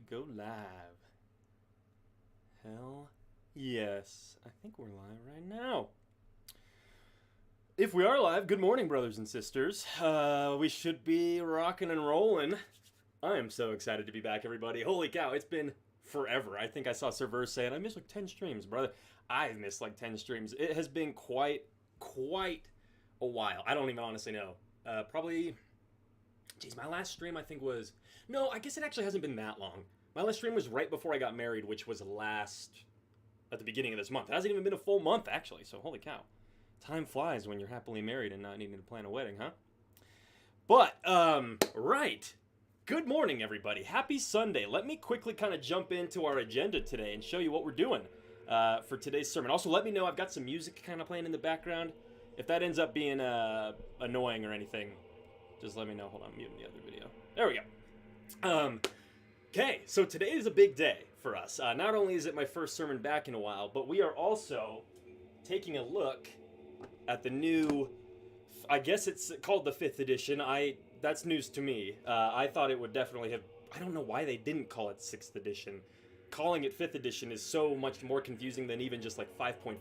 go live. Hell yes. I think we're live right now. If we are live, good morning, brothers and sisters. We should be rocking and rolling. I am so excited to be back, everybody. Holy cow, it's been forever. I think I saw Server saying, I missed like 10 streams, brother. I've missed like 10 streams. It has been quite a while. I don't even honestly know. Probably, geez, my last stream I think was, no, I guess it actually hasn't been that long. My last stream was right before I got married, which was at the beginning of this month. It hasn't even been a full month, actually, so holy cow. Time flies when you're happily married and not needing to plan a wedding, huh? But, right. Good morning, everybody. Happy Sunday. Let me quickly kind of jump into our agenda today and show you what we're doing for today's sermon. Also, let me know, I've got some music kind of playing in the background. If that ends up being annoying or anything, just let me know. Hold on, I'm muting the other video. There we go. Okay, so today is a big day for us. Not only is it my first sermon back in a while, but we are also taking a look at the new, I guess it's called the 5th edition. That's news to me. I thought it would definitely have, I don't know why they didn't call it 6th edition. Calling it 5th edition is so much more confusing than even just like 5.5,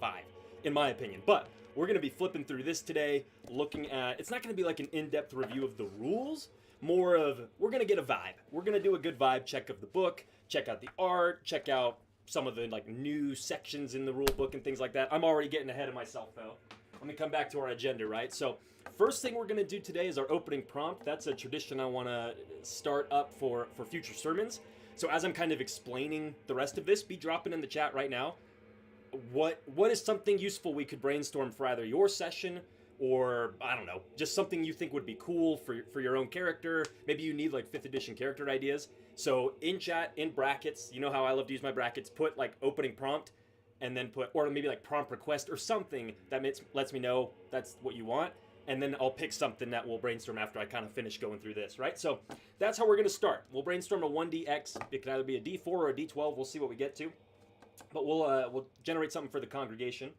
in my opinion. But we're going to be flipping through this today, looking at, it's not going to be like an in-depth review of the rules, more of, we're going to get a vibe. We're going to do a good vibe check of the book, check out the art, check out some of the like new sections in the rule book and things like that. I'm already getting ahead of myself though. Let me come back to our agenda, right? So first thing we're going to do today is our opening prompt. That's a tradition I want to start up for future sermons. So as I'm kind of explaining the rest of this, be dropping in the chat right now. What is something useful we could brainstorm for either your session or, I don't know, just something you think would be cool for your own character. Maybe you need like 5th edition character ideas. So in chat, in brackets, you know how I love to use my brackets, put like opening prompt and then put, or maybe like prompt request or something that lets me know that's what you want. And then I'll pick something that we'll brainstorm after I kind of finish going through this, right? So that's how we're going to start. We'll brainstorm a 1DX. It can either be a D4 or a D12. We'll see what we get to. But we'll generate something for the congregation.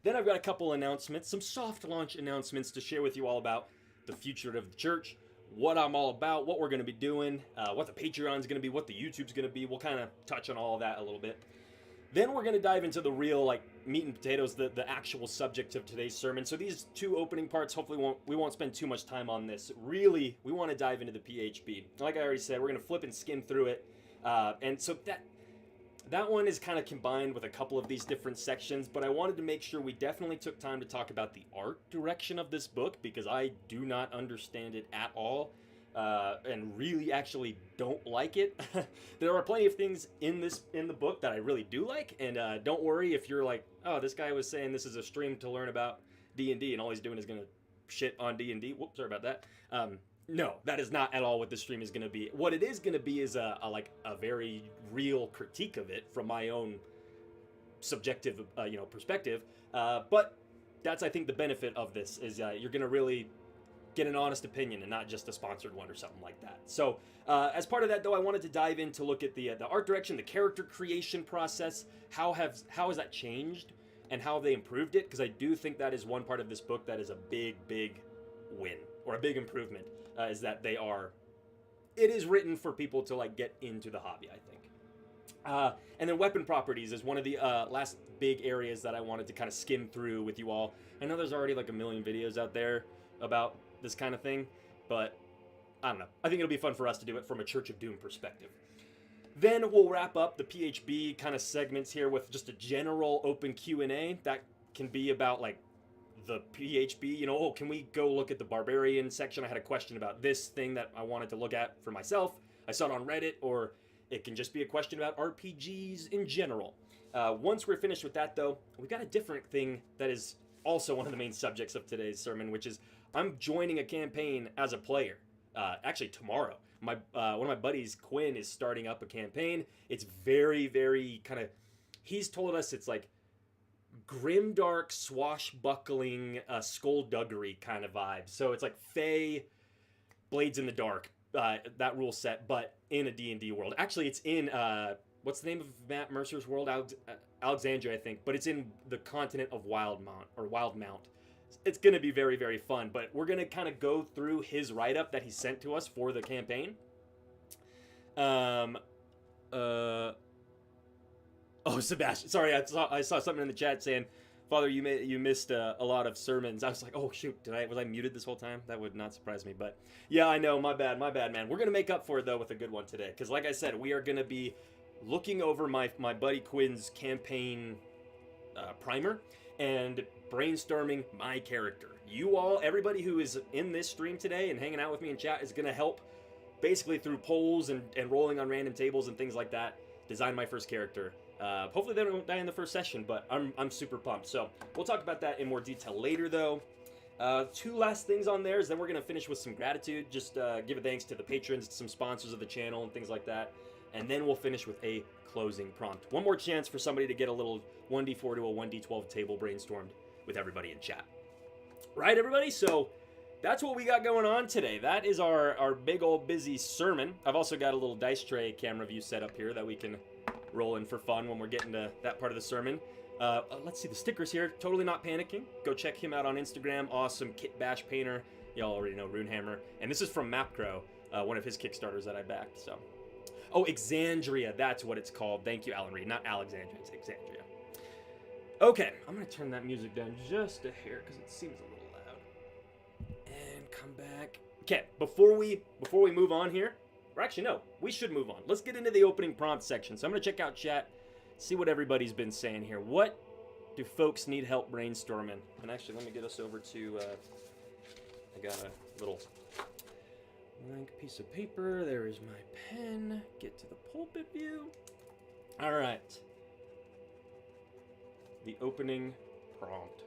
Then I've got a couple announcements, some soft launch announcements to share with you all about the future of the church, what I'm all about, what we're going to be doing, what the Patreon's going to be, what the YouTube's going to be. We'll kind of touch on all of that a little bit. Then we're going to dive into the real like meat and potatoes, the actual subject of today's sermon. So these two opening parts, hopefully we won't spend too much time on this. Really, we want to dive into the PHB. Like I already said, we're going to flip and skim through it. And so that one is kind of combined with a couple of these different sections, but I wanted to make sure we definitely took time to talk about the art direction of this book because I do not understand it at all and really actually don't like it. There are plenty of things in the book that I really do like, and don't worry if you're like, oh, this guy was saying this is a stream to learn about D&D and all he's doing is going to shit on D&D. Whoops, sorry about that. No, that is not at all what this stream is going to be. What it is going to be is a very real critique of it from my own subjective, perspective. But that's, I think, the benefit of this is you're going to really get an honest opinion and not just a sponsored one or something like that. So as part of that, though, I wanted to dive in to look at the art direction, the character creation process. How has that changed and how have they improved it? Because I do think that is one part of this book that is a big win or a big improvement. Is that it is written for people to like get into the hobby, I think. And then weapon properties is one of the last big areas that I wanted to kind of skim through with you all. I know there's already like a million videos out there about this kind of thing, but I don't know. I think it'll be fun for us to do it from a Church of Doom perspective. Then we'll wrap up the PHB kind of segments here with just a general open Q&A that can be about like the PHB, can we go look at the barbarian section? I had a question about this thing that I wanted to look at for myself. I saw it on Reddit, or it can just be a question about RPGs in general. Once we're finished with that, though, we've got a different thing that is also one of the main subjects of today's sermon, which is I'm joining a campaign as a player. Actually, tomorrow. One of my buddies, Quinn, is starting up a campaign. It's very kind of, he's told us it's like grimdark, swashbuckling, skullduggery kind of vibe. So it's like Fey, Blades in the Dark, that rule set, but in a D&D world. Actually, it's in, what's the name of Matt Mercer's world? Alexandria, I think, but it's in the continent of Wildmount. It's going to be very fun, but we're going to kind of go through his write-up that he sent to us for the campaign. Uh, oh, Sebastian. Sorry, I saw something in the chat saying, Father, you missed a lot of sermons. I was like, oh shoot, was I muted this whole time? That would not surprise me. But yeah, I know, my bad, man. We're gonna make up for it though with a good one today, because like I said, we are gonna be looking over my buddy Quinn's campaign primer and brainstorming my character. You all, everybody who is in this stream today and hanging out with me in chat is gonna help, basically through polls and rolling on random tables and things like that, design my first character. Hopefully they don't die in the first session, but I'm super pumped. So we'll talk about that in more detail later, though. Two last things on there is then we're going to finish with some gratitude. Just give a thanks to the patrons, some sponsors of the channel, and things like that. And then we'll finish with a closing prompt. One more chance for somebody to get a little 1d4 to a 1d12 table brainstormed with everybody in chat. Right, everybody? So that's what we got going on today. That is our big old busy sermon. I've also got a little dice tray camera view set up here that we can roll in for fun when we're getting to that part of the sermon. Let's see the stickers here. Totally Not Panicking. Go check him out on Instagram. Awesome Kit Bash painter. Y'all already know Runehammer. And this is from Mapcrow, one of his Kickstarters that I backed. So, oh, Exandria. That's what it's called. Thank you, Alan Reed. Not Alexandria. It's Exandria. Okay, I'm gonna turn that music down just a hair because it seems a little loud. And come back. Okay, before we move on here. Or actually, no, we should move on. Let's get into the opening prompt section. So I'm going to check out chat, see what everybody's been saying here. What do folks need help brainstorming? And actually, let me get us over to, I got a little blank piece of paper. There is my pen. Get to the pulpit view. All right. The opening prompt.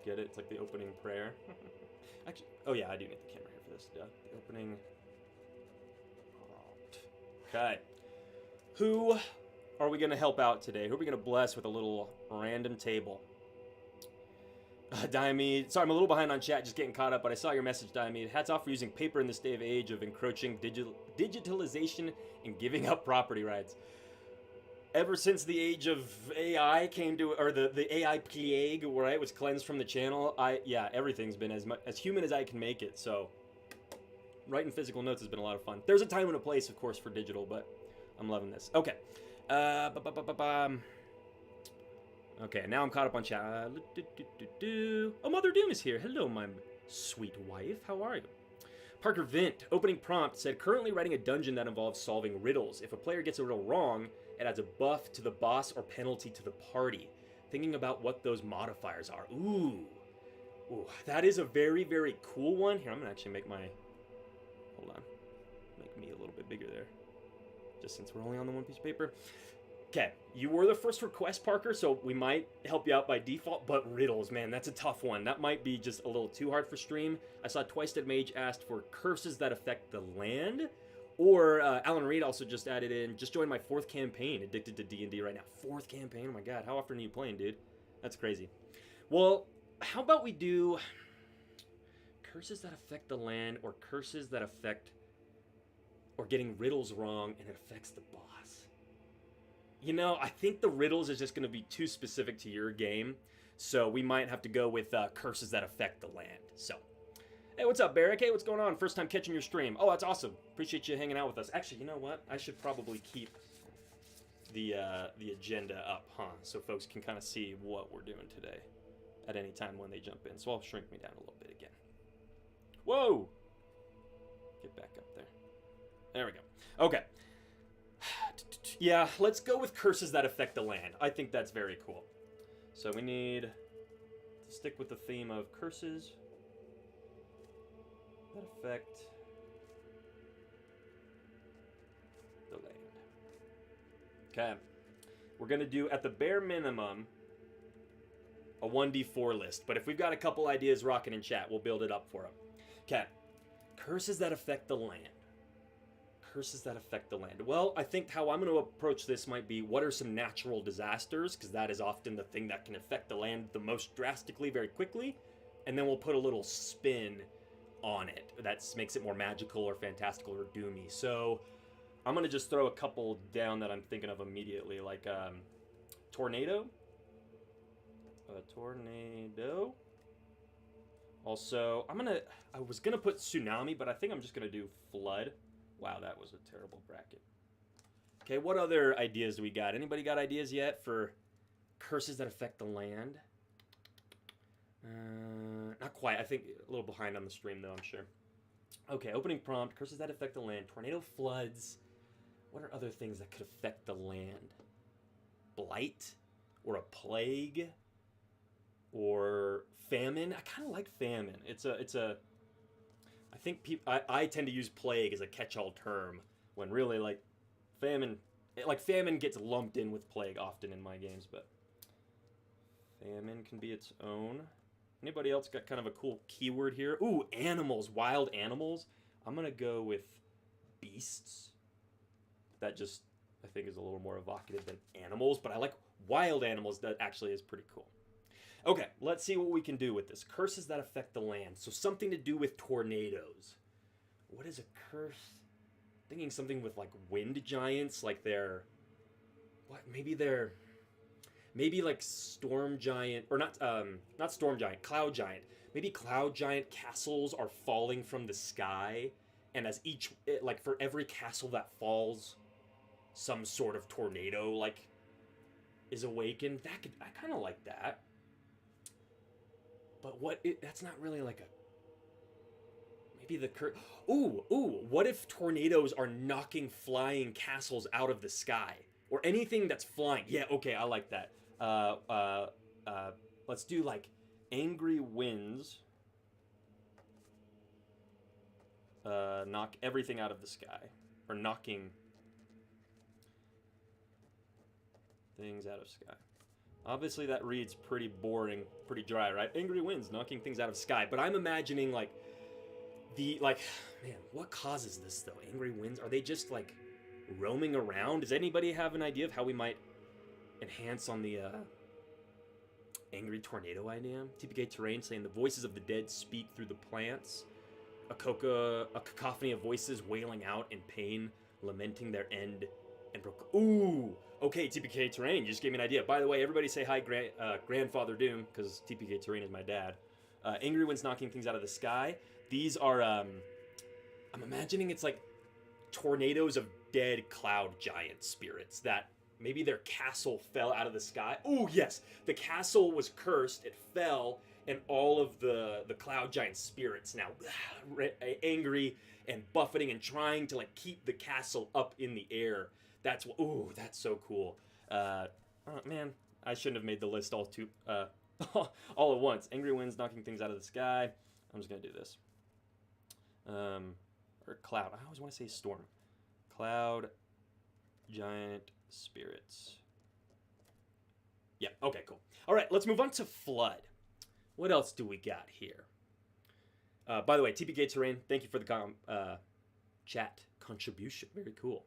Get it? It's like the opening prayer. Actually, oh yeah, I do need the camera here for this. Yeah, the opening. Okay. Who are we going to help out today? Who are we going to bless with a little random table? Diamede. Sorry, I'm a little behind on chat, just getting caught up, but I saw your message, Diamede. Hats off for using paper in this day of age of encroaching digitalization and giving up property rights. Ever since the age of AI came to, or the AI plague, right, was cleansed from the channel, yeah, everything's been as human as I can make it, so writing physical notes has been a lot of fun. There's a time and a place, of course, for digital, but I'm loving this. Okay. Okay, now I'm caught up on chat. Oh, Mother Doom is here. Hello, my sweet wife. How are you? Parker Vint, opening prompt, said, currently writing a dungeon that involves solving riddles. If a player gets a riddle wrong, it adds a buff to the boss or penalty to the party. Thinking about what those modifiers are. Ooh, that is a very, very cool one. Here, I'm going to actually make my... Hold on. Make me a little bit bigger there. Just since we're only on the one piece of paper. Okay, you were the first request, Parker, so we might help you out by default, but riddles, man, that's a tough one. That might be just a little too hard for stream. I saw Twice Dead Mage asked for curses that affect the land, or Alan Reed also just added in, just joined my 4th campaign, addicted to D&D right now. 4th campaign? Oh my god, how often are you playing, dude? That's crazy. Well, how about we do curses that affect the land, or curses that affect, or getting riddles wrong and it affects the boss. You know, I think the riddles is just going to be too specific to your game, so we might have to go with curses that affect the land. So, hey, what's up, Barrick? Hey, what's going on? First time catching your stream. Oh, that's awesome. Appreciate you hanging out with us. Actually, you know what? I should probably keep the agenda up, huh? So folks can kind of see what we're doing today at any time when they jump in. So I'll shrink me down a little bit again. Whoa! Get back up there. There we go. Okay. Yeah, let's go with curses that affect the land. I think that's very cool. So we need to stick with the theme of curses that affect the land. Okay. We're going to do, at the bare minimum, a 1d4 list. But if we've got a couple ideas rocking in chat, we'll build it up for them. Okay. Curses that affect the land. Curses that affect the land. Well, I think how I'm going to approach this might be, what are some natural disasters? Because that is often the thing that can affect the land the most drastically very quickly. And then we'll put a little spin on it. That makes it more magical or fantastical or doomy. So I'm going to just throw a couple down that I'm thinking of immediately. Like tornado. Tornado. Also, I was going to put tsunami, but I think I'm just going to do flood. Wow, that was a terrible bracket. Okay, what other ideas do we got? Anybody got ideas yet for curses that affect the land? Not quite. I think a little behind on the stream, though, I'm sure. Okay, opening prompt. Curses that affect the land. Tornado, floods. What are other things that could affect the land? Blight? Or a plague? Or famine? I kind of like famine. I think I tend to use plague as a catch-all term when really, like, famine gets lumped in with plague often in my games, but famine can be its own. Anybody else got kind of a cool keyword here? Ooh, animals, wild animals. I'm gonna go with beasts. That just, I think, is a little more evocative than animals, but I like wild animals. That actually is pretty cool. Okay, let's see what we can do with this. Curses that affect the land. So something to do with tornadoes. What is a curse? Thinking something with like wind giants, like they're, what? Maybe like storm giant, or not storm giant, cloud giant. Maybe cloud giant castles are falling from the sky, and as like for every castle that falls, some sort of tornado like is awakened. I kind of like that. But that's not really like a, maybe the what if tornadoes are knocking flying castles out of the sky? Or anything that's flying. Yeah, okay, I like that. Let's do like angry winds. Knock everything out of the sky. Or knocking things out of sky. Obviously that reads pretty boring, pretty dry, right? Angry winds knocking things out of sky. But I'm imagining like man, what causes this though? Angry winds? Are they just like roaming around? Does anybody have an idea of how we might enhance on the angry tornado idea? TPK Terrain saying the voices of the dead speak through the plants. A cacophony of voices wailing out in pain, lamenting their end. Ooh! Okay, TPK Terrain, you just gave me an idea. By the way, everybody say hi, Grandfather Doom, because TPK Terrain is my dad. Angry winds knocking things out of the sky. These are, I'm imagining it's like tornadoes of dead cloud giant spirits that maybe their castle fell out of the sky. Oh, yes, the castle was cursed, it fell, and all of the cloud giant spirits now angry and buffeting and trying to like keep the castle up in the air. That's so cool. Man, I shouldn't have made the list all at once. Angry winds knocking things out of the sky. I'm just gonna do this. Or cloud. I always want to say storm. Cloud giant spirits. Yeah, okay, cool. All right, let's move on to flood. What else do we got here? By the way, TPK Terrain, thank you for the chat contribution. Very cool.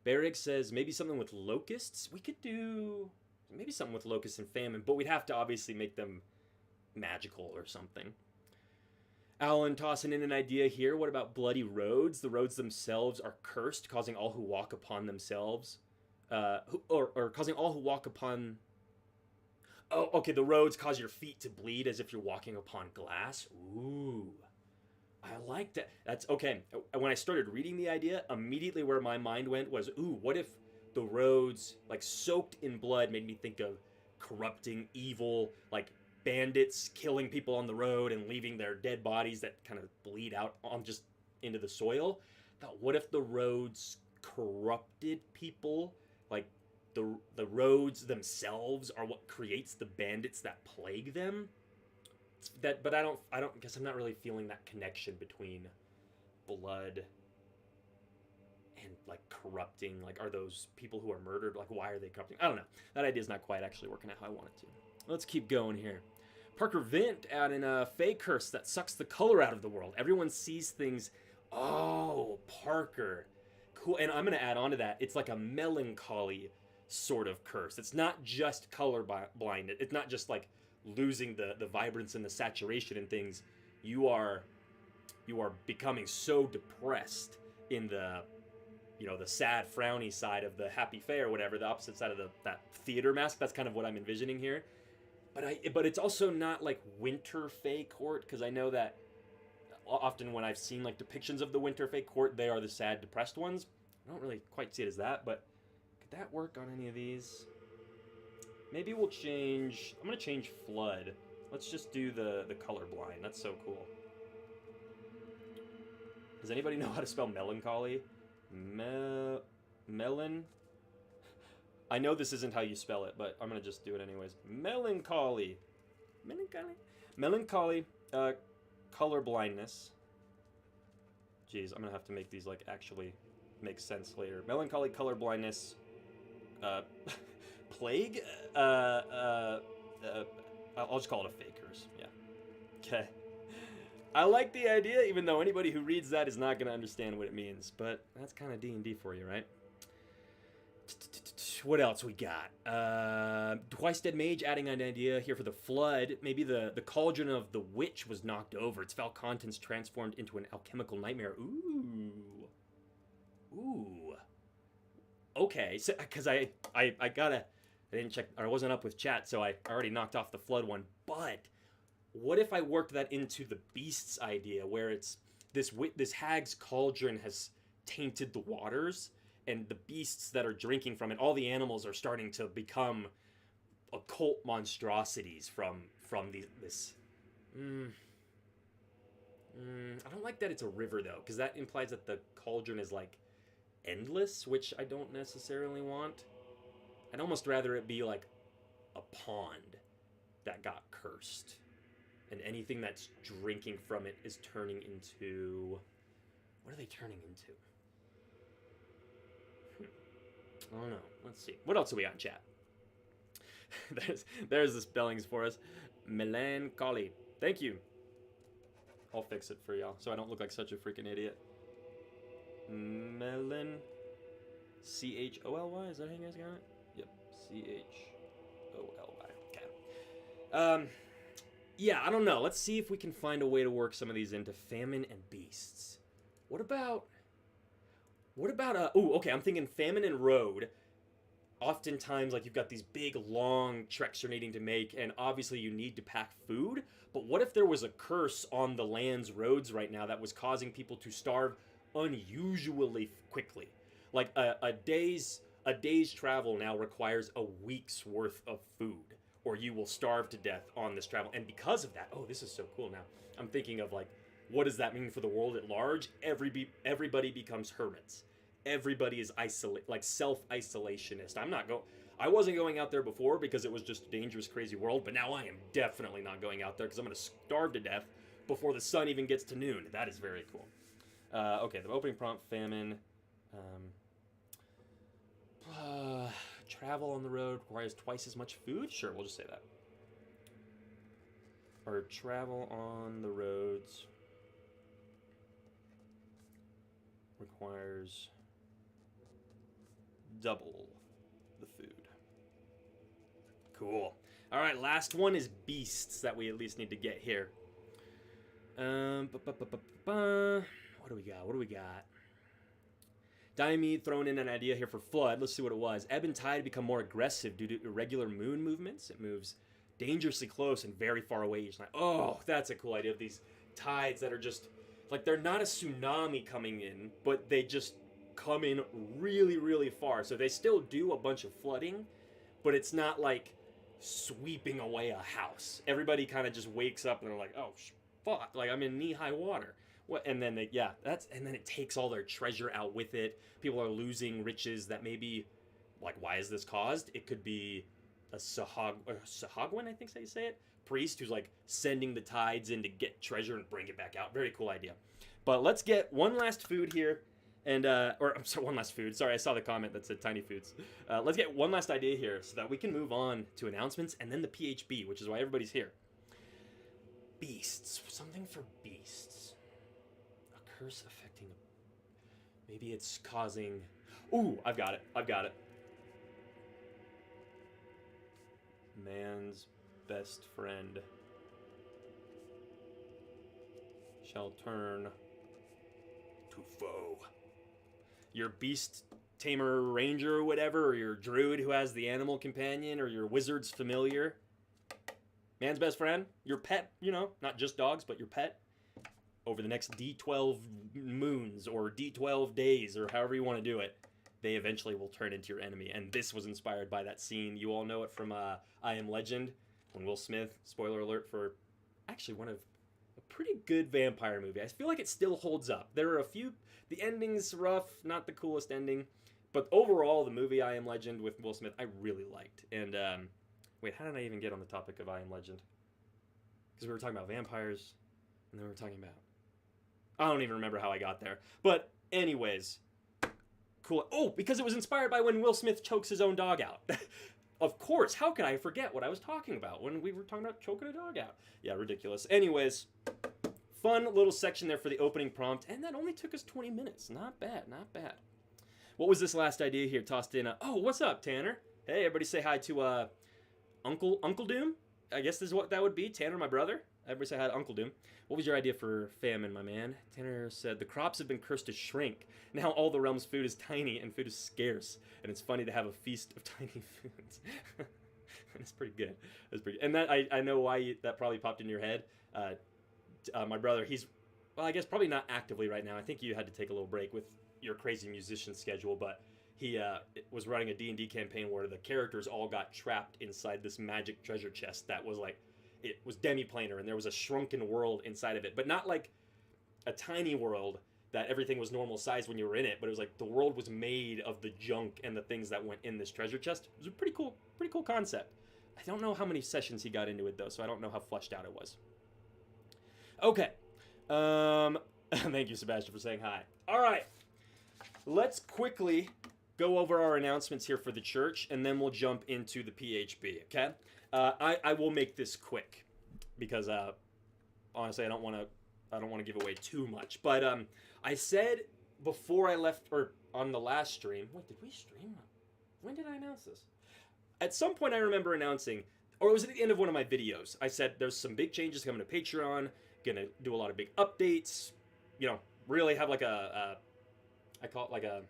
Barrick says maybe something with locusts. We could do maybe something with locusts and famine, but we'd have to obviously make them magical or something. Alan tossing in an idea here. What about bloody roads? The roads themselves are cursed, causing all who walk upon themselves, or causing all who walk upon. Oh, okay. The roads cause your feet to bleed as if you're walking upon glass. Ooh, I like that. That's okay. When I started reading the idea, immediately where my mind went was, ooh, what if the roads, like soaked in blood, made me think of corrupting, evil, like bandits killing people on the road and leaving their dead bodies that kind of bleed out on just into the soil. Thought, what if the roads corrupted people? Like the roads themselves are what creates the bandits that plague them. But I don't guess I'm not really feeling that connection between blood and like corrupting. Like, are those people who are murdered? Like, why are they corrupting? I don't know. That idea's not quite actually working out how I want it to. Let's keep going here. Parker Vint out in a Fey curse that sucks the color out of the world. Everyone sees things. Oh, Parker. Cool. And I'm going to add on to that. It's like a melancholy sort of curse. It's not just color blind. It's not just like losing the vibrance and the saturation in things. You are becoming so depressed in the sad frowny side of the happy Fey or whatever, the opposite side of that theater mask. That's kind of what I'm envisioning here. But it's also not like winter Fey court, because I know that often when I've seen like depictions of the winter Fey court, they are the sad, depressed ones. I don't really quite see it as that, but could that work on any of these? Maybe we'll change... I'm going to change flood. Let's just do the colorblind. That's so cool. Does anybody know how to spell melancholy? Melon? I know this isn't how you spell it, but I'm going to just do it anyways. Melancholy. Melancholy? Melancholy. Color blindness. Jeez, I'm going to have to make these, like, actually make sense later. Melancholy, color blindness. Plague? I'll just call it a fake curse. Yeah. Okay. I like the idea, even though anybody who reads that is not going to understand what it means. But that's kind of D&D for you, right? What else we got? Twice Dead Mage adding an idea here for the flood. Maybe the cauldron of the witch was knocked over. Its foul contents transformed into an alchemical nightmare. Ooh. Ooh. Okay, so because I didn't check, or I wasn't up with chat, so I already knocked off the flood one. But what if I worked that into the beasts idea, where it's this hag's cauldron has tainted the waters, and the beasts that are drinking from it, all the animals are starting to become occult monstrosities from this. I don't like that it's a river though, because that implies that the cauldron is like endless, which I don't necessarily want. I'd almost rather it be like a pond that got cursed, and anything that's drinking from it is turning into... What are they turning into? I don't know. Let's see. What else do we got in chat? there's the spellings for us. Melancholy. Thank you. I'll fix it for y'all so I don't look like such a freaking idiot. Melon. C-H-O-L-Y. Is that how you guys got it? Yep. C-H-O-L-Y. Okay. Yeah, I don't know. Let's see if we can find a way to work some of these into famine and beasts. What about... okay, I'm thinking famine and road. Oftentimes, like, you've got these big, long treks you're needing to make, and obviously you need to pack food. But what if there was a curse on the land's roads right now that was causing people to starve unusually quickly? Like, a day's travel now requires a week's worth of food, or you will starve to death on this travel. And because of that, oh, this is so cool now. I'm thinking of, like, what does that mean for the world at large? Everybody becomes hermits. Everybody is self-isolationist. I wasn't going out there before because it was just a dangerous, crazy world, but now I am definitely not going out there because I'm going to starve to death before the sun even gets to noon. That is very cool. Okay, the opening prompt, famine. Travel on the road requires twice as much food? Sure, we'll just say that. Or travel on the roads requires double the food. Cool. All right, last one is beasts that we at least need to get here. What do we got? Diomede throwing in an idea here for flood. Let's see what it was. Ebb and tide become more aggressive due to irregular moon movements. It moves dangerously close and very far away each night. Oh, that's a cool idea of these tides that are just... Like, they're not a tsunami coming in, but they just come in really, really far. So they still do a bunch of flooding, but it's not like sweeping away a house. Everybody kind of just wakes up and they're like, oh, fuck, like I'm in knee-high water. What? And then and then it takes all their treasure out with it. People are losing riches that maybe, like, why is this caused? It could be a Sahagwan, I think is how you say it, priest who's like sending the tides in to get treasure and bring it back out. Very cool idea. But let's get one last food here, and one last food. Sorry, I saw the comment that said tiny foods. Let's get one last idea here so that we can move on to announcements and then the PHB, which is why everybody's here. Beasts, something for beasts. A curse affecting. Maybe it's causing. Ooh, I've got it. Man's best friend shall turn to foe. Your beast tamer ranger or whatever, or your druid who has the animal companion, or your wizard's familiar. Man's best friend, your pet, not just dogs, but your pet. over the next D12 moons or D12 days or however you want to do it, they eventually will turn into your enemy. And this was inspired by that scene. You all know it from I Am Legend, when Will Smith, spoiler alert for actually one of a pretty good vampire movie. I feel like it still holds up. There are a few, the ending's rough, not the coolest ending, but overall the movie I Am Legend with Will Smith I really liked. And wait, how did I even get on the topic of I Am Legend? Because we were talking about vampires, and then we were talking about, I don't even remember how I got there. But anyways, cool. Oh, because it was inspired by when Will Smith chokes his own dog out. Of course, how could I forget what I was talking about when we were talking about choking a dog out? Yeah, ridiculous. Anyways, fun little section there for the opening prompt, and that only took us 20 minutes. Not bad, not bad. What was this last idea here tossed in? Oh, what's up, Tanner? Hey, everybody say hi to Uncle Doom. I guess this is what that would be. Tanner, my brother. Everybody say hi to Uncle Doom. What was your idea for famine, my man? Tanner said, the crops have been cursed to shrink. Now all the realm's food is tiny and food is scarce. And it's funny to have a feast of tiny foods. That's pretty good. That's pretty good. And that I know why that probably popped into your head. My brother, he's, well, I guess probably not actively right now. I think you had to take a little break with your crazy musician schedule, but he was running a D&D campaign where the characters all got trapped inside this magic treasure chest that was like, it was demi-planar, and there was a shrunken world inside of it, but not like a tiny world that everything was normal size when you were in it, but it was like the world was made of the junk and the things that went in this treasure chest. It was a pretty cool concept. I don't know how many sessions he got into it though, so I don't know how fleshed out it was. Okay. Thank you, Sebastian, for saying hi. All right. Let's quickly go over our announcements here for the church, and then we'll jump into the PHB, okay? I will make this quick because honestly I don't want to give away too much. But I said before I left, or on the last stream, wait, did we stream? When did I announce this? At some point I remember announcing, or it was at the end of one of my videos. I said there's some big changes coming to Patreon. Gonna do a lot of big updates. You know, really have like I call it like a,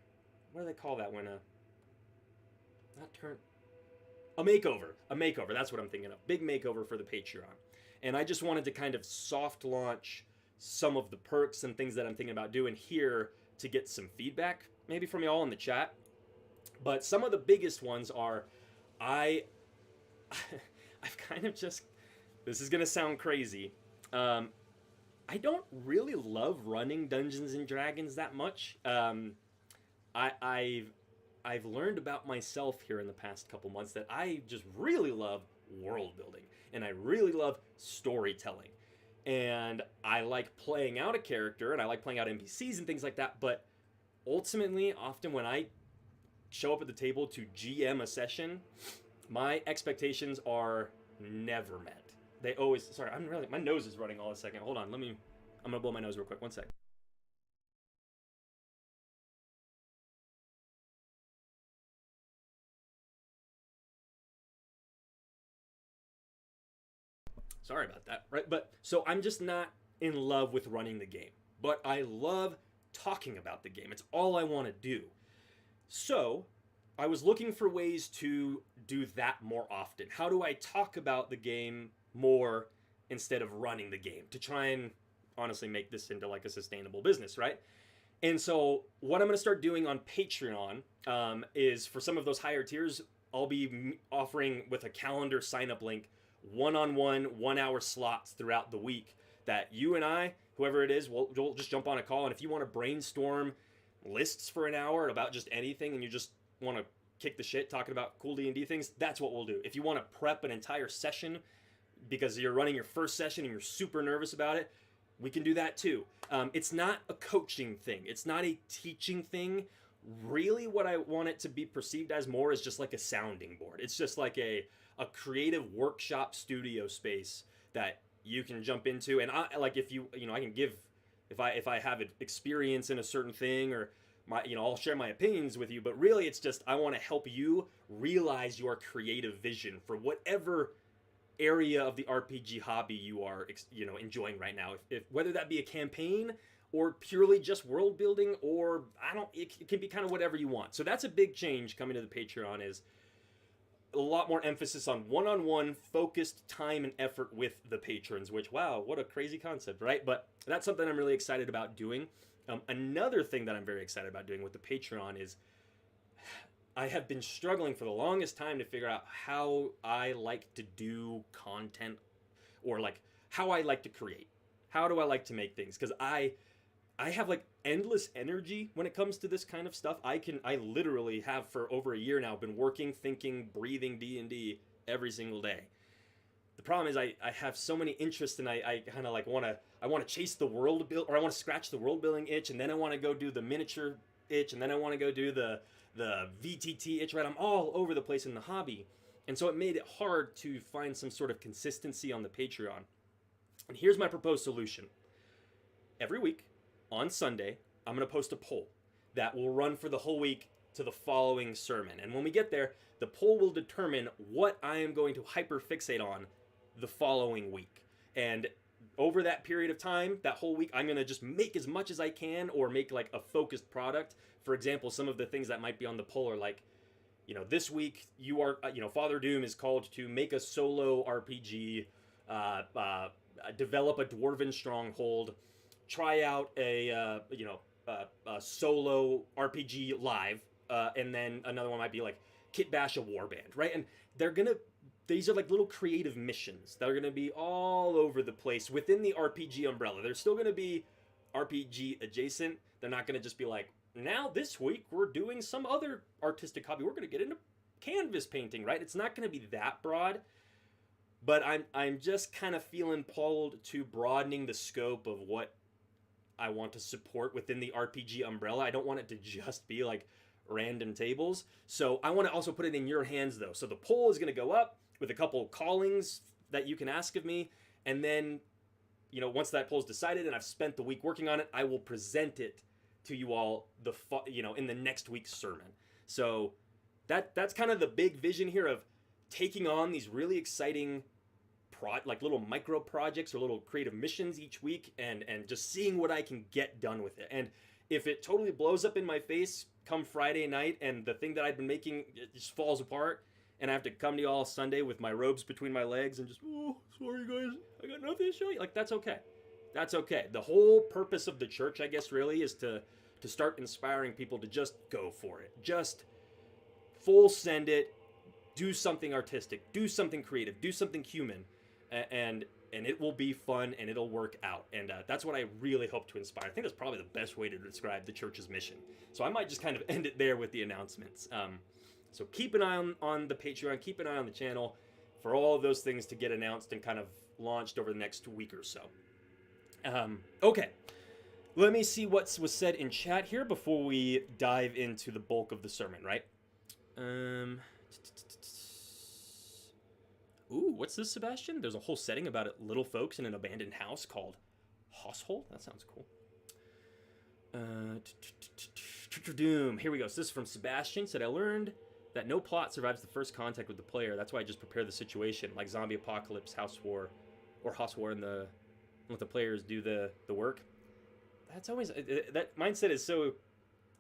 what do they call that when a makeover. That's what I'm thinking of. Big makeover for the Patreon. And I just wanted to kind of soft launch some of the perks and things that I'm thinking about doing here to get some feedback, maybe from y'all in the chat. But some of the biggest ones are, I've kind of just, this is going to sound crazy. I don't really love running Dungeons and Dragons that much. I've learned about myself here in the past couple months that I just really love world building, and I really love storytelling, and I like playing out a character, and I like playing out NPCs and things like that. But ultimately, often when I show up at the table to GM a session, my expectations are never met. They always, sorry, my nose is running all a second. Hold on, I'm gonna blow my nose real quick. One sec. Sorry about that, right? But so I'm just not in love with running the game, but I love talking about the game. It's all I want to do. So I was looking for ways to do that more often. How do I talk about the game more instead of running the game, to try and honestly make this into like a sustainable business, right? And so what I'm going to start doing on Patreon is, for some of those higher tiers, I'll be offering with a calendar sign-up link one-on-one 1-hour slots throughout the week that you and I, whoever it is, we'll just jump on a call. And if you want to brainstorm lists for an hour about just anything, and you just want to kick the shit talking about cool D&D things, that's what we'll do. If you want to prep an entire session because you're running your first session and you're super nervous about it, we can do that too. It's not a coaching thing. It's not a teaching thing. Really, what I want it to be perceived as more is just like a sounding board. It's just like a creative workshop studio space that you can jump into. And I like, if you know, I can give, if I have experience in a certain thing, or I'll share my opinions with you. But really, it's just, I want to help you realize your creative vision for whatever area of the RPG hobby you are, enjoying right now. If whether that be a campaign or purely just world building, or it can be kind of whatever you want. So that's a big change coming to the Patreon, is a lot more emphasis on one-on-one focused time and effort with the patrons, which, wow, what a crazy concept, right? But that's something I'm really excited about doing. Another thing that I'm very excited about doing with the Patreon is I have been struggling for the longest time to figure out how I like to do content, or like how I like to create. How do I like to make things? Because I have like endless energy when it comes to this kind of stuff. I literally have for over a year now been working, thinking, breathing D&D every single day. The problem is I have so many interests, and I kind of like want to chase the world build, or I want to scratch the world building itch, and then I want to go do the miniature itch, and then I want to go do the VTT itch, right? I'm all over the place in the hobby. And so it made it hard to find some sort of consistency on the Patreon. And here's my proposed solution. Every week on Sunday, I'm going to post a poll that will run for the whole week to the following sermon. And when we get there, the poll will determine what I am going to hyperfixate on the following week. And over that period of time, that whole week, I'm going to just make as much as I can, or make like a focused product. For example, some of the things that might be on the poll are like, this week you are, Father Doom is called to make a solo RPG, develop a dwarven stronghold, try out a solo RPG live, and then another one might be like kit bash a warband, right? And these are like little creative missions that are gonna be all over the place within the RPG umbrella. They're still gonna be RPG adjacent. They're not gonna just be like, now this week we're doing some other artistic hobby. We're gonna get into canvas painting, right? It's not gonna be that broad. But I'm just kind of feeling pulled to broadening the scope of what I want to support within the RPG umbrella. I don't want it to just be like random tables. So I want to also put it in your hands, though. So the poll is going to go up with a couple callings that you can ask of me. And then, once that poll is decided and I've spent the week working on it, I will present it to you all in the next week's sermon. So that's kind of the big vision here of taking on these really exciting like little micro projects or little creative missions each week, and just seeing what I can get done with it. And if it totally blows up in my face come Friday night and the thing that I've been making just falls apart, and I have to come to you all Sunday with my robes between my legs and just, oh, sorry guys, I got nothing to show you. Like, that's okay. That's okay. The whole purpose of the church, I guess, really is to start inspiring people to just go for it. Just full send it. Do something artistic. Do something creative. Do something human. And it will be fun, and it'll work out. And that's what I really hope to inspire. I think that's probably the best way to describe the church's mission. So I might just kind of end it there with the announcements. So keep an eye on the Patreon. Keep an eye on the channel for all of those things to get announced and kind of launched over the next week or so. Okay. Let me see what was said in chat here before we dive into the bulk of the sermon, right? Ooh, what's this, Sebastian? There's a whole setting about little folks in an abandoned house called Household. That sounds cool. Doom. Here we go. So this is from Sebastian. Said, I learned that no plot survives the first contact with the player. That's why I just prepare the situation, like zombie apocalypse, house war, and let the players do the work. That's always that mindset is so.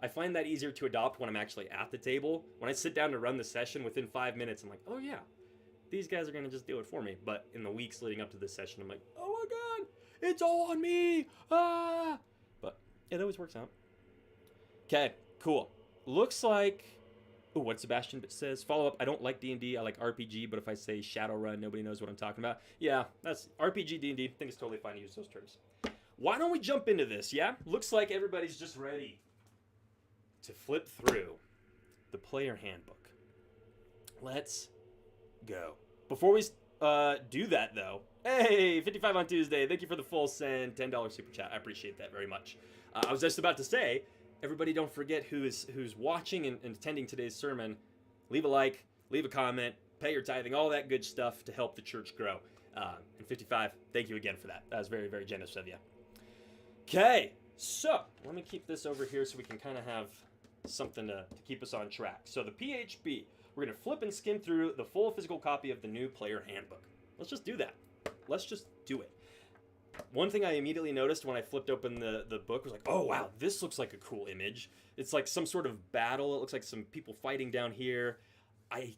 I find that easier to adopt when I'm actually at the table. When I sit down to run the session, within 5 minutes, I'm like, oh yeah, these guys are going to just do it for me. But in the weeks leading up to this session, I'm like, oh my God, it's all on me. Ah! But it always works out. Okay, cool. Looks like, ooh, what Sebastian says, follow up, I don't like D&D, I like RPG, but if I say Shadowrun, nobody knows what I'm talking about. Yeah, that's RPG, D&D, I think it's totally fine to use those terms. Why don't we jump into this, yeah? Looks like everybody's just ready to flip through the player handbook. Let's go. Before we do that, though, hey, 55 on Tuesday. Thank you for the full send, $10 super chat. I appreciate that very much. I was just about to say, everybody don't forget who's watching and attending today's sermon. Leave a like, leave a comment, pay your tithing, all that good stuff to help the church grow. And 55, thank you again for that. That was very, very generous of you. Okay, so let me keep this over here so we can kind of have something to keep us on track. So the PHB, we're going to flip and skim through the full physical copy of the new player handbook. Let's just do that. Let's just do it. One thing I immediately noticed when I flipped open the book was like, oh wow, this looks like a cool image. It's like some sort of battle. It looks like some people fighting down here. I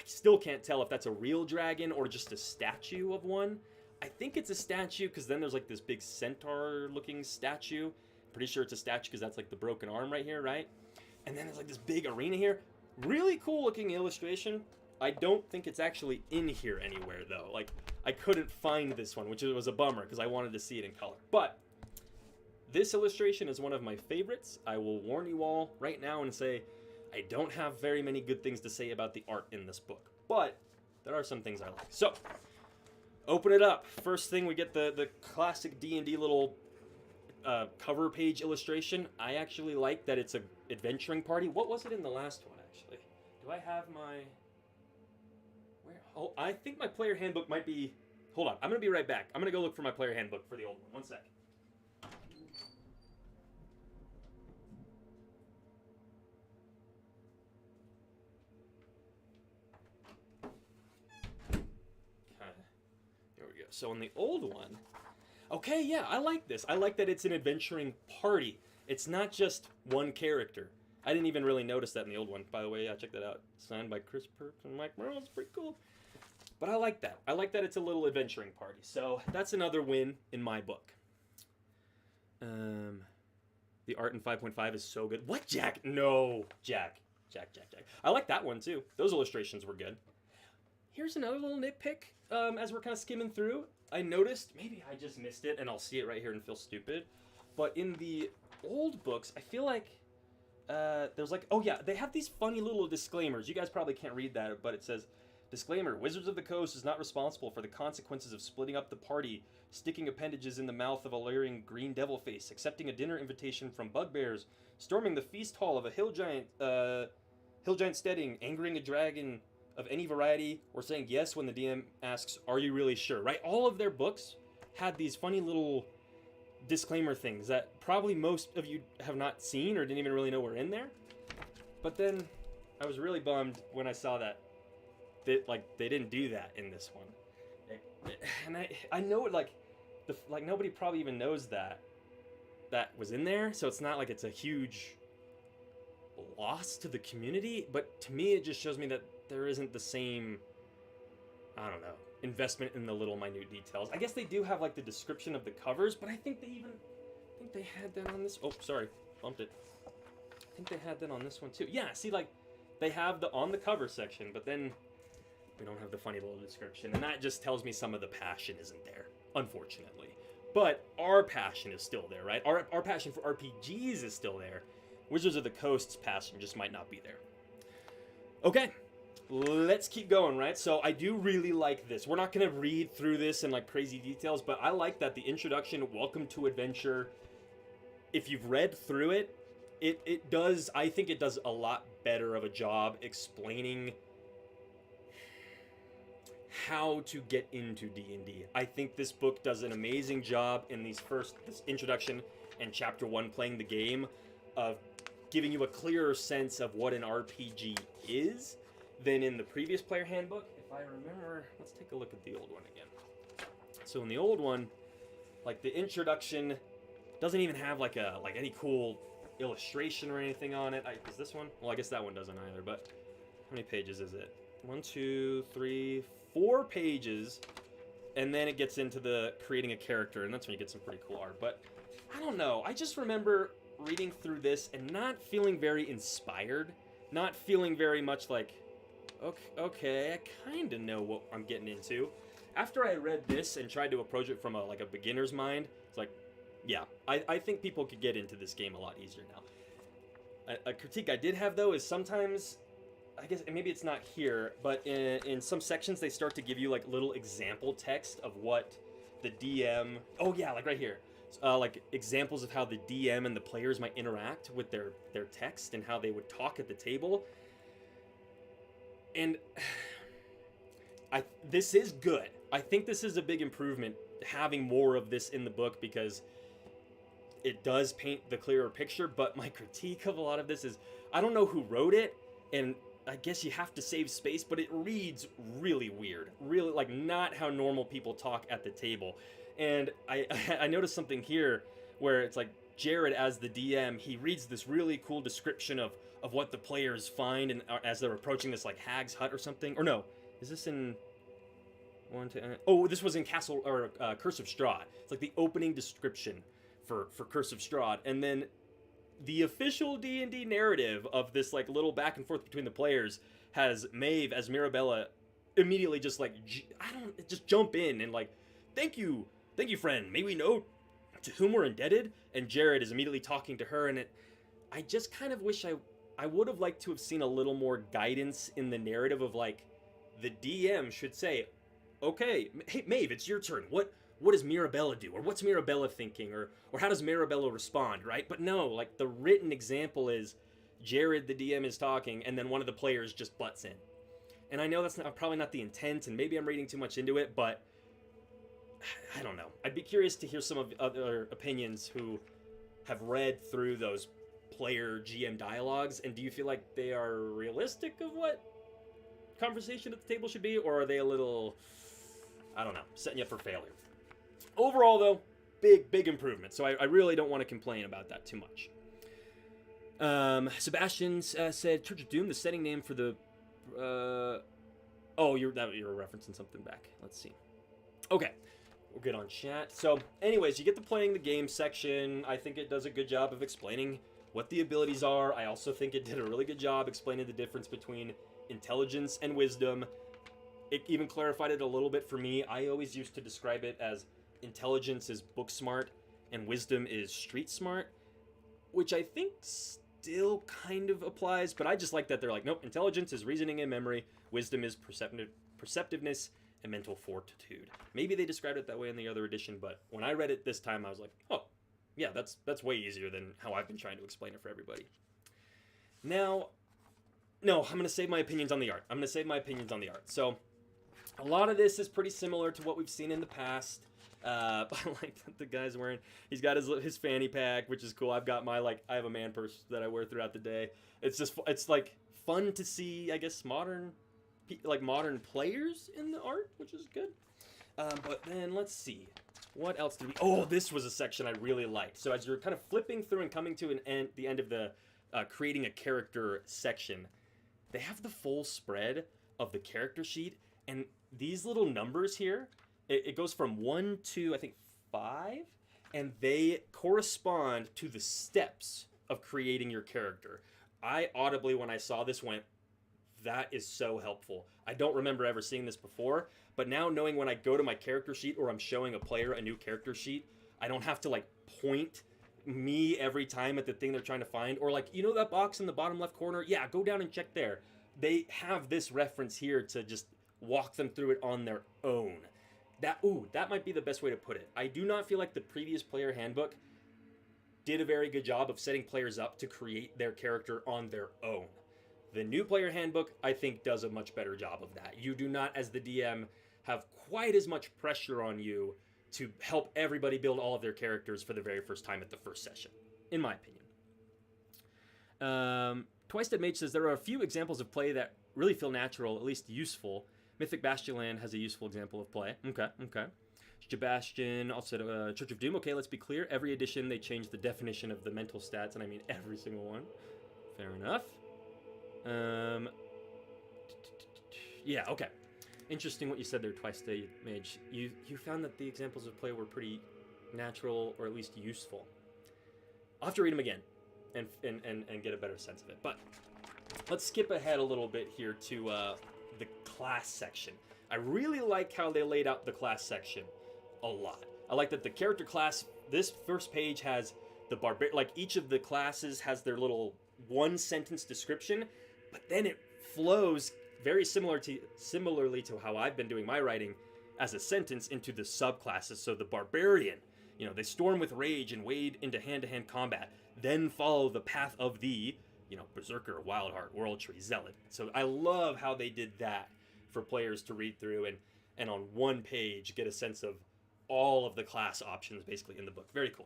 still can't tell if that's a real dragon or just a statue of one. I think it's a statue because then there's like this big centaur looking statue. Pretty sure it's a statue because that's like the broken arm right here, right? And then there's like this big arena here. Really cool looking illustration. I don't think it's actually in here anywhere though. Like, I couldn't find this one, which was a bummer because I wanted to see it in color. But this illustration is one of my favorites. I will warn you all right now and say I don't have very many good things to say about the art in this book, but there are some things I like. So, open it up. First thing, we get the classic D&D little cover page illustration. I actually like that it's a adventuring party. What was it in the last one, actually? Do I have my... Where? Oh, I think my player handbook might be... Hold on, I'm going to be right back. I'm going to go look for my player handbook for the old one. One sec. So in the old one, okay, yeah, I like this. I like that it's an adventuring party. It's not just one character. I didn't even really notice that in the old one. By the way, check that out. Signed by Chris Perks and Mike Merle. It's pretty cool. But I like that. I like that it's a little adventuring party. So that's another win in my book. The art in 5.5 is so good. What, Jack? No, Jack. Jack. I like that one, too. Those illustrations were good. Here's another little nitpick. As we're kind of skimming through, I noticed, maybe I just missed it and I'll see it right here and feel stupid, but in the old books, I feel like there's like, oh yeah, they have these funny little disclaimers. You guys probably can't read that, but it says, disclaimer, Wizards of the Coast is not responsible for the consequences of splitting up the party, sticking appendages in the mouth of a leering green devil face, accepting a dinner invitation from bugbears, storming the feast hall of a hill giant steading, angering a dragon of any variety, or saying yes when the DM asks, are you really sure, right? All of their books had these funny little disclaimer things that probably most of you have not seen or didn't even really know were in there. But then I was really bummed when I saw that they didn't do that in this one. And I know it, like nobody probably even knows that was in there, so it's not like it's a huge loss to the community, but to me it just shows me that there isn't the same, I don't know, investment in the little minute details. I guess they do have like the description of the covers, but I think they had that on this. Oh, sorry, bumped it. I think they had that on this one too. Yeah, see, like they have the on the cover section, but then we don't have the funny little description, and that just tells me some of the passion isn't there, unfortunately. But our passion is still there, right? Our passion for RPGs is still there. Wizards of the Coast's passion just might not be there. Okay, let's keep going, right? So I do really like this. We're not going to read through this in like crazy details, but I like that the introduction, welcome to adventure, if you've read through it, it does, I think it does a lot better of a job explaining how to get into D&D. I think this book does an amazing job in this introduction and chapter 1 playing the game of giving you a clearer sense of what an RPG is than in the previous player handbook. If I remember, let's take a look at the old one again. So in the old one, like the introduction doesn't even have like any cool illustration or anything on it. Is this one? Well, I guess that one doesn't either, but how many pages is it? 1, 2, 3, 4 pages, and then it gets into the creating a character, and that's when you get some pretty cool art. But I don't know, I just remember reading through this and not feeling very inspired, not feeling very much like, okay, I kind of know what I'm getting into. After I read this and tried to approach it from a beginner's mind, it's like, yeah, I think people could get into this game a lot easier now. A critique I did have, though, is sometimes, I guess maybe it's not here, but in some sections they start to give you like little example text of what the DM, oh yeah, like right here, like examples of how the DM and the players might interact with their text and how they would talk at the table. And this is good. I think this is a big improvement, having more of this in the book, because it does paint the clearer picture. But my critique of a lot of this is, I don't know who wrote it, and I guess you have to save space, but it reads really weird, really like not how normal people talk at the table. And I noticed something here where it's like Jared as the DM, he reads this really cool description of of what the players find and as they're approaching this like hag's hut or something. Or no, is this in one? Oh, this was in Castle or Curse of Strahd. It's like the opening description for Curse of Strahd, and then the official D&D narrative of this like little back and forth between the players has Maeve as Mirabella immediately just like just jump in and like, thank you friend, may we know to whom we're indebted? And Jared is immediately talking to her, and I just kind of wish I would have liked to have seen a little more guidance in the narrative of like, the DM should say, okay, hey Maeve, it's your turn. What does Mirabella do? Or what's Mirabella thinking? Or how does Mirabella respond, right? But no, like the written example is Jared, the DM, is talking, and then one of the players just butts in. And I know that's probably not the intent, and maybe I'm reading too much into it, but I don't know. I'd be curious to hear some of the other opinions who have read through those player GM dialogues, and do you feel like they are realistic of what conversation at the table should be, or are they a little, I don't know, setting you up for failure? Overall, though, big improvement, so I really don't want to complain about that too much. Sebastian said, Church of Doom, the setting name for the... you're referencing something back. Let's see. Okay, we're good on chat. So, anyways, you get the playing the game section. I think it does a good job of explaining what the abilities are. I also think it did a really good job explaining the difference between intelligence and wisdom. It even clarified it a little bit for me. I always used to describe it as intelligence is book smart and wisdom is street smart, which I think still kind of applies, but I just like that they're like, nope, intelligence is reasoning and memory, wisdom is perceptiveness and mental fortitude. Maybe they described it that way in the other edition, but when I read it this time, I was like, oh, yeah, that's way easier than how I've been trying to explain it for everybody. Now, no, I'm going to save my opinions on the art. So, a lot of this is pretty similar to what we've seen in the past. I like that the guy's wearing, he's got his fanny pack, which is cool. I've got my, I have a man purse that I wear throughout the day. It's like fun to see, I guess, modern players in the art, which is good. But then let's see. What else did we... Oh, this was a section I really liked. So as you're kind of flipping through and coming to the end of the creating a character section, they have the full spread of the character sheet, and these little numbers here, it goes from 1 to, I think, 5, and they correspond to the steps of creating your character. I audibly, when I saw this, went, that is so helpful. I don't remember ever seeing this before, but now knowing when I go to my character sheet or I'm showing a player a new character sheet, I don't have to point me every time at the thing they're trying to find, or that box in the bottom left corner? Yeah, go down and check there. They have this reference here to just walk them through it on their own. That might be the best way to put it. I do not feel like the previous player handbook did a very good job of setting players up to create their character on their own. The new player handbook, I think, does a much better job of that. You do not, as the DM, have quite as much pressure on you to help everybody build all of their characters for the very first time at the first session, in my opinion. Twice Dead Mage says, there are a few examples of play that really feel natural, at least useful. Mythic Bastionland has a useful example of play. Okay. Sebastian also said, Church of Doom. Okay, let's be clear. Every edition, they change the definition of the mental stats, and I mean every single one. Fair enough. Yeah, okay. Interesting what you said there, Twice Dead Mage. You found that the examples of play were pretty natural, or at least useful. I'll have to read them again and get a better sense of it. But let's skip ahead a little bit here to the class section. I really like how they laid out the class section a lot. I like that the character class, this first page has the each of the classes has their little one-sentence description, but then it flows very similarly to how I've been doing my writing as a sentence into the subclasses. So the Barbarian, they storm with rage and wade into hand-to-hand combat, then follow the path of the, Berserker, Wildheart, World Tree, Zealot. So I love how they did that for players to read through and on one page get a sense of all of the class options basically in the book. Very cool.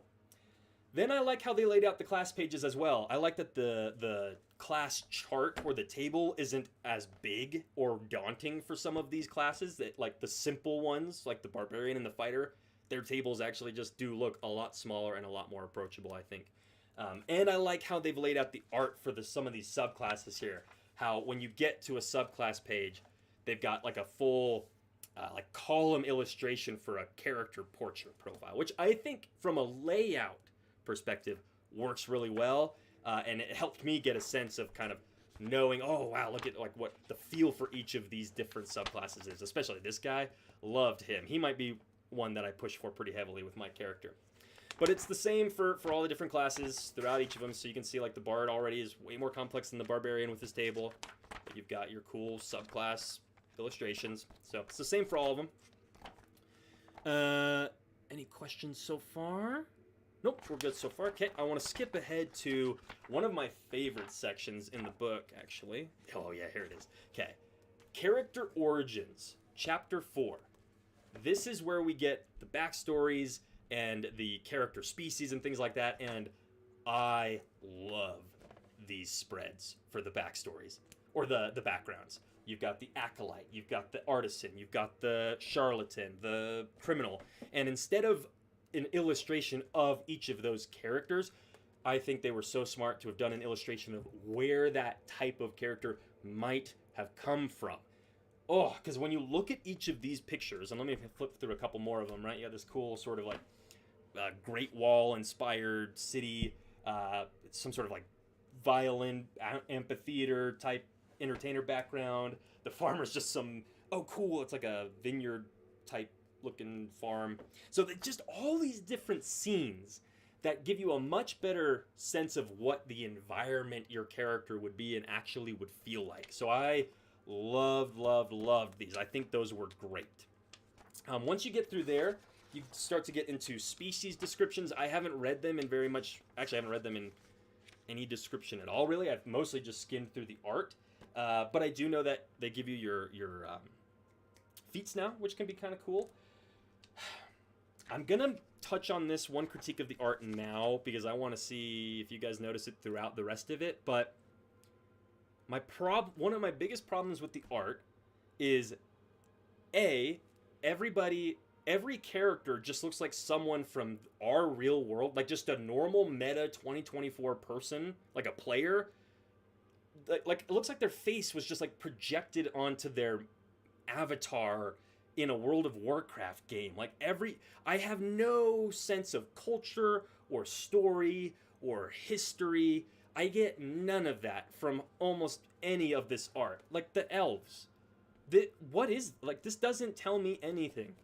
Then I like how they laid out the class pages as well. I like that the class chart or the table isn't as big or daunting for some of these classes. That the simple ones, like the Barbarian and the Fighter, their tables actually just do look a lot smaller and a lot more approachable, I think. And I like how they've laid out the art for some of these subclasses here. How when you get to a subclass page, they've got like a full like column illustration for a character portrait profile, which I think from a layout perspective works really well, and it helped me get a sense of kind of knowing, oh wow, look at like what the feel for each of these different subclasses is. Especially this guy, loved him. He might be one that I push for pretty heavily with my character. But it's the same for all the different classes throughout each of them. So you can see like the Bard already is way more complex than the Barbarian with his table. But you've got your cool subclass illustrations. So it's the same for all of them. Any questions so far? Nope, we're good so far. Okay, I want to skip ahead to one of my favorite sections in the book, actually. Oh yeah, here it is. Okay, Character Origins, Chapter 4. This is where we get the backstories and the character species and things like that, and I love these spreads for the backstories, or the backgrounds. You've got the acolyte, you've got the artisan, you've got the charlatan, the criminal, and instead of an illustration of each of those characters, I think they were so smart to have done an illustration of where that type of character might have come from. Oh, because when you look at each of these pictures, and let me flip through a couple more of them, right? You got this cool sort of like Great Wall-inspired city, some sort of like violin amphitheater type entertainer background. The farmer's just some, oh cool, it's like a vineyard type looking farm. So just all these different scenes that give you a much better sense of what the environment your character would be and actually would feel like. So I loved these. I think those were great. Once you get through there, you start to get into species descriptions. I haven't read them in very much, actually I haven't read them in any description at all, really. I've mostly just skimmed through the art. But I do know that they give you your feats now, which can be kind of cool. I'm going to touch on this one critique of the art now, because I want to see if you guys notice it throughout the rest of it. But one of my biggest problems with the art is, every character just looks like someone from our real world, like just a normal meta 2024 person, like a player. Like it looks like their face was just like projected onto their avatar in a World of Warcraft game. Like I have no sense of culture or story or history. I get none of that from almost any of this art. Like the elves. This doesn't tell me anything.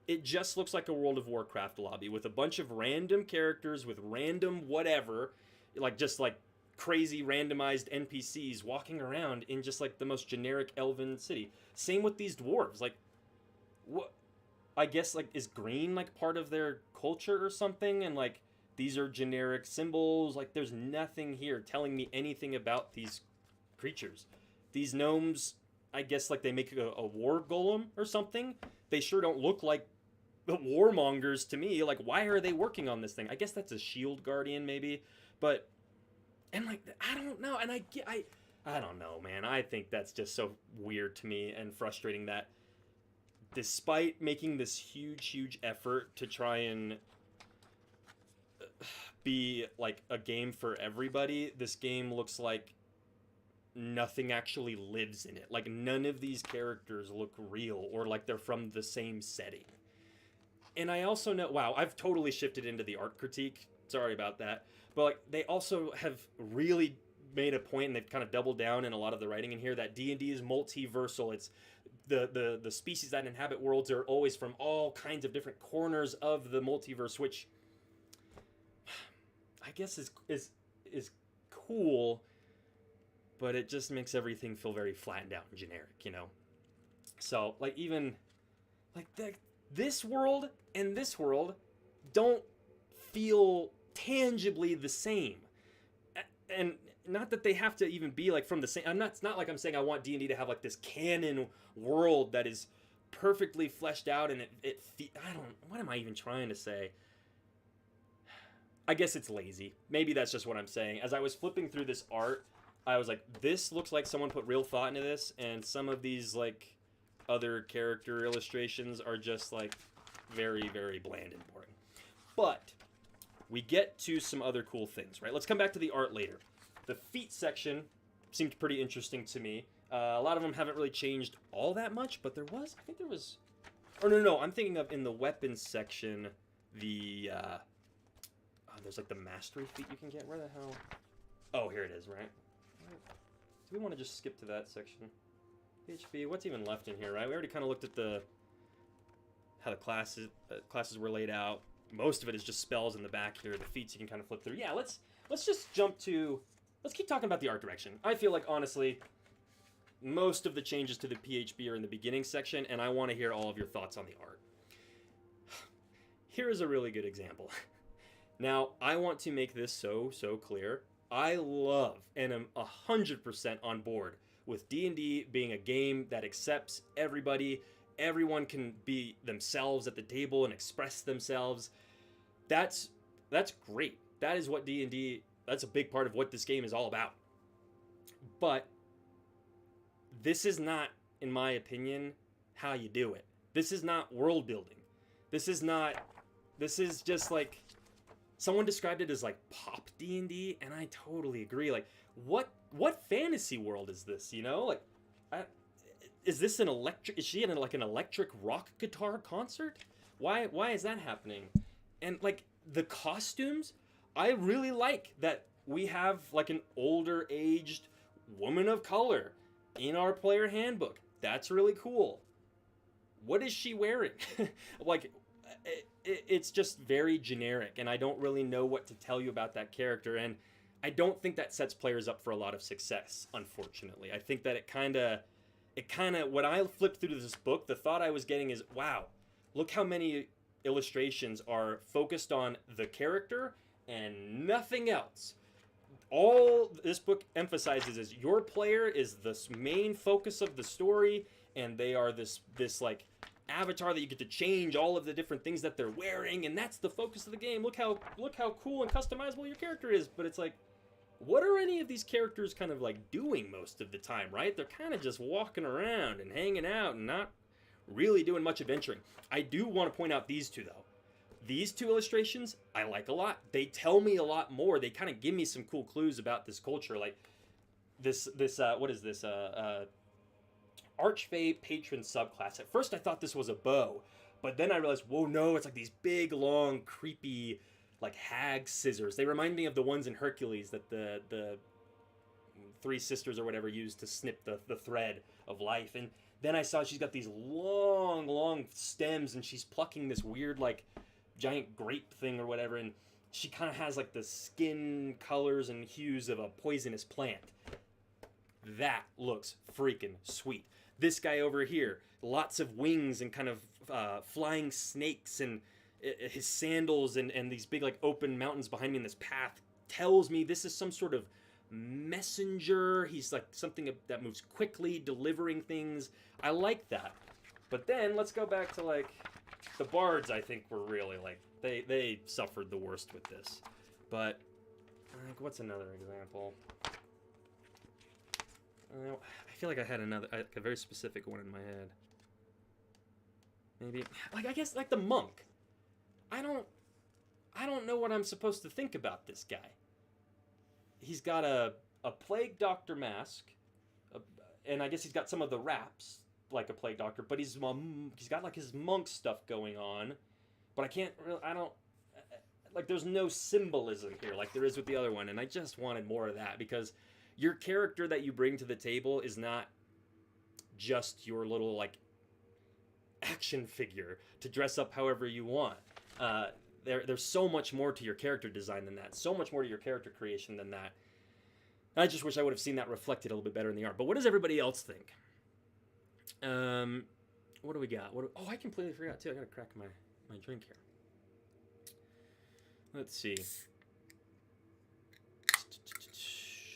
It just looks like a World of Warcraft lobby with a bunch of random characters with random whatever, like just like crazy randomized NPCs walking around in just like the most generic elven city. Same with these dwarves. Like, what? I guess like is green like part of their culture or something? And like these are generic symbols. Like there's nothing here telling me anything about these creatures. These gnomes, I guess like they make a war golem or something. They sure don't look like the warmongers to me. Like, why are they working on this thing? I guess that's a shield guardian maybe, but and like I don't know. And I don't know, man. I think that's just so weird to me and frustrating that despite making this huge effort to try and be like a game for everybody, this game looks like nothing actually lives in it. Like none of these characters look real or like they're from the same setting. And I also know, wow, I've totally shifted into the art critique. Sorry about that. But like they also have really made a point, and they've kind of doubled down in a lot of the writing in here, that D&D is multiversal. It's the species that inhabit worlds are always from all kinds of different corners of the multiverse, which I guess is cool, but it just makes everything feel very flattened out and generic, you know? So, like, even, like, this world and this world don't feel tangibly the same. And not that they have to even be, like, from the same... It's not like I'm saying I want D&D to have, like, this canon world that is perfectly fleshed out and what am I even trying to say? I guess it's lazy. Maybe that's just what I'm saying. As I was flipping through this art, I was like, this looks like someone put real thought into this, and some of these, like, other character illustrations are just, like, very, very bland and boring. But we get to some other cool things, right? Let's come back to the art later. The feet section seemed pretty interesting to me. A lot of them haven't really changed all that much, but there was, I think there was, or no, I'm thinking of in the weapons section, the, there's like the mastery feat you can get. Where the hell? Oh, here it is, right? Do we want to just skip to that section? PHB, what's even left in here, right? We already kind of looked at how the classes were laid out. Most of it is just spells in the back here. The feats you can kind of flip through. Yeah, let's just jump to, let's keep talking about the art direction. I feel like, honestly, most of the changes to the PHB are in the beginning section, and I want to hear all of your thoughts on the art. Here is a really good example. Now, I want to make this so clear. I love and am 100% on board with D&D being a game that accepts everybody. Everyone can be themselves at the table and express themselves. That's great. That is what D&D, that's a big part of what this game is all about. But this is not, in my opinion, how you do it. This is not world building. This is just like, someone described it as like pop D&D, and I totally agree. Like, what fantasy world is this, you know? Like, is this an electric, is she in like an electric rock guitar concert? Why is that happening? And like, the costumes, I really like that we have like an older aged woman of color in our player handbook. That's really cool. What is she wearing? Like, it's just very generic, and I don't really know what to tell you about that character, and I don't think that sets players up for a lot of success, unfortunately. I think that it kind of, when I flipped through this book, the thought I was getting is, wow, look how many illustrations are focused on the character and nothing else. All this book emphasizes is your player is the main focus of the story, and they are this like avatar that you get to change all of the different things that they're wearing, and that's the focus of the game. Look how cool and customizable your character is. But it's like, what are any of these characters kind of like doing most of the time, right? They're kind of just walking around and hanging out and not really doing much adventuring. I do want to point out these two, though. These two illustrations I like a lot. They tell me a lot more. They kind of give me some cool clues about this culture. Like this what is this? Archfey patron subclass. At first I thought this was a bow, but then I realized, whoa, no, it's like these big, long, creepy, like hag scissors. They remind me of the ones in Hercules that the three sisters or whatever used to snip the thread of life. And then I saw she's got these long stems, and she's plucking this weird, like, giant grape thing or whatever, and she kind of has like the skin colors and hues of a poisonous plant. That looks freaking sweet. This guy over here, lots of wings and kind of flying snakes, and his sandals and these big like open mountains behind me in this path tells me this is some sort of messenger. He's like something that moves quickly, delivering things. I like that. But then let's go back to like the bards. I think were really like they suffered the worst with this. But like, what's another example? I feel like I had a very specific one in my head. Maybe, like, I guess like the monk. I don't know what I'm supposed to think about this guy. He's got a plague doctor mask, and I guess he's got some of the wraps like a plague doctor, but he's got like his monk stuff going on. But there's no symbolism here like there is with the other one, and I just wanted more of that, because your character that you bring to the table is not just your little like action figure to dress up however you want. There's so much more to your character design than that, so much more to your character creation than that. I just wish I would have seen that reflected a little bit better in the art. But what does everybody else think? What do we got? Oh, I completely forgot too. I gotta crack my drink here. Let's see.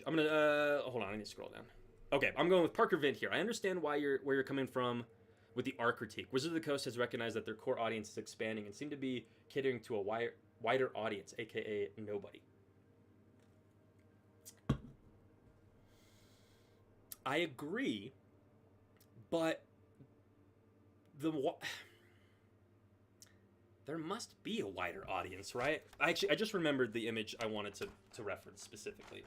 I'm gonna hold on. I need to scroll down. Okay, I'm going with Parker Vint here. I understand where you're coming from with the art critique. Wizards of the Coast has recognized that their core audience is expanding and seem to be catering to a wider audience, aka nobody. I agree, but there must be a wider audience, right? I just remembered the image I wanted to reference specifically.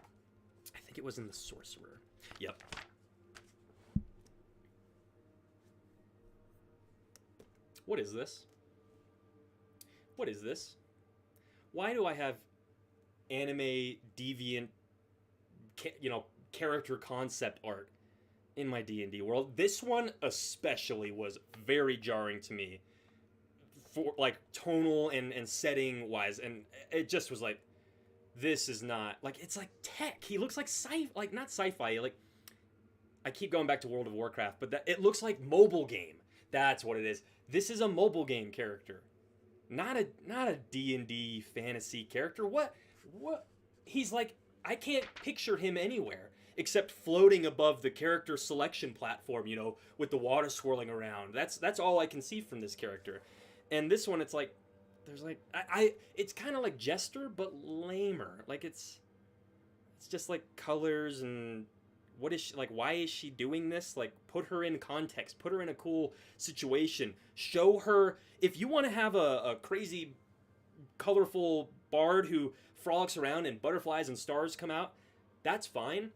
I think it was in the Sorcerer. Yep. What is this? What is this? Why do I have anime deviant, character concept art in my D&D world? This one especially was very jarring to me, for like tonal and setting wise, and it just was like, this is not like, it's like tech. He looks like not sci-fi. Like, I keep going back to World of Warcraft, but it looks like mobile game. That's what it is. This is a mobile game character, not a D&D fantasy character. What? He's like, I can't picture him anywhere except floating above the character selection platform, with the water swirling around. That's all I can see from this character. And this one, it's like, there's like, it's kind of like Jester, but lamer. Like, it's just like colors and what is she, like, why is she doing this? Like, put her in context, put her in a cool situation, show her, if you want to have a crazy, colorful bard who frolics around and butterflies and stars come out, that's fine.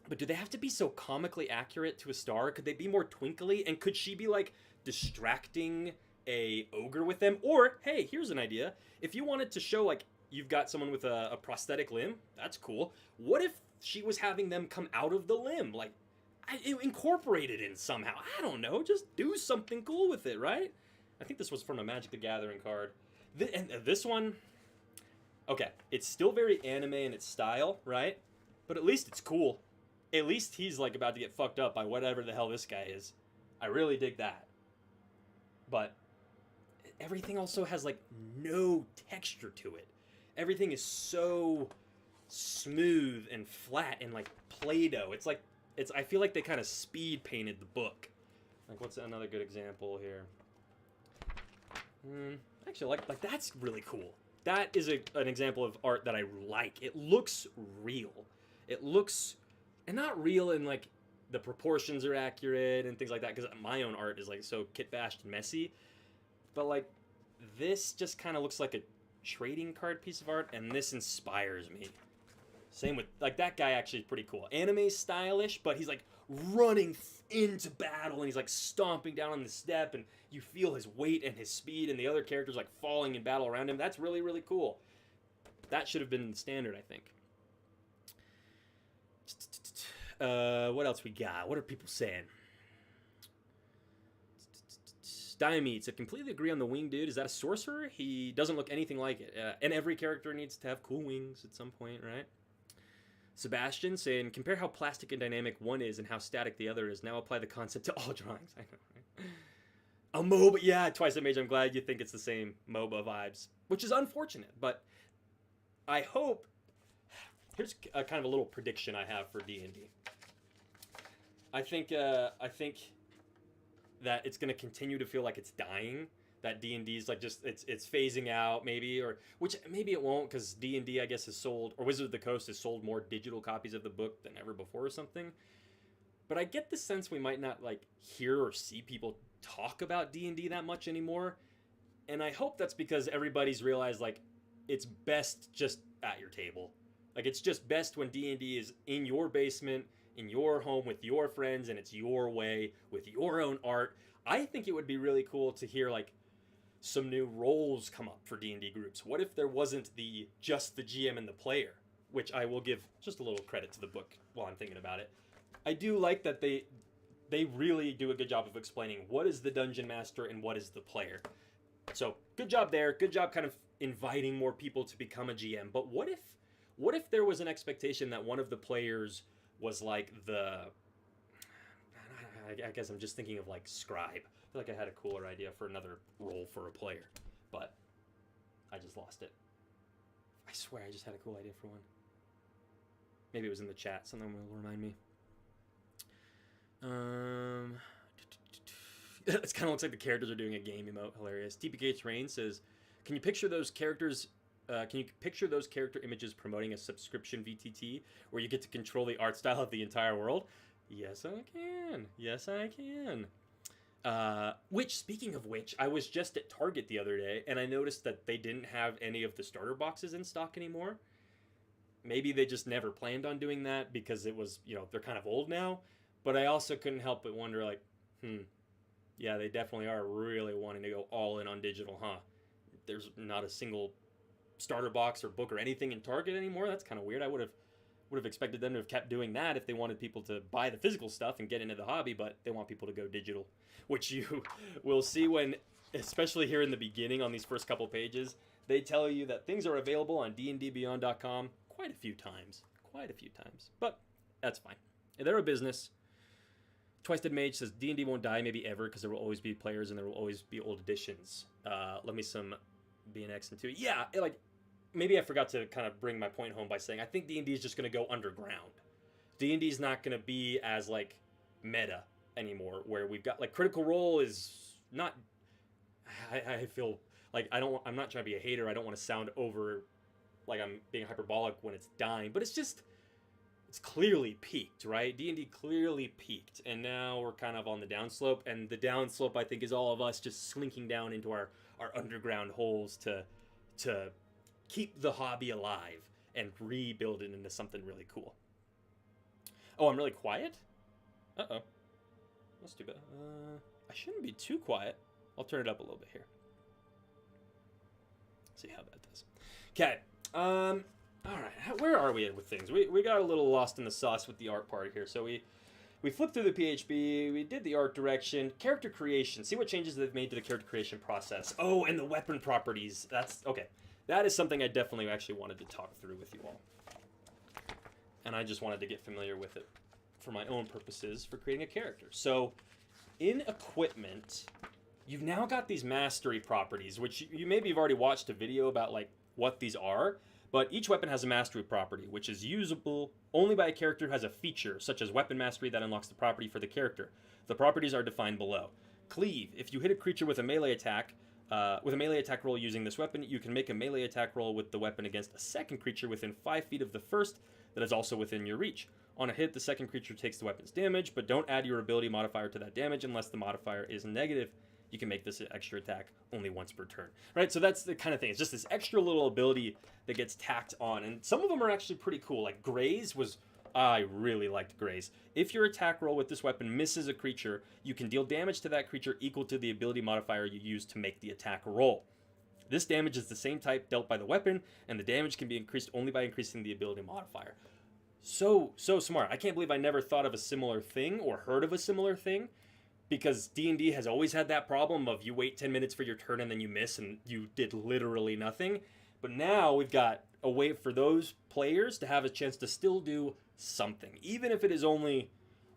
But do they have to be so comically accurate to a star? Could they be more twinkly? And could she be like distracting a ogre with them? Or, hey, here's an idea. If you wanted to show like you've got someone with a prosthetic limb, that's cool. What if she was having them come out of the limb? Like, incorporate it in somehow. I don't know. Just do something cool with it, right? I think this was from a Magic the Gathering card. And this one, okay, it's still very anime in its style, right? But at least it's cool. At least he's like about to get fucked up by whatever the hell this guy is. I really dig that. But everything also has like no texture to it. Everything is so smooth and flat and like Play-Doh. I feel like they kind of speed painted the book. Like, what's another good example here? Actually, like that's really cool. That is an example of art that I like. It looks real. It looks, and not real in like the proportions are accurate and things like that, because my own art is like so kit-bashed and messy. But like, this just kind of looks like a trading card piece of art, and this inspires me. Same with, like, that guy actually is pretty cool. Anime stylish, but he's like running into battle and he's like stomping down on the step and you feel his weight and his speed, and the other characters like falling in battle around him. That's really, really cool. That should have been the standard, I think. What else we got? What are people saying? Diomedes, I completely agree on the wing dude. Is that a sorcerer? He doesn't look anything like it. And every character needs to have cool wings at some point, right? Sebastian saying, compare how plastic and dynamic one is and how static the other is. Now apply the concept to all drawings. I know, right? A MOBA, yeah, Twice a Mage. I'm glad you think it's the same MOBA vibes, which is unfortunate, but I hope. Here's a kind of a little prediction I have for D&D. I think that it's going to continue to feel like it's dying. That D&D is like just it's phasing out, maybe, or which maybe it won't, because D&D I guess has sold, or Wizards of the Coast has sold more digital copies of the book than ever before or something. But I get the sense we might not like hear or see people talk about D&D that much anymore, and I hope that's because everybody's realized like it's best just at your table. Like, it's just best when D&D is in your basement, in your home with your friends, and it's your way with your own art. I think it would be really cool to hear like some new roles come up for D&D groups. What if there wasn't just the GM and the player? Which I will give just a little credit to the book while I'm thinking about it. I do like that they really do a good job of explaining what is the dungeon master and what is the player. So good job there. Good job kind of inviting more people to become a GM. But what if there was an expectation that one of the players was like I guess I'm just thinking of like scribe. I feel like I had a cooler idea for another role for a player, but I just lost it. I swear I just had a cool idea for one. Maybe it was in the chat. Someone will remind me. It kind of looks like the characters are doing a game emote. Hilarious. TPK Terrain says, can you picture those characters? Can you picture those character images promoting a subscription VTT where you get to control the art style of the entire world? Yes, I can. Yes, I can. Which, speaking of which, I was just at Target the other day and I noticed that they didn't have any of the starter boxes in stock anymore. Maybe they just never planned on doing that because it was, they're kind of old now. But I also couldn't help but wonder, like, yeah, they definitely are really wanting to go all in on digital, huh? There's not a single starter box or book or anything in Target anymore. That's kind of weird. I would have expected them to have kept doing that if they wanted people to buy the physical stuff and get into the hobby, but they want people to go digital, which you will see when, especially here in the beginning on these first couple pages, they tell you that things are available on dndbeyond.com quite a few times. But that's fine. They're a business. Twisted Mage says D&D won't die maybe ever because there will always be players and there will always be old editions. Let me some BNX and 2. Yeah, maybe I forgot to kind of bring my point home by saying I think D&D is just going to go underground. D&D is not going to be as meta anymore, where we've got Critical Role is not. I feel I'm not trying to be a hater. I don't want to sound over like I'm being hyperbolic when it's dying, but it's clearly peaked, right? D&D clearly peaked, and now we're kind of on the downslope, and the downslope I think is all of us just slinking down into our underground holes to keep the hobby alive and rebuild it into something really cool. Oh, I'm really quiet? Uh-oh. That's too bad. I shouldn't be too quiet. I'll turn it up a little bit here. See how that does. Okay. All right. Where are we at with things? We got a little lost in the sauce with the art part here. So we flipped through the PHB. We did the art direction. Character creation. See what changes they've made to the character creation process. Oh, and the weapon properties. That's... Okay. That is something I definitely actually wanted to talk through with you all. And I just wanted to get familiar with it for my own purposes for creating a character. So, in equipment, you've now got these mastery properties, which you maybe have already watched a video about what these are, but each weapon has a mastery property, which is usable only by a character who has a feature, such as weapon mastery that unlocks the property for the character. The properties are defined below. Cleave. If you hit a creature with a melee attack roll using this weapon, you can make a melee attack roll with the weapon against a second creature within 5 feet of the first that is also within your reach. On a hit, the second creature takes the weapon's damage, but don't add your ability modifier to that damage unless the modifier is negative. You can make this extra attack only once per turn. Right, so that's the kind of thing. It's just this extra little ability that gets tacked on, and some of them are actually pretty cool. Like Graze was... I really liked Graze. If your attack roll with this weapon misses a creature, you can deal damage to that creature equal to the ability modifier you use to make the attack roll. This damage is the same type dealt by the weapon, and the damage can be increased only by increasing the ability modifier. So smart. I can't believe I never thought of a similar thing or heard of a similar thing, because D&D has always had that problem of you wait 10 minutes for your turn and then you miss and you did literally nothing. But now we've got a way for those players to have a chance to still do something, even if it is only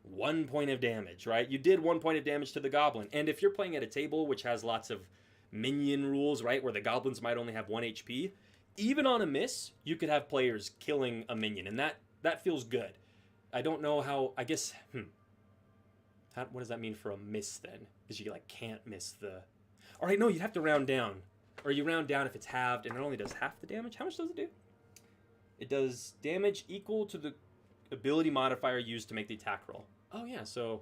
1 point of damage, right? You did 1 point of damage to the goblin. And if you're playing at a table which has lots of minion rules, right, where the goblins might only have 1 HP, even on a miss, you could have players killing a minion, and that feels good. I don't know how, I guess, what does that mean for a miss then? Because you can't miss the... All right, no, you'd have to round down. Or you round down if it's halved, and it only does half the damage. How much does it do? It does damage equal to the ability modifier used to make the attack roll. Oh yeah, so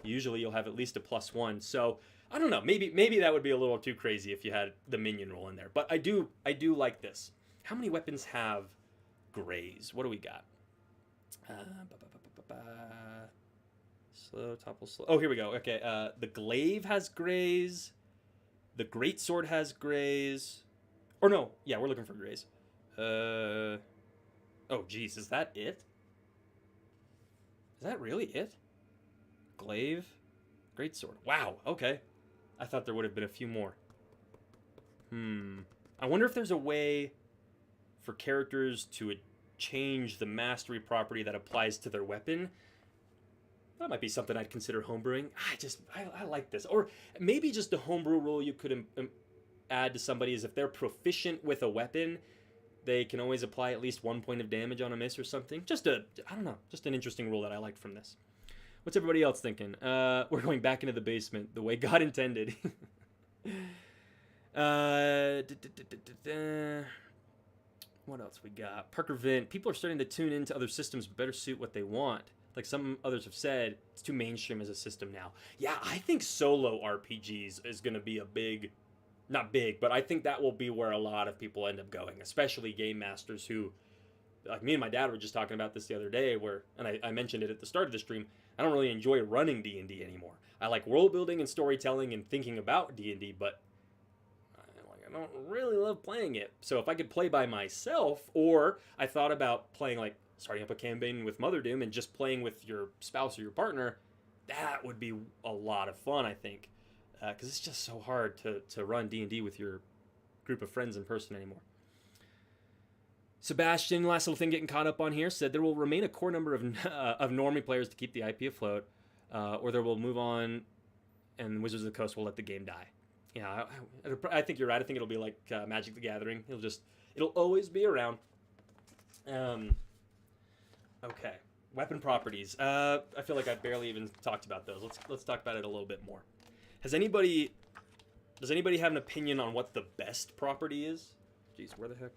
usually you'll have at least a +1. So I don't know. Maybe that would be a little too crazy if you had the minion roll in there. But I do like this. How many weapons have Graze? What do we got? Slow, topple, slow. Oh, here we go. Okay, the Glaive has Graze. The Greatsword has Graze. Or no, yeah, we're looking for Graze. Oh, geez, is that it? Is that really it? Glaive, Greatsword. Wow, okay. I thought there would have been a few more. I wonder if there's a way for characters to change the mastery property that applies to their weapon. That might be something I'd consider homebrewing. I like this. Or maybe just a homebrew rule you could add to somebody is if they're proficient with a weapon, they can always apply at least 1 point of damage on a miss or something. Just an interesting rule that I liked from this. What's everybody else thinking? We're going back into the basement the way God intended. What else we got? Parker Vint. People are starting to tune into other systems but better suit what they want. like some others have said, it's too mainstream as a system now. Yeah, I think solo RPGs is going to be a big, not big, but I think that will be where a lot of people end up going, especially game masters who, like me and my dad were just talking about this the other day, where, and I mentioned it at the start of the stream, I don't really enjoy running D&D anymore. I like world building and storytelling and thinking about D&D, but I don't really love playing it. So if I could play by myself, or I thought about playing, like starting up a campaign with Mother Doom and just playing with your spouse or your partner, that would be a lot of fun, I think, because it's just so hard to run D&D with your group of friends in person anymore. Sebastian, last little thing getting caught up on here, said there will remain a core number of normie players to keep the IP afloat, or there will move on, and Wizards of the Coast will let the game die. Yeah, I think you're right. I think it'll be like Magic the Gathering. It'll always be around. Okay, weapon properties. I feel like I barely even talked about those. Let's talk about it a little bit more. Does anybody have an opinion on what the best property is? Jeez, where the heck?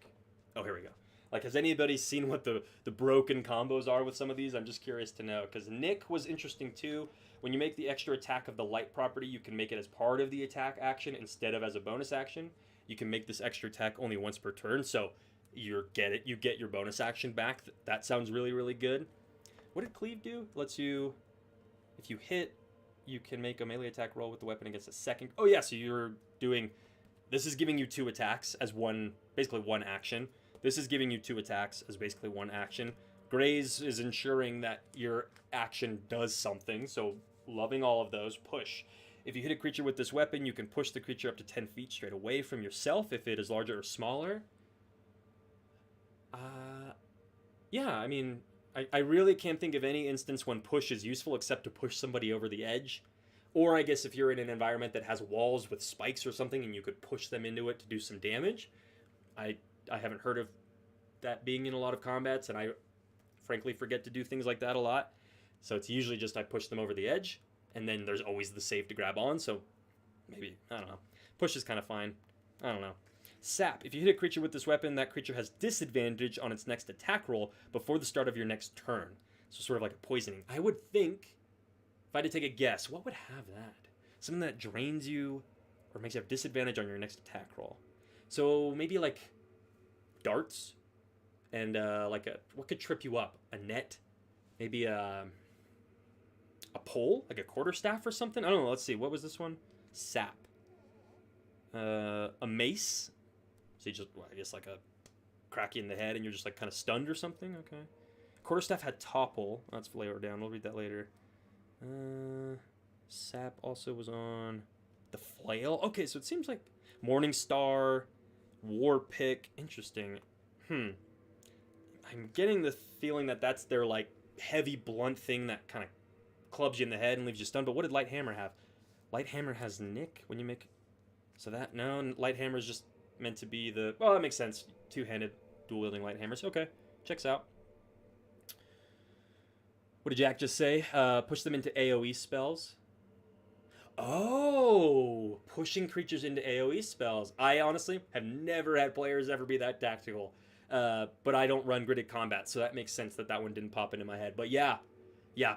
Oh, here we go. Like, has anybody seen what the broken combos are with some of these? I'm just curious to know, because Nick was interesting too. When you make the extra attack of the light property, you can make it as part of the attack action instead of as a bonus action. You can make this extra attack only once per turn, so you get your bonus action back. That sounds really, really good. What did Cleave do? Lets you, if you hit, you can make a melee attack roll with the weapon against a second. Oh yeah, so you're doing, this is giving you 2 attacks as basically one action. This is giving you 2 attacks as basically one action. Graze is ensuring that your action does something, so loving all of those. Push. If you hit a creature with this weapon, you can push the creature up to 10 feet straight away from yourself if it is larger or smaller. Yeah, I mean, I really can't think of any instance when push is useful except to push somebody over the edge. Or I guess if you're in an environment that has walls with spikes or something and you could push them into it to do some damage. I haven't heard of that being in a lot of combats, and I frankly forget to do things like that a lot. So it's usually just I push them over the edge, and then there's always the save to grab on, so maybe, I don't know. Push is kind of fine. I don't know. Sap. If you hit a creature with this weapon, that creature has disadvantage on its next attack roll before the start of your next turn. So sort of like a poisoning. I would think, if I had to take a guess, what would have that? Something that drains you or makes you have disadvantage on your next attack roll. So maybe like darts and what could trip you up? A net? Maybe a pole? Like a quarterstaff or something? I don't know. Let's see. What was this one? Sap. A mace? So you just, I guess like a crack you in the head and you're just like kind of stunned or something? Okay. Quarterstaff had topple. That's lower down. We'll read that later. Sap also was on the flail. Okay, so it seems like Morningstar, War Pick. Interesting. I'm getting the feeling that that's their like heavy blunt thing that kind of clubs you in the head and leaves you stunned. But what did Light Hammer have? Light Hammer has Nick when you make, so that, no, Light Hammer is just meant to be the, well, that makes sense. Two-handed dual wielding Light Hammers. Okay, checks out. What did Jack just say? Push them into AoE spells. Oh, pushing creatures into AoE spells. I honestly have never had players ever be that tactical. But I don't run gridded combat, so that makes sense that one didn't pop into my head. But yeah,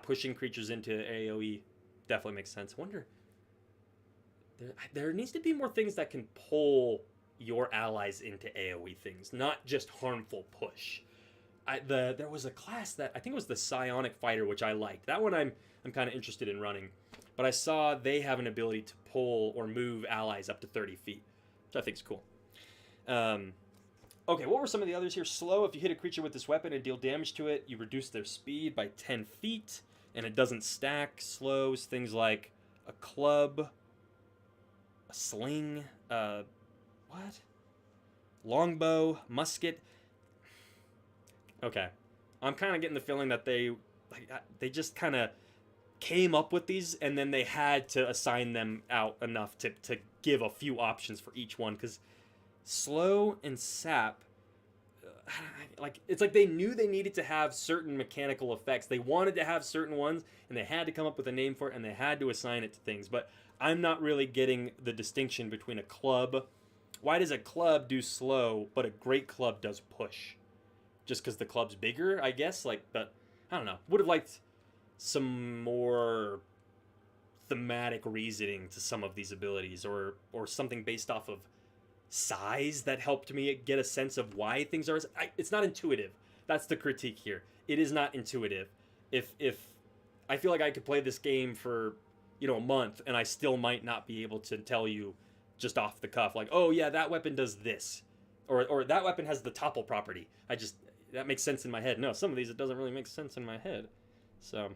pushing creatures into AoE definitely makes sense. I wonder, there needs to be more things that can pull your allies into AoE things, not just harmful push. There was a class that, I think it was the Psionic Fighter, which I liked. That one I'm kind of interested in running. But I saw they have an ability to pull or move allies up to 30 feet, which I think is cool. Okay, what were some of the others here? Slow. If you hit a creature with this weapon and deal damage to it, you reduce their speed by 10 feet, and it doesn't stack. Slows things like a club, a sling, longbow, musket. Okay, I'm kind of getting the feeling that they just kind of came up with these, and then they had to assign them out enough to give a few options for each one, because slow and sap, it's like they knew they needed to have certain mechanical effects. They wanted to have certain ones, and they had to come up with a name for it, and they had to assign it to things. But I'm not really getting the distinction between a club. Why does a club do slow, but a great club does push? Just because the club's bigger, I guess? But I don't know. Would have liked some more thematic reasoning to some of these abilities, or something based off of size that helped me get a sense of why things are. It's not intuitive. That's the critique here. It is not intuitive. If I feel like I could play this game for a month and I still might not be able to tell you just off the cuff, like, oh yeah, that weapon does this, or that weapon has the topple property. That makes sense in my head. No, some of these it doesn't really make sense in my head. So,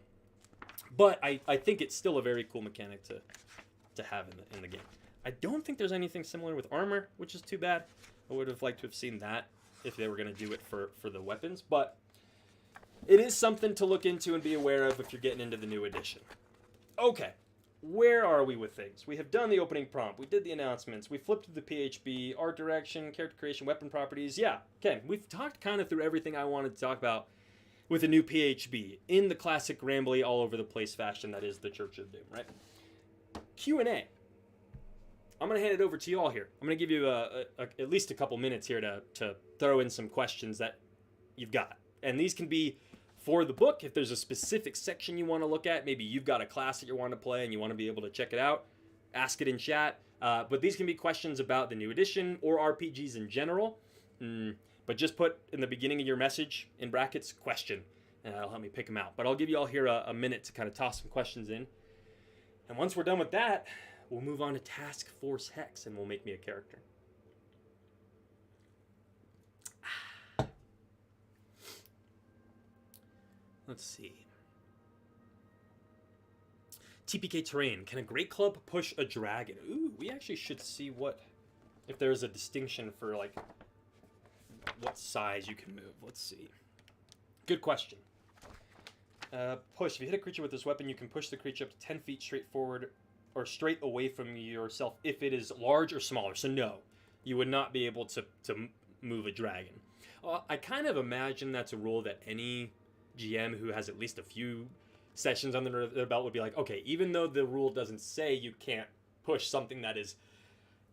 but I think it's still a very cool mechanic to have in the game. I don't think there's anything similar with armor, which is too bad. I would have liked to have seen that if they were going to do it for the weapons, but it is something to look into and be aware of if you're getting into the new edition. Okay, where are we with things? We have done the opening prompt. We did the announcements. We flipped to the PHB, art direction, character creation, weapon properties. Yeah, okay, we've talked kind of through everything I wanted to talk about with the new PHB in the classic rambly all over the place fashion that is the Church of Doom, right? Q&A. I'm going to hand it over to you all here. I'm going to give you at least a couple minutes here to throw in some questions that you've got. And these can be for the book. If there's a specific section you want to look at, maybe you've got a class that you want to play and you want to be able to check it out, ask it in chat. But these can be questions about the new edition or RPGs in general. But just put in the beginning of your message, in brackets, question, and that'll help me pick them out. But I'll give you all here a minute to kind of toss some questions in. And once we're done with that, we'll move on to Task Force Hex, and we'll make me a character. Let's see. TPK terrain. Can a Great Club push a dragon? Ooh, we actually should see if there's a distinction for, like, what size you can move. Let's see. Good question. Push. If you hit a creature with this weapon, you can push the creature up to 10 feet straight forward or straight away from yourself if it is large or smaller. So no, you would not be able to move a dragon. I kind of imagine that's a rule that any GM who has at least a few sessions under their belt would be like, okay, even though the rule doesn't say you can't push something that is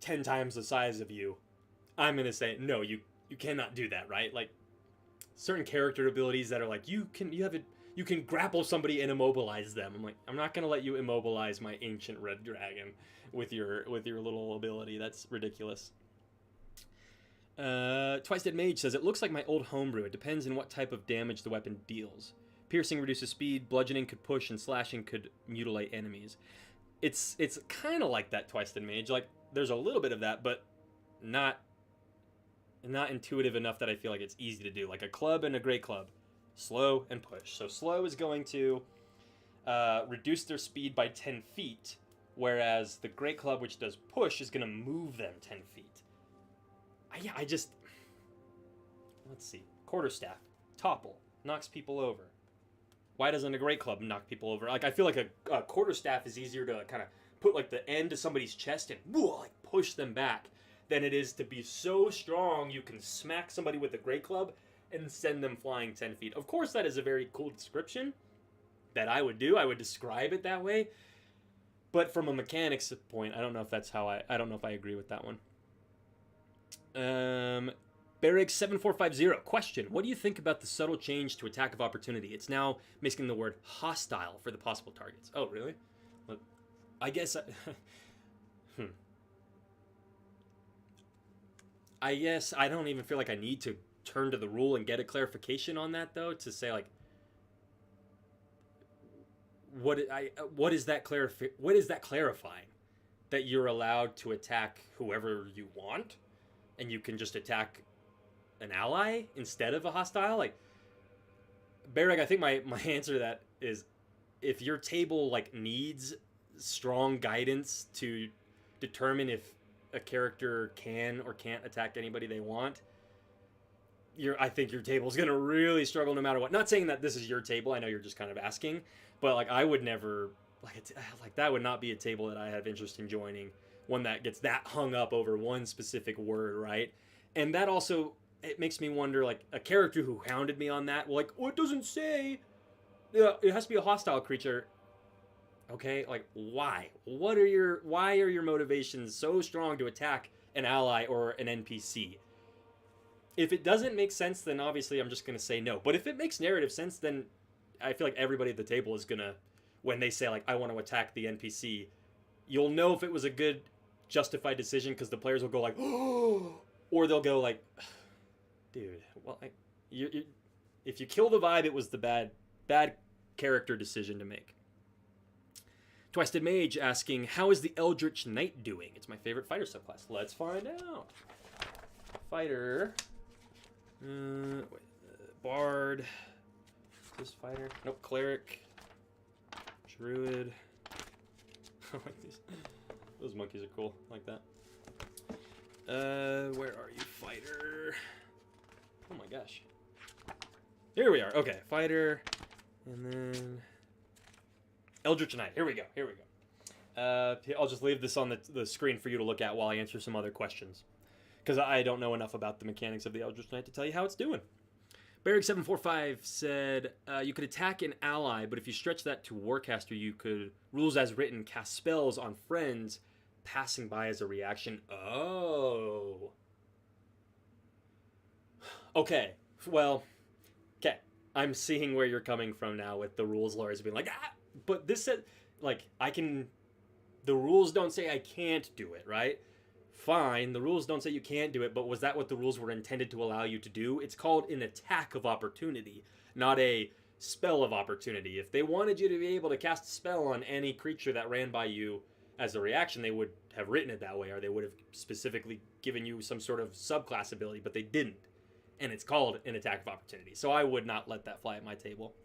10 times the size of you, I'm going to say, no, you cannot do that, right? Like, certain character abilities that are like, you can grapple somebody and immobilize them. I'm like, I'm not going to let you immobilize my ancient red dragon with your little ability. That's ridiculous. Twice Dead Mage says, it looks like my old homebrew. It depends on what type of damage the weapon deals. Piercing reduces speed, bludgeoning could push, and slashing could mutilate enemies. It's kind of like that Twice Dead Mage. Like, there's a little bit of that, but not intuitive enough that I feel like it's easy to do. Like a club and a Great Club. Slow and push. So slow is going to reduce their speed by 10 feet, whereas the Great Club, which does push, is going to move them 10 feet. Let's see. Quarterstaff. Topple. Knocks people over. Why doesn't a Great Club knock people over? Like, I feel like a quarterstaff is easier to kind of put like the end to somebody's chest and like push them back than it is to be so strong you can smack somebody with a Great Club and send them flying 10 feet. Of course, that is a very cool description that I would do. I would describe it that way. But from a mechanics point, I don't know if that's how I don't know if I agree with that one. Barrick7450. Question. What do you think about the subtle change to attack of opportunity? It's now making the word hostile for the possible targets. Oh, really? Well, I guess... I guess I don't even feel like I need to turn to the rule and get a clarification on that, though, to say, like, what is that clarifying? That you're allowed to attack whoever you want, and you can just attack an ally instead of a hostile? Like, Barrick, I think my answer to that is, if your table, like, needs strong guidance to determine if a character can or can't attack anybody they want, I think your table's gonna really struggle no matter what. Not saying that this is your table. I know you're just kind of asking, but like, I would never like that would not be a table that I have interest in joining. One that gets that hung up over one specific word, right? And that also, it makes me wonder, like, a character who hounded me on that, well, like, oh, it doesn't say, yeah, it has to be a hostile creature. Okay, like, why? Why are your motivations so strong to attack an ally or an NPC? If it doesn't make sense, then obviously I'm just going to say no. But if it makes narrative sense, then I feel like everybody at the table is gonna, when they say like I want to attack the NPC, you'll know if it was a good justified decision because the players will go like, oh, or they'll go like, dude, well, if you kill the vibe, it was the bad character decision to make. Twisted Mage asking, how is the Eldritch Knight doing? It's my favorite fighter subclass. Let's find out. Fighter. Bard. Is this fighter? Nope. Cleric. Druid. I like these. Those monkeys are cool. I like that. Where are you, fighter? Oh my gosh. Here we are. Okay, fighter. And then Eldritch Knight. Here we go. I'll just leave this on the screen for you to look at while I answer some other questions, because I don't know enough about the mechanics of the Eldritch Knight to tell you how it's doing. Barrick745 said, you could attack an ally, but if you stretch that to Warcaster, you could, rules as written, cast spells on friends passing by as a reaction. Oh. Okay. Well, okay. I'm seeing where you're coming from now with the rules lawyers being like, but this said, like, the rules don't say I can't do it, right? Fine, the rules don't say you can't do it, but was that what the rules were intended to allow you to do? It's called an attack of opportunity, not a spell of opportunity. If they wanted you to be able to cast a spell on any creature that ran by you as a reaction, they would have written it that way, or they would have specifically given you some sort of subclass ability, but they didn't. And it's called an attack of opportunity. So I would not let that fly at my table.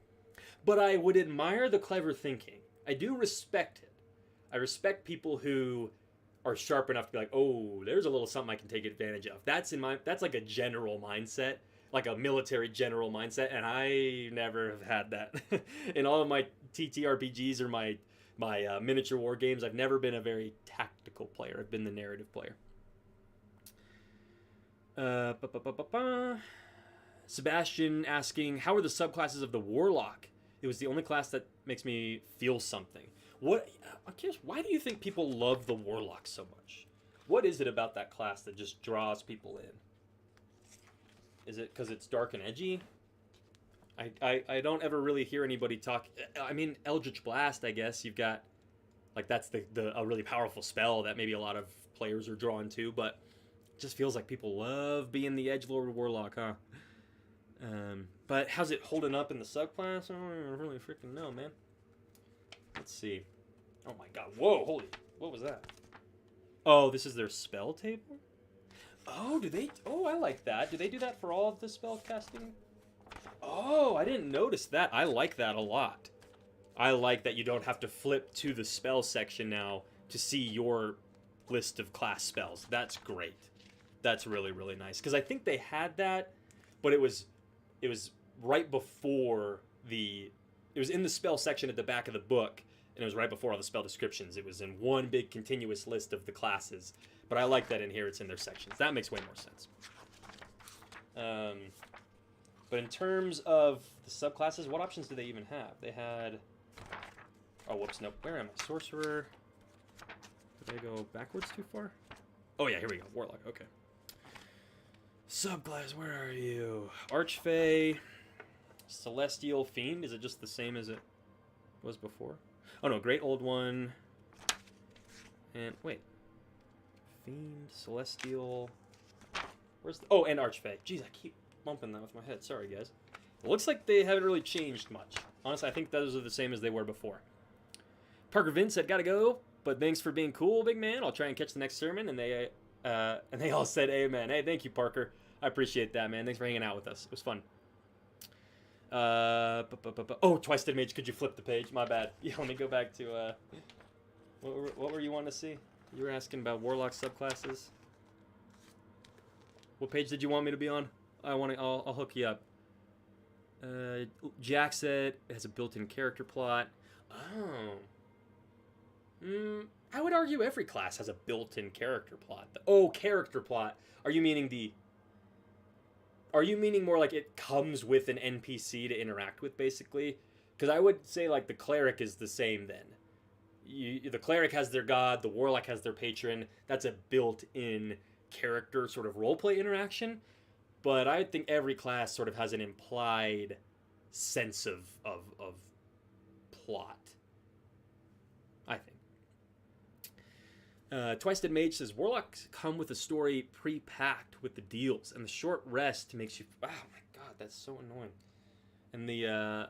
But I would admire the clever thinking. I do respect it. I respect people who are sharp enough to be like, oh, there's a little something I can take advantage of. That's like a general mindset, like a military general mindset, and I never have had that. In all of my TTRPGs or my miniature war games, I've never been a very tactical player. I've been the narrative player. Sebastian asking, how are the subclasses of the Warlock? It was the only class that makes me feel something. I'm curious, why do you think people love the Warlock so much? What is it about that class that just draws people in? Is it because it's dark and edgy? I don't ever really hear anybody talk. I mean, Eldritch Blast, I guess. You've got, like, that's a really powerful spell that maybe a lot of players are drawn to, but it just feels like people love being the Edgelord Warlock, huh? But how's it holding up in the subclass? I don't really freaking know, man. Let's see. Oh my god. Whoa, holy. What was that? Oh, this is their spell table? Oh, I like that. Do they do that for all of the spell casting? Oh, I didn't notice that. I like that a lot. I like that you don't have to flip to the spell section now to see your list of class spells. That's great. That's really, really nice. Because I think they had that, but it was right before it was in the spell section at the back of the book, and it was right before all the spell descriptions. It was in one big continuous list of the classes. But I like that in here it's in their sections. That makes way more sense. But in terms of the subclasses, what options do they even have? They had... Oh, whoops, nope. Where am I? Sorcerer. Did I go backwards too far? Oh, yeah, here we go. Warlock, okay. Subclass, where are you? Archfey. Celestial Fiend. Is it just the same as it was before? Oh, no, Great Old One. And, wait. Fiend, Celestial... Where's the... Oh, and Archfey. Jeez, I keep bumping that with my head. Sorry, guys. It looks like they haven't really changed much. Honestly, I think those are the same as they were before. Parker Vince said, gotta go, but thanks for being cool, big man. I'll try and catch the next sermon. And they all said amen. Hey, thank you, Parker. I appreciate that, man. Thanks for hanging out with us. It was fun. Oh, Twisted Mage, could you flip the page? My bad. Yeah, let me go back to... What were you wanting to see? You were asking about Warlock subclasses. What page did you want me to be on? I'll hook you up. Jack said it has a built-in character plot. Oh. I would argue every class has a built-in character plot. Character plot. Are you meaning more like it comes with an NPC to interact with, basically? Because I would say, like, the cleric is the same then. The cleric has their god, the warlock has their patron. That's a built-in character sort of roleplay interaction. But I think every class sort of has an implied sense of plot, I think. Twisted Mage says, Warlocks come with a story pre-packed with the deals, and the short rest makes you... Oh my god, that's so annoying. And the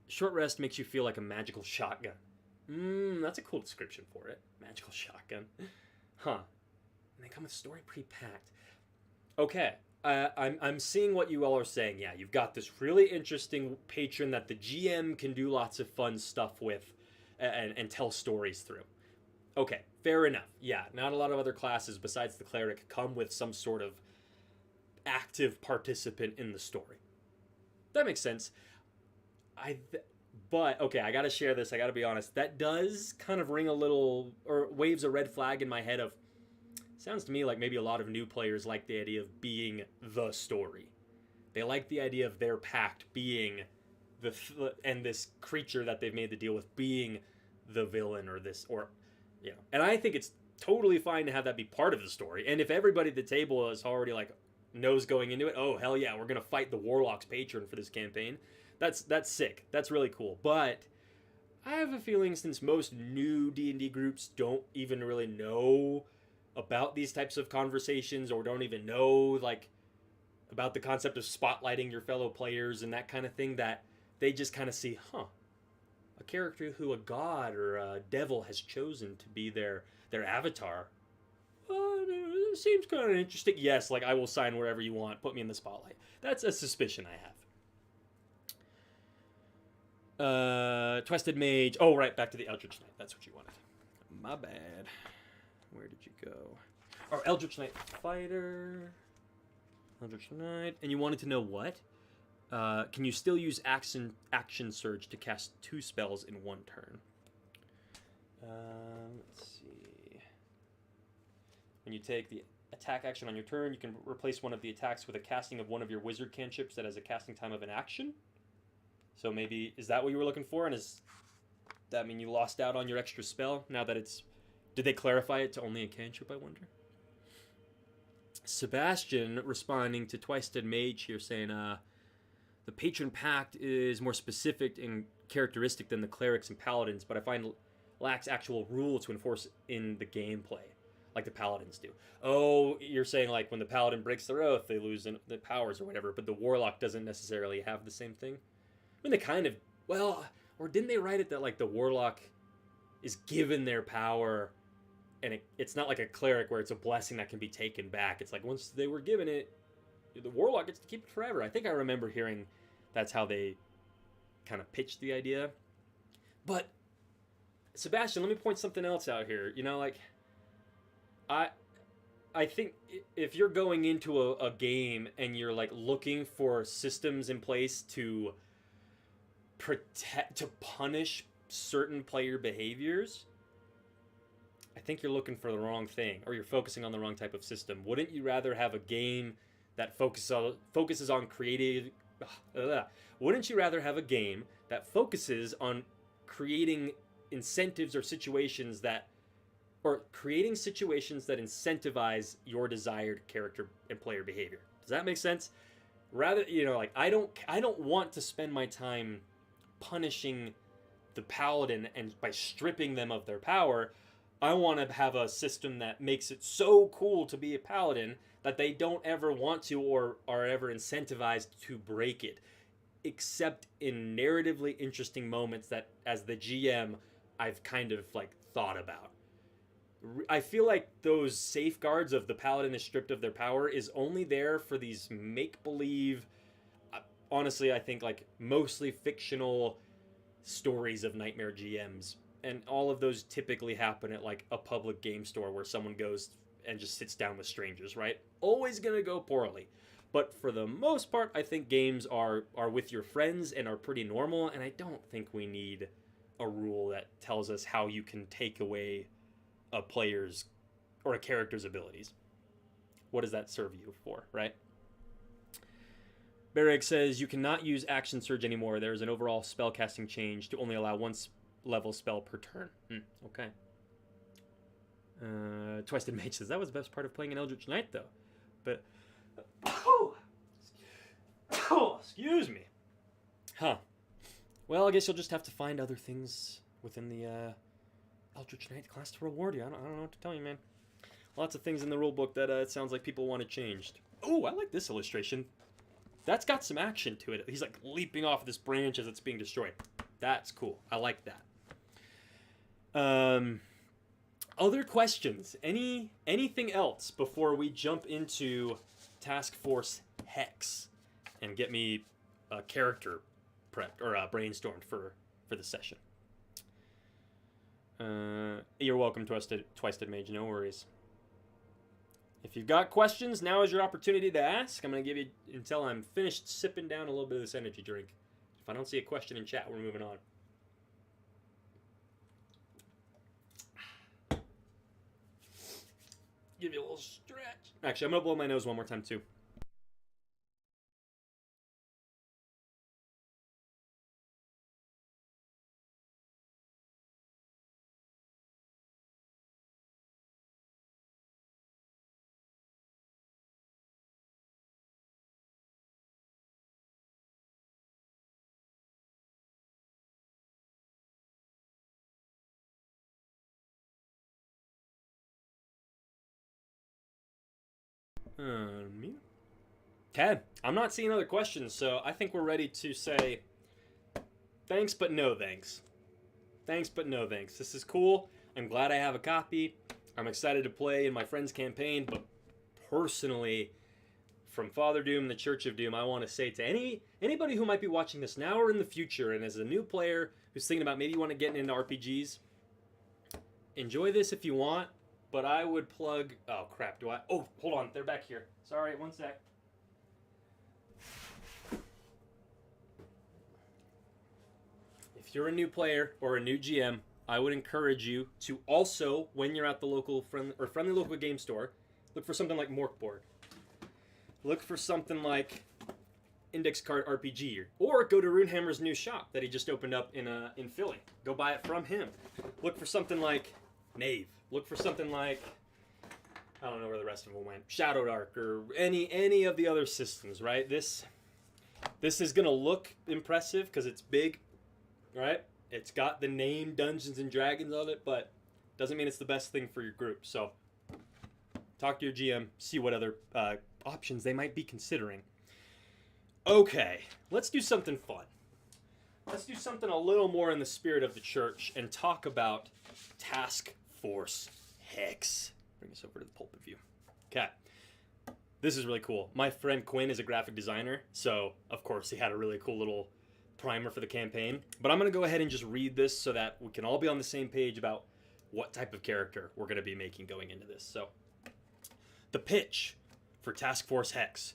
short rest makes you feel like a magical shotgun. That's a cool description for it. Magical shotgun. Huh. And they come with story pre-packed. Okay. I'm seeing what you all are saying. Yeah, you've got this really interesting patron that the GM can do lots of fun stuff with and tell stories through. Okay, fair enough. Yeah, not a lot of other classes besides the cleric come with some sort of active participant in the story. That makes sense. But, okay, I gotta share this. I gotta be honest. That does kind of ring a little, or waves a red flag in my head of, sounds to me like maybe a lot of new players like the idea of being the story. They like the idea of their pact being and this creature that they've made the deal with being the villain or this, or, you know. And I think it's totally fine to have that be part of the story. And if everybody at the table is already like, knows going into it, oh, hell yeah, we're gonna fight the Warlock's patron for this campaign, that's sick. That's really cool. But I have a feeling since most new D&D groups don't even really know about these types of conversations or don't even know like about the concept of spotlighting your fellow players and that kind of thing, that they just kind of see, a character who a god or a devil has chosen to be their avatar. It seems kind of interesting. Yes, like I will sign wherever you want. Put me in the spotlight. That's a suspicion I have. Twisted Mage. Oh, right, back to the Eldritch Knight. That's what you wanted. My bad. Where did you go? Our Eldritch Knight Fighter. Eldritch Knight. And you wanted to know what? Can you still use action surge to cast 2 spells in 1 turn? Let's see. When you take the attack action on your turn, you can replace one of the attacks with a casting of one of your wizard cantrips that has a casting time of an action. So maybe, is that what you were looking for? And does that mean you lost out on your extra spell now that it's... Did they clarify it to only a cantrip, I wonder? Sebastian responding to Twisted Mage here saying, the Patron Pact is more specific and characteristic than the Clerics and Paladins, but I find lacks actual rules to enforce in the gameplay, like the Paladins do. Oh, you're saying like when the Paladin breaks their oath, they lose the powers or whatever, but the Warlock doesn't necessarily have the same thing? I mean, they kind of... Well, or didn't they write it that like the Warlock is given their power... And it's not like a cleric where it's a blessing that can be taken back. It's like once they were given it, the Warlock gets to keep it forever. I think I remember hearing that's how they kind of pitched the idea. But, Sebastian, let me point something else out here. You know, like, I think if you're going into a game and you're, like, looking for systems in place to punish certain player behaviors... I think you're looking for the wrong thing, or you're focusing on the wrong type of system. Wouldn't you rather have a game that focuses on creating... Wouldn't you rather have a game that focuses on creating incentives or situations that... Or creating situations that incentivize your desired character and player behavior? Does that make sense? Rather, you know, like, I don't want to spend my time punishing the paladin and by stripping them of their power. I want to have a system that makes it so cool to be a paladin that they don't ever want to or are ever incentivized to break it, except in narratively interesting moments that, as the GM, I've kind of, like, thought about. I feel like those safeguards of the paladin is stripped of their power is only there for these make-believe, honestly, I think, like, mostly fictional stories of nightmare GMs. And all of those typically happen at, like, a public game store where someone goes and just sits down with strangers, right? Always gonna go poorly. But for the most part, I think games are with your friends and are pretty normal, and I don't think we need a rule that tells us how you can take away a player's or a character's abilities. What does that serve you for, right? Bereg says, you cannot use Action Surge anymore. There is an overall spellcasting change to only allow one level spell per turn. Okay. Twisted Mage says, that was the best part of playing an Eldritch Knight, though. But... excuse me. Huh. Well, I guess you'll just have to find other things within the Eldritch Knight class to reward you. I don't know what to tell you, man. Lots of things in the rulebook that it sounds like people want to change. Oh, I like this illustration. That's got some action to it. He's like leaping off this branch as it's being destroyed. That's cool. I like that. Other questions? Anything else before we jump into Task Force Hex and get me a character prepped or brainstormed for the session? You're welcome, Twisted Mage. No worries. If you've got questions, now is your opportunity to ask. I'm going to give you until I'm finished sipping down a little bit of this energy drink. If I don't see a question in chat, we're moving on. Give you a little stretch. Actually, I'm going to blow my nose one more time, too. Okay, I'm not seeing other questions, so I think we're ready to say thanks, but no thanks. Thanks, but no thanks. This is cool. I'm glad I have a copy. I'm excited to play in my friend's campaign, but personally, from Father Doom, the Church of Doom, I want to say to anybody who might be watching this now or in the future, and as a new player who's thinking about maybe you want to get into RPGs, enjoy this if you want, but I would plug... Oh, crap. Oh, hold on. They're back here. Sorry, one sec. If you're a new player or a new GM, I would encourage you to also, when you're at the local friendly local game store, look for something like Morkborg. Look for something like Index Card RPG, or go to Runehammer's new shop that he just opened up in Philly. Go buy it from him. Look for something like Knave. Look for something like, I don't know where the rest of them went, Shadow Dark, or any of the other systems, right? This is gonna look impressive because it's big, right? It's got the name Dungeons and Dragons on it, but doesn't mean it's the best thing for your group. So talk to your GM, see what other options they might be considering. Okay, let's do something fun. Let's do something a little more in the spirit of the church and talk about Task Force Hex. Bring us over to the pulpit view. Okay. This is really cool. My friend Quinn is a graphic designer, so of course he had a really cool little primer for the campaign. But I'm going to go ahead and just read this so that we can all be on the same page about what type of character we're going to be making going into this. So, the pitch for Task Force Hex.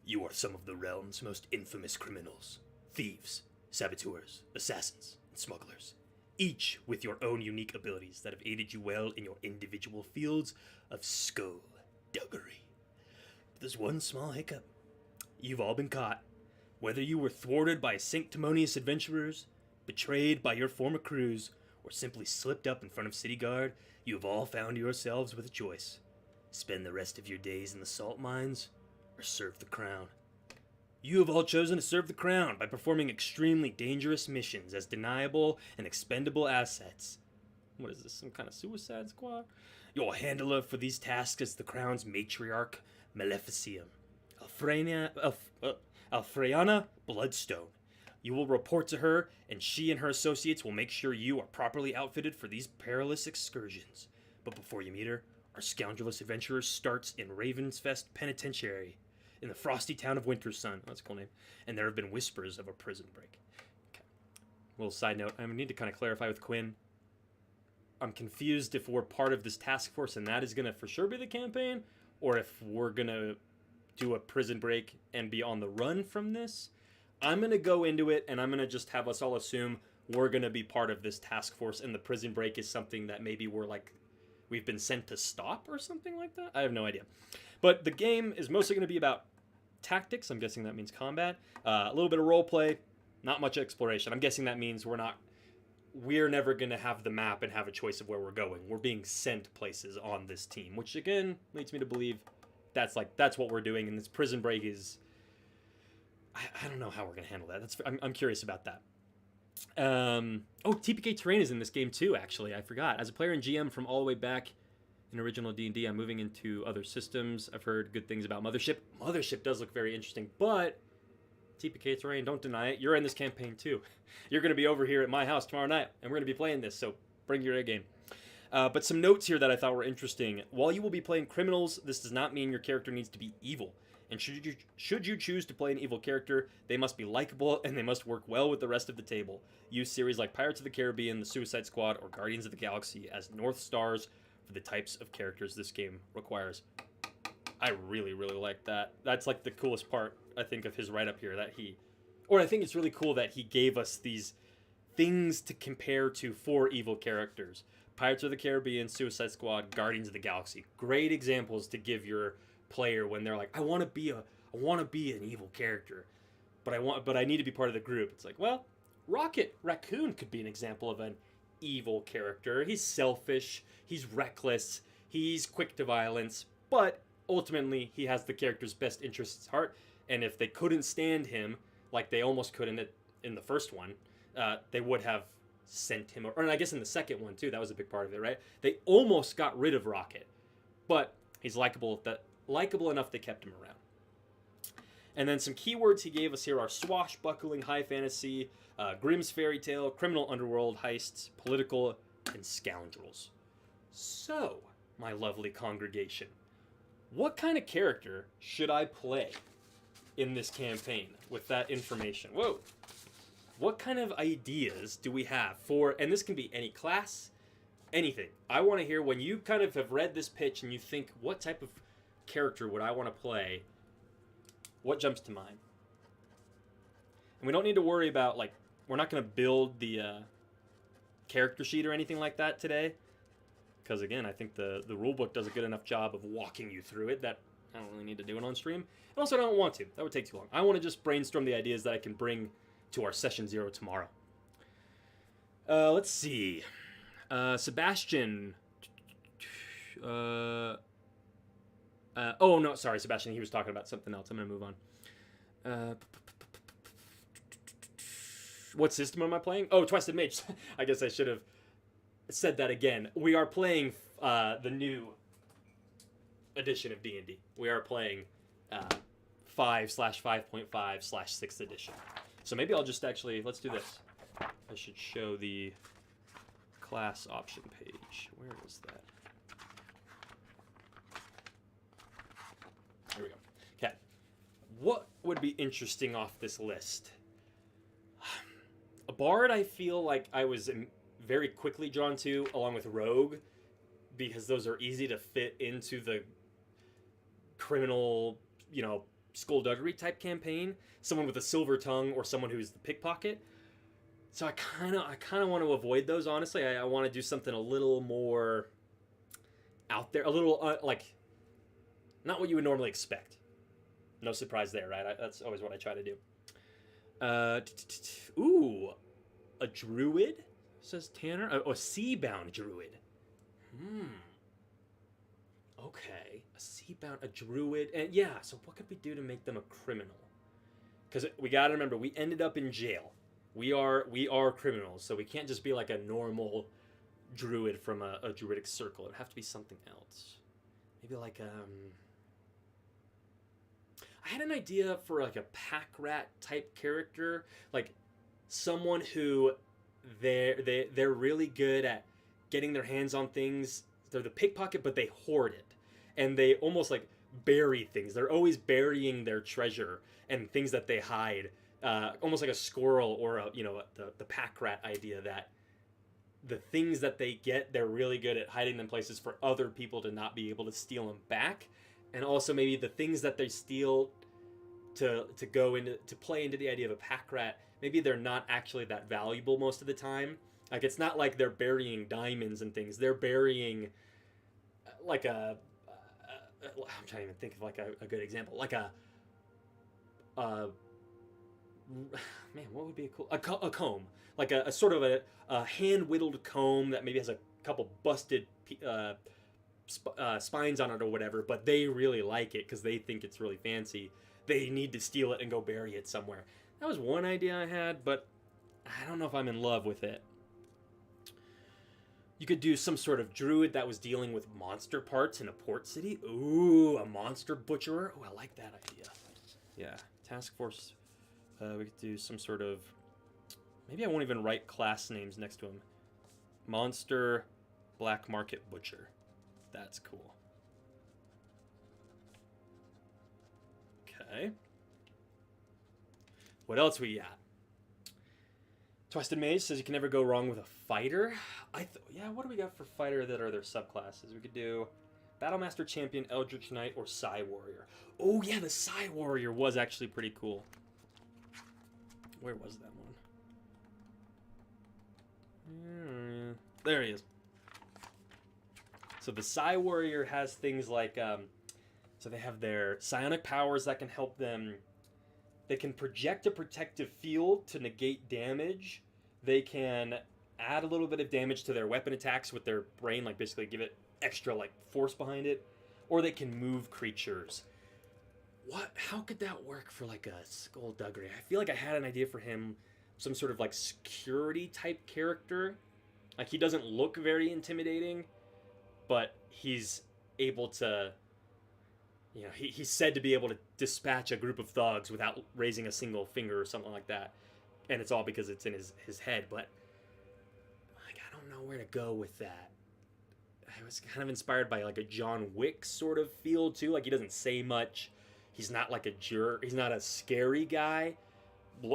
You are some of the realm's most infamous criminals. Thieves, saboteurs, assassins, and smugglers. Each with your own unique abilities that have aided you well in your individual fields of skullduggery. But there's one small hiccup. You've all been caught. Whether you were thwarted by sanctimonious adventurers, betrayed by your former crews, or simply slipped up in front of city guard, you have all found yourselves with a choice. Spend the rest of your days in the salt mines, or serve the crown. You have all chosen to serve the crown by performing extremely dangerous missions as deniable and expendable assets. What is this, some kind of suicide squad? Your handler for these tasks is the crown's matriarch, Maleficium, Alfreana Bloodstone. You will report to her, and she and her associates will make sure you are properly outfitted for these perilous excursions. But before you meet her, our scoundrelous adventurer starts in Ravensfest Penitentiary, in the frosty town of Wintersun. That's a cool name. And there have been whispers of a prison break. Okay. Little side note, I need to kind of clarify with Quinn. I'm confused if we're part of this task force and that is going to for sure be the campaign, or if we're going to do a prison break and be on the run from this. I'm going to go into it and I'm going to just have us all assume we're going to be part of this task force and the prison break is something that maybe we've been sent to stop or something like that. I have no idea. But the game is mostly going to be about tactics. I'm guessing that means combat. A little bit of role play, not much exploration. I'm guessing that means we're never going to have the map and have a choice of where we're going. We're being sent places on this team, which again leads me to believe that's what we're doing. And this prison break is, I don't know how we're going to handle that. I'm curious about that. Oh, TPK Terrain is in this game too, actually. I forgot. As a player and GM from all the way back in original D&D, I'm moving into other systems. I've heard good things about Mothership. Mothership does look very interesting, but TPK Terrain, don't deny it. You're in this campaign too. You're going to be over here at my house tomorrow night, and we're going to be playing this, so bring your A game. But some notes here that I thought were interesting. While you will be playing criminals, this does not mean your character needs to be evil. And should you choose to play an evil character, they must be likable and they must work well with the rest of the table. Use series like Pirates of the Caribbean, The Suicide Squad, or Guardians of the Galaxy as North Stars for the types of characters this game requires. I really, really like that. That's like the coolest part, I think, of his write-up here. I think it's really cool that he gave us these things to compare to for evil characters. Pirates of the Caribbean, Suicide Squad, Guardians of the Galaxy. Great examples to give your player when they're like, I want to be an evil character, but I need to be part of the group. It's like, well, Rocket Raccoon could be an example of an evil character. He's selfish, he's reckless, he's quick to violence, but ultimately he has the character's best interests at heart. And if they couldn't stand him, like they almost couldn't in the first one, they would have sent him, or I guess in the second one too, that was a big part of it, right? They almost got rid of Rocket, but he's likable enough they kept him around. And then some keywords he gave us here are swashbuckling, high fantasy, Grimm's fairy tale, criminal underworld, heists, political, and scoundrels. So, my lovely congregation, what kind of character should I play in this campaign with that information? Whoa. What kind of ideas do we have for, and this can be any class, anything. I want to hear when you kind of have read this pitch and you think, what type of character would I want to play? What jumps to mind? And we don't need to worry about, like, we're not going to build the character sheet or anything like that today. Because, again, I think the rulebook does a good enough job of walking you through it that I don't really need to do it on stream. And also, I don't want to. That would take too long. I want to just brainstorm the ideas that I can bring to our session 0 tomorrow. Let's see. Sebastian. Oh, no, sorry, Sebastian. He was talking about something else. I'm going to move on. What system am I playing? Oh, Twisted Mage. I guess I should have said that again. We are playing the new edition of D&D. We are playing 5/5.5/6th edition. So maybe I'll just actually, let's do this. I should show the class option page. Where is that? There we go. Okay. What would be interesting off this list? A bard, I feel like I was very quickly drawn to, along with rogue, because those are easy to fit into the criminal, skullduggery type campaign. Someone with a silver tongue or someone who's the pickpocket. So I kind of want to avoid those, honestly. I want to do something a little more out there, a little not what you would normally expect. No surprise there, right? That's always what I try to do. Ooh, a druid, says Tanner. A sea-bound druid. Okay, a druid, and yeah. So what could we do to make them a criminal? Because we gotta remember, we ended up in jail. We are criminals, so we can't just be like a normal druid from a druidic circle. It'd have to be something else. Maybe like I had an idea for like a pack rat type character, like someone who they're really good at getting their hands on things. They're the pickpocket, but they hoard it, and they almost like bury things. They're always burying their treasure and things that they hide, almost like a squirrel or the pack rat idea, that the things that they get, they're really good at hiding them places for other people to not be able to steal them back. And also maybe the things that they steal to play into the idea of a pack rat, maybe they're not actually that valuable most of the time. Like, it's not like they're burying diamonds and things. They're burying like I'm trying to even think of like a good example. Like man, what would be a comb? Like a sort of a hand-whittled comb that maybe has a couple busted spines on it or whatever, but they really like it because they think it's really fancy. They need to steal it and go bury it somewhere. That was one idea I had, but I don't know if I'm in love with it. You could do some sort of druid that was dealing with monster parts in a port city. Ooh, a monster butcherer. Oh, I like that idea. Yeah, task force. We could do some sort of... Maybe I won't even write class names next to him. Monster black market butcher. That's cool. Okay. What else we got? Twisted Maze says you can never go wrong with a fighter. Yeah, what do we got for fighter that are their subclasses? We could do Battlemaster Champion, Eldritch Knight, or Psy Warrior. Oh yeah, the Psy Warrior was actually pretty cool. Where was that one? There he is. So the Psy Warrior has things like, so they have their psionic powers that can help them. They can project a protective field to negate damage. They can add a little bit of damage to their weapon attacks with their brain, like basically give it extra like force behind it. Or they can move creatures. How could that work for like a Skullduggery? I feel like I had an idea for him, some sort of like security type character. Like he doesn't look very intimidating, but he's able to, you know, he's said to be able to dispatch a group of thugs without raising a single finger or something like that. And it's all because it's in his head, but like I don't know where to go with that. I was kind of inspired by like a John Wick sort of feel too. Like he doesn't say much. He's not like a jerk. He's not a scary guy.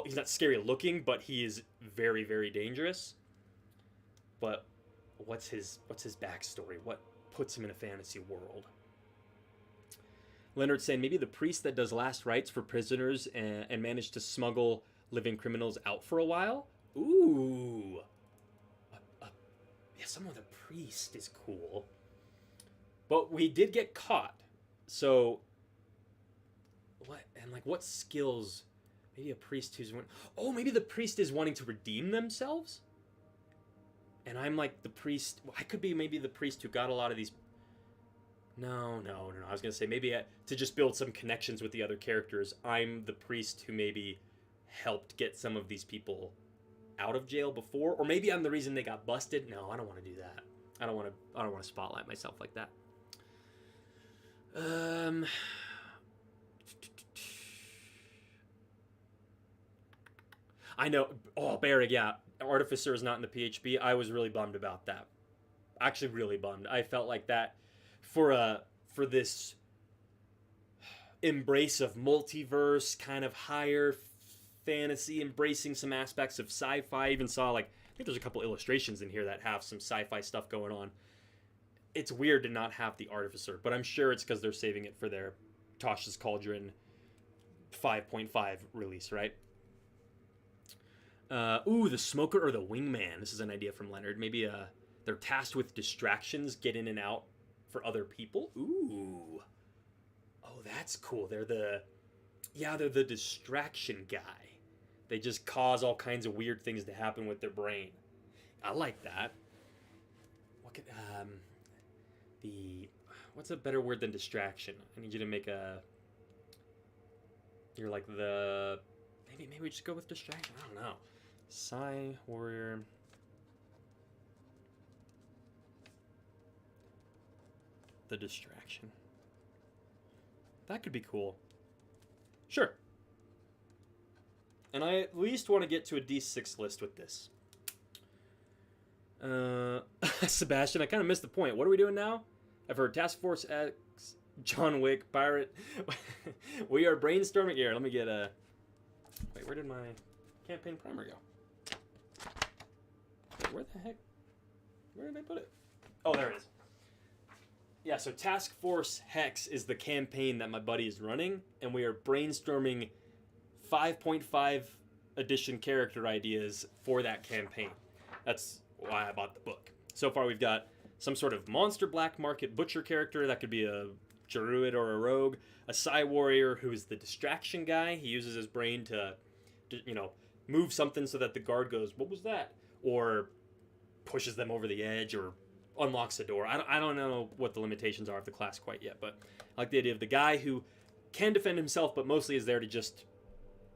He's not scary looking, but he is very, very dangerous. But what's his backstory? What puts him in a fantasy world? Leonard's saying maybe the priest that does last rites for prisoners and managed to smuggle living criminals out for a while. Ooh. Yeah, some of the priest is cool. But we did get caught. So what skills? Maybe a priest who's maybe the priest is wanting to redeem themselves? And I'm like the priest. I could be maybe the priest who got a lot of these. No. I was going to say maybe to just build some connections with the other characters. I'm the priest who maybe helped get some of these people out of jail before, or maybe I'm the reason they got busted. No, I don't want to do that. I don't want to spotlight myself like that. I know. Oh, Barrick, yeah. Artificer is not in the PHB. I was really bummed about that. Actually, really bummed. I felt like that for this embrace of multiverse, kind of higher fantasy, embracing some aspects of sci-fi. I even saw I think there's a couple illustrations in here that have some sci-fi stuff going on. It's weird to not have the Artificer, but I'm sure it's because they're saving it for their Tasha's Cauldron 5.5 release, right? The Smoker or the Wingman. This is an idea from Leonard. Maybe they're tasked with distractions, get in and out for other people. Ooh. Oh, that's cool. They're the distraction guy. They just cause all kinds of weird things to happen with their brain. I like that. What could what's a better word than distraction? I need you to make you're like the maybe we just go with distraction. I don't know. Psy Warrior. The distraction. That could be cool. Sure. And I at least want to get to a D6 list with this. Sebastian, I kind of missed the point. What are we doing now? I've heard Task Force X, John Wick, Pirate. We are brainstorming here. Let me get a... Wait, where did my campaign primer go? Wait, where the heck? Where did I put it? Oh, there it is. Yeah, so Task Force Hex is the campaign that my buddy is running, and we are brainstorming 5.5 edition character ideas for that campaign. That's why I bought the book. So far we've got some sort of monster black market butcher character. That could be a druid or a rogue. A Psy Warrior who is the distraction guy. He uses his brain to move something so that the guard goes, "What was that?" Or pushes them over the edge or unlocks a door. I don't know what the limitations are of the class quite yet, but I like the idea of the guy who can defend himself but mostly is there to just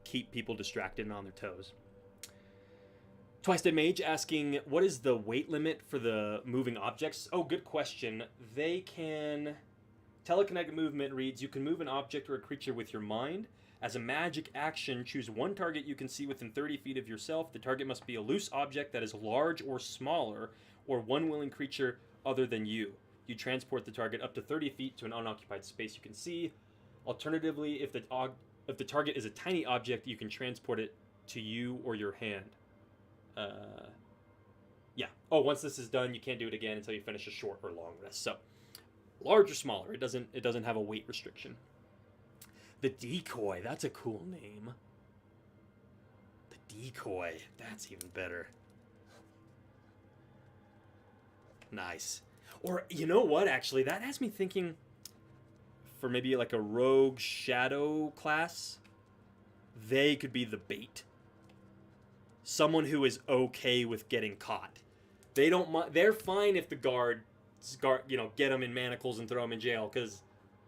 keep people distracted and on their toes. Twice Dead Mage asking, what is the weight limit for the moving objects? Oh, good question. They can... Telekinetic movement reads, you can move an object or a creature with your mind. As a magic action, choose one target you can see within 30 feet of yourself. The target must be a loose object that is large or smaller, or one willing creature other than you. You transport the target up to 30 feet to an unoccupied space you can see. Alternatively, if the target is a tiny object, you can transport it to you or your hand. Yeah. Oh, once this is done, you can't do it again until you finish a short or long rest. So, large or smaller. It doesn't have a weight restriction. The Decoy. That's a cool name. The Decoy. That's even better. Nice. Or, you know what, actually? That has me thinking for maybe like a rogue shadow class. They could be the bait. Someone who is okay with getting caught. They don't. They're fine if the guard, get them in manacles and throw them in jail because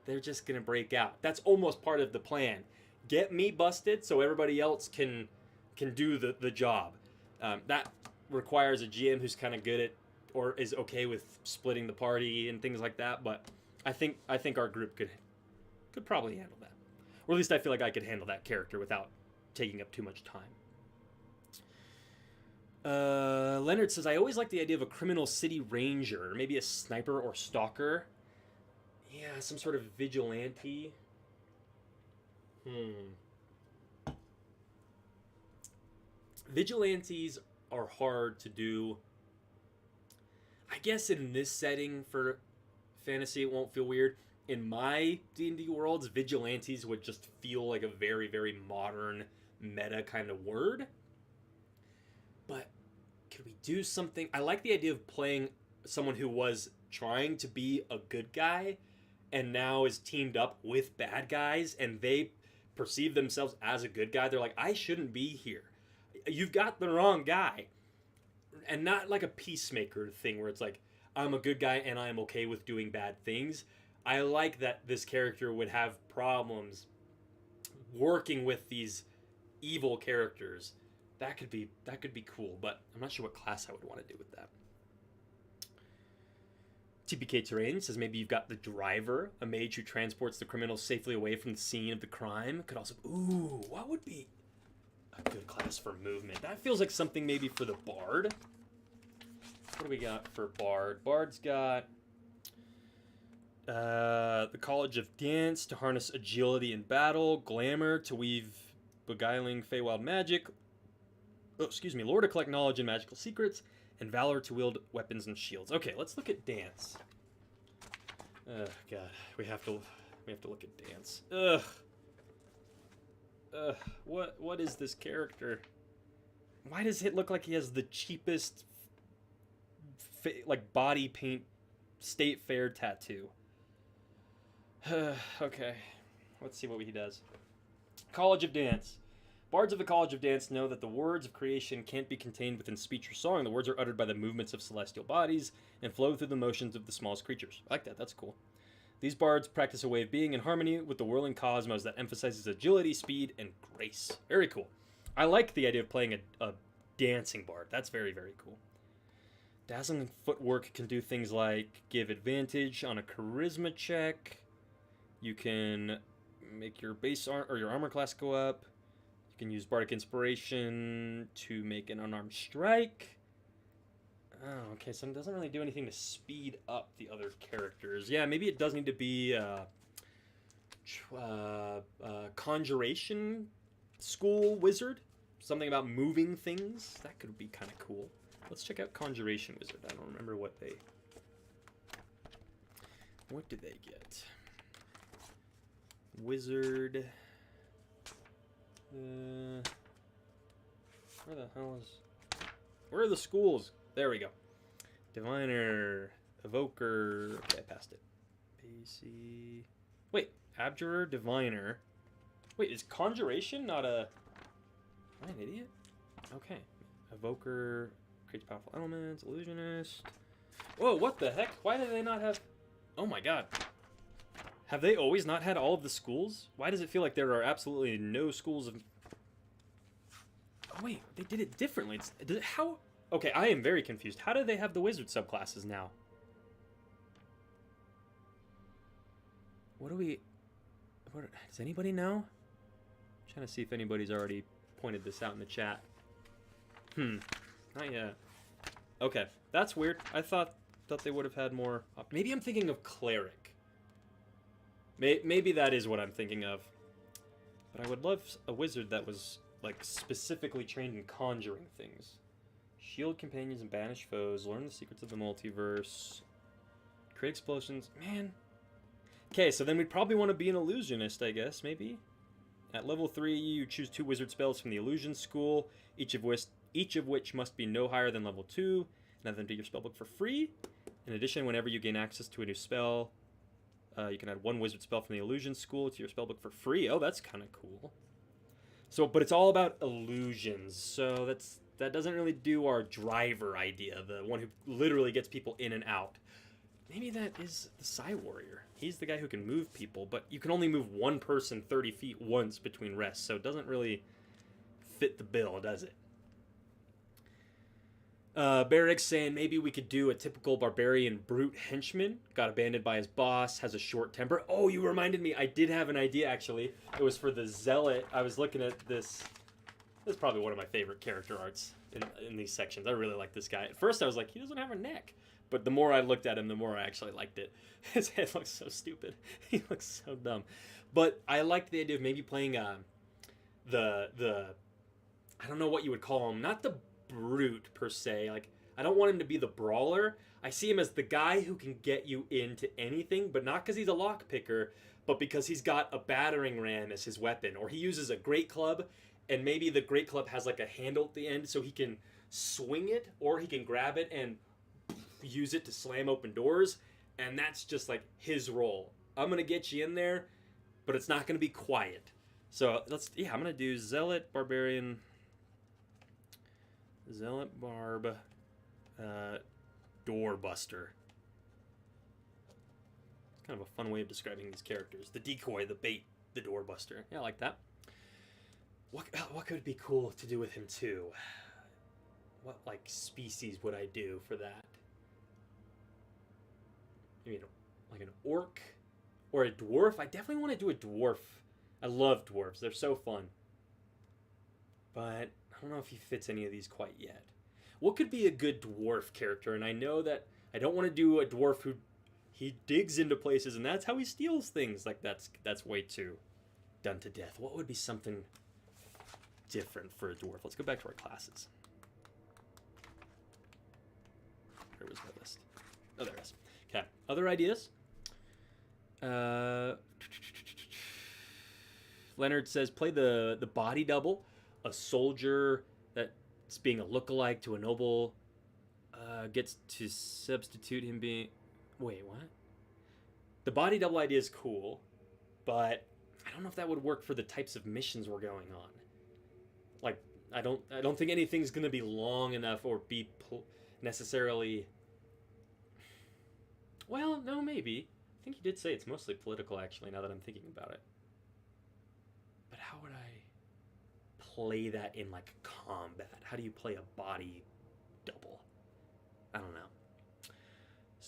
they're just gonna break out. That's almost part of the plan. Get me busted so everybody else can do the job. That requires a GM who's kind of good at or is okay with splitting the party and things like that. But I think our group could probably handle that, or at least I feel like I could handle that character without taking up too much time. Leonard says, I always like the idea of a criminal city ranger, maybe a sniper or stalker. Yeah, some sort of vigilante. Vigilantes are hard to do. I guess in this setting for fantasy, it won't feel weird. In my D&D worlds, vigilantes would just feel like a very, very modern meta kind of word. But could we do something? I like the idea of playing someone who was trying to be a good guy and now is teamed up with bad guys and they perceive themselves as a good guy. They're like, I shouldn't be here. You've got the wrong guy. And not like a peacemaker thing where it's like, I'm a good guy and I'm okay with doing bad things. I like that this character would have problems working with these evil characters. That could be cool, but I'm not sure what class I would want to do with that. TPK Terrain says maybe you've got the driver, a mage who transports the criminals safely away from the scene of the crime. Could also... Ooh, what would be a good class for movement? That feels like something maybe for the bard. What do we got for bard? Bard's got the College of Dance to harness agility in battle, glamour to weave beguiling Feywild magic, lore to collect knowledge and magical secrets, and valor to wield weapons and shields. Okay, let's look at dance. God, we have to look at dance. What is this character? Why does it look like he has the cheapest body paint state fair tattoo? Okay, let's see what he does. College of Dance. Bards of the College of Dance know that the words of creation can't be contained within speech or song. The words are uttered by the movements of celestial bodies and flow through the motions of the smallest creatures. I like that. That's cool. These bards practice a way of being in harmony with the whirling cosmos that emphasizes agility, speed, and grace. Very cool. I like the idea of playing a dancing bard. That's very, very cool. Dazzling footwork can do things like give advantage on a charisma check. You can make your your armor class go up. You can use bardic inspiration to make an unarmed strike. Oh, okay, so it doesn't really do anything to speed up the other characters. Yeah, maybe it does need to be conjuration school wizard. Something about moving things. That could be kind of cool. Let's check out conjuration wizard. I don't remember what did they get? Wizard. Where are the schools? There we go. Diviner, Evoker. Okay, I passed it. PC. Wait, Abjurer, Diviner. Wait, is Conjuration not a... Am I an idiot? Okay. Evoker creates powerful elements. Illusionist. Whoa, what the heck? Why do they not have... Oh my god. Have they always not had all of the schools? Why does it feel like there are absolutely no schools of... Oh, wait, they did it differently. How... Okay, I am very confused. How do they have the wizard subclasses now? What do we... does anybody know? I'm trying to see if anybody's already pointed this out in the chat. Not yet. Okay, that's weird. I thought they would have had more... Maybe I'm thinking of cleric. Maybe that is what I'm thinking of. But I would love a wizard that was, like, specifically trained in conjuring things. Shield companions and banish foes. Learn the secrets of the multiverse. Create explosions. Man. Okay, so then we'd probably want to be an illusionist, I guess, maybe? At level 3, you choose 2 wizard spells from the illusion school, each of which must be no higher than level 2, and add them to your spellbook for free. In addition, whenever you gain access to a new spell, you can add 1 wizard spell from the illusion school to your spellbook for free. Oh, that's kind of cool. So, but it's all about illusions, so that doesn't really do our driver idea, the one who literally gets people in and out. Maybe that is the Psy Warrior. He's the guy who can move people, but you can only move one person 30 feet once between rests, so it doesn't really fit the bill, does it? Barrick's saying maybe we could do a typical barbarian brute henchman. Got abandoned by his boss, has a short temper. Oh, you reminded me. I did have an idea, actually. It was for the Zealot. I was looking at this. This is probably one of my favorite character arts in these sections. I really like this guy. At first, I was like, he doesn't have a neck. But the more I looked at him, the more I actually liked it. His head looks so stupid. He looks so dumb. But I liked the idea of maybe playing the I don't know what you would call him. Not the brute, per se. Like, I don't want him to be the brawler. I see him as the guy who can get you into anything, but not because he's a lockpicker, but because he's got a battering ram as his weapon. Or he uses a great club, and maybe the great club has like a handle at the end so he can swing it, or he can grab it and use it to slam open doors, and that's just like his role. I'm gonna get you in there, but it's not gonna be quiet. So I'm gonna do Zealot, Barbarian, Zealot, Barb, Doorbuster. It's kind of a fun way of describing these characters. The decoy, the bait, the Doorbuster. Yeah, I like that. What could be cool to do with him too? What like species would I do for that? Maybe like an orc or a dwarf. I definitely want to do a dwarf. I love dwarves. They're so fun. But I don't know if he fits any of these quite yet. What could be a good dwarf character? And I know that I don't want to do a dwarf who he digs into places and that's how he steals things. Like that's way too done to death. What would be something different for a dwarf? Let's go back to our classes. Where was my list? Oh, there it is. Okay. Other ideas? Leonard says, play the body double. A soldier that's being a lookalike to a noble gets to substitute him being... Wait, what? The body double idea is cool, but I don't know if that would work for the types of missions we're going on. Like, I don't think anything's going to be long enough or be necessarily... Well, no, maybe. I think he did say it's mostly political, actually, now that I'm thinking about it. But how would I play that in, like, combat? How do you play a body double? I don't know.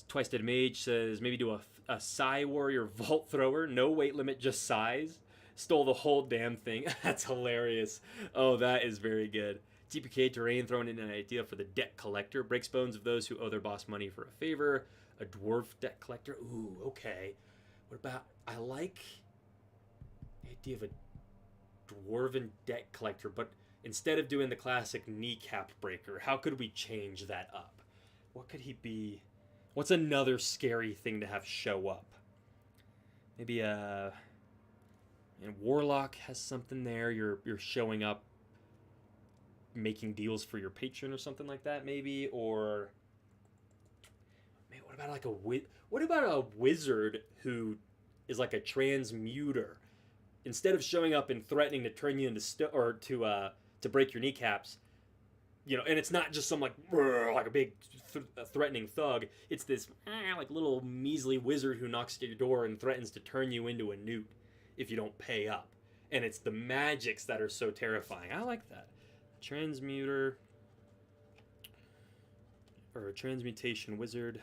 Twice Dead Mage says, maybe do a Psy Warrior Vault Thrower. No weight limit, just size. Stole the whole damn thing. That's hilarious. Oh, that is very good. TPK Terrain thrown in an idea for the Debt Collector. Breaks bones of those who owe their boss money for a favor. A dwarf debt collector. Ooh, okay. What about... I like the idea of a dwarven debt collector, but instead of doing the classic kneecap breaker, how could we change that up? What could he be? What's another scary thing to have show up? Maybe a... And Warlock has something there. You're showing up, making deals for your patron or something like that, maybe. Or... What about a wizard who is like a transmuter? Instead of showing up and threatening to turn you into to break your kneecaps, you know, and it's not just some like a big threatening thug. It's this like little measly wizard who knocks at your door and threatens to turn you into a newt if you don't pay up. And it's the magics that are so terrifying. I like that. transmuter or a transmutation wizard.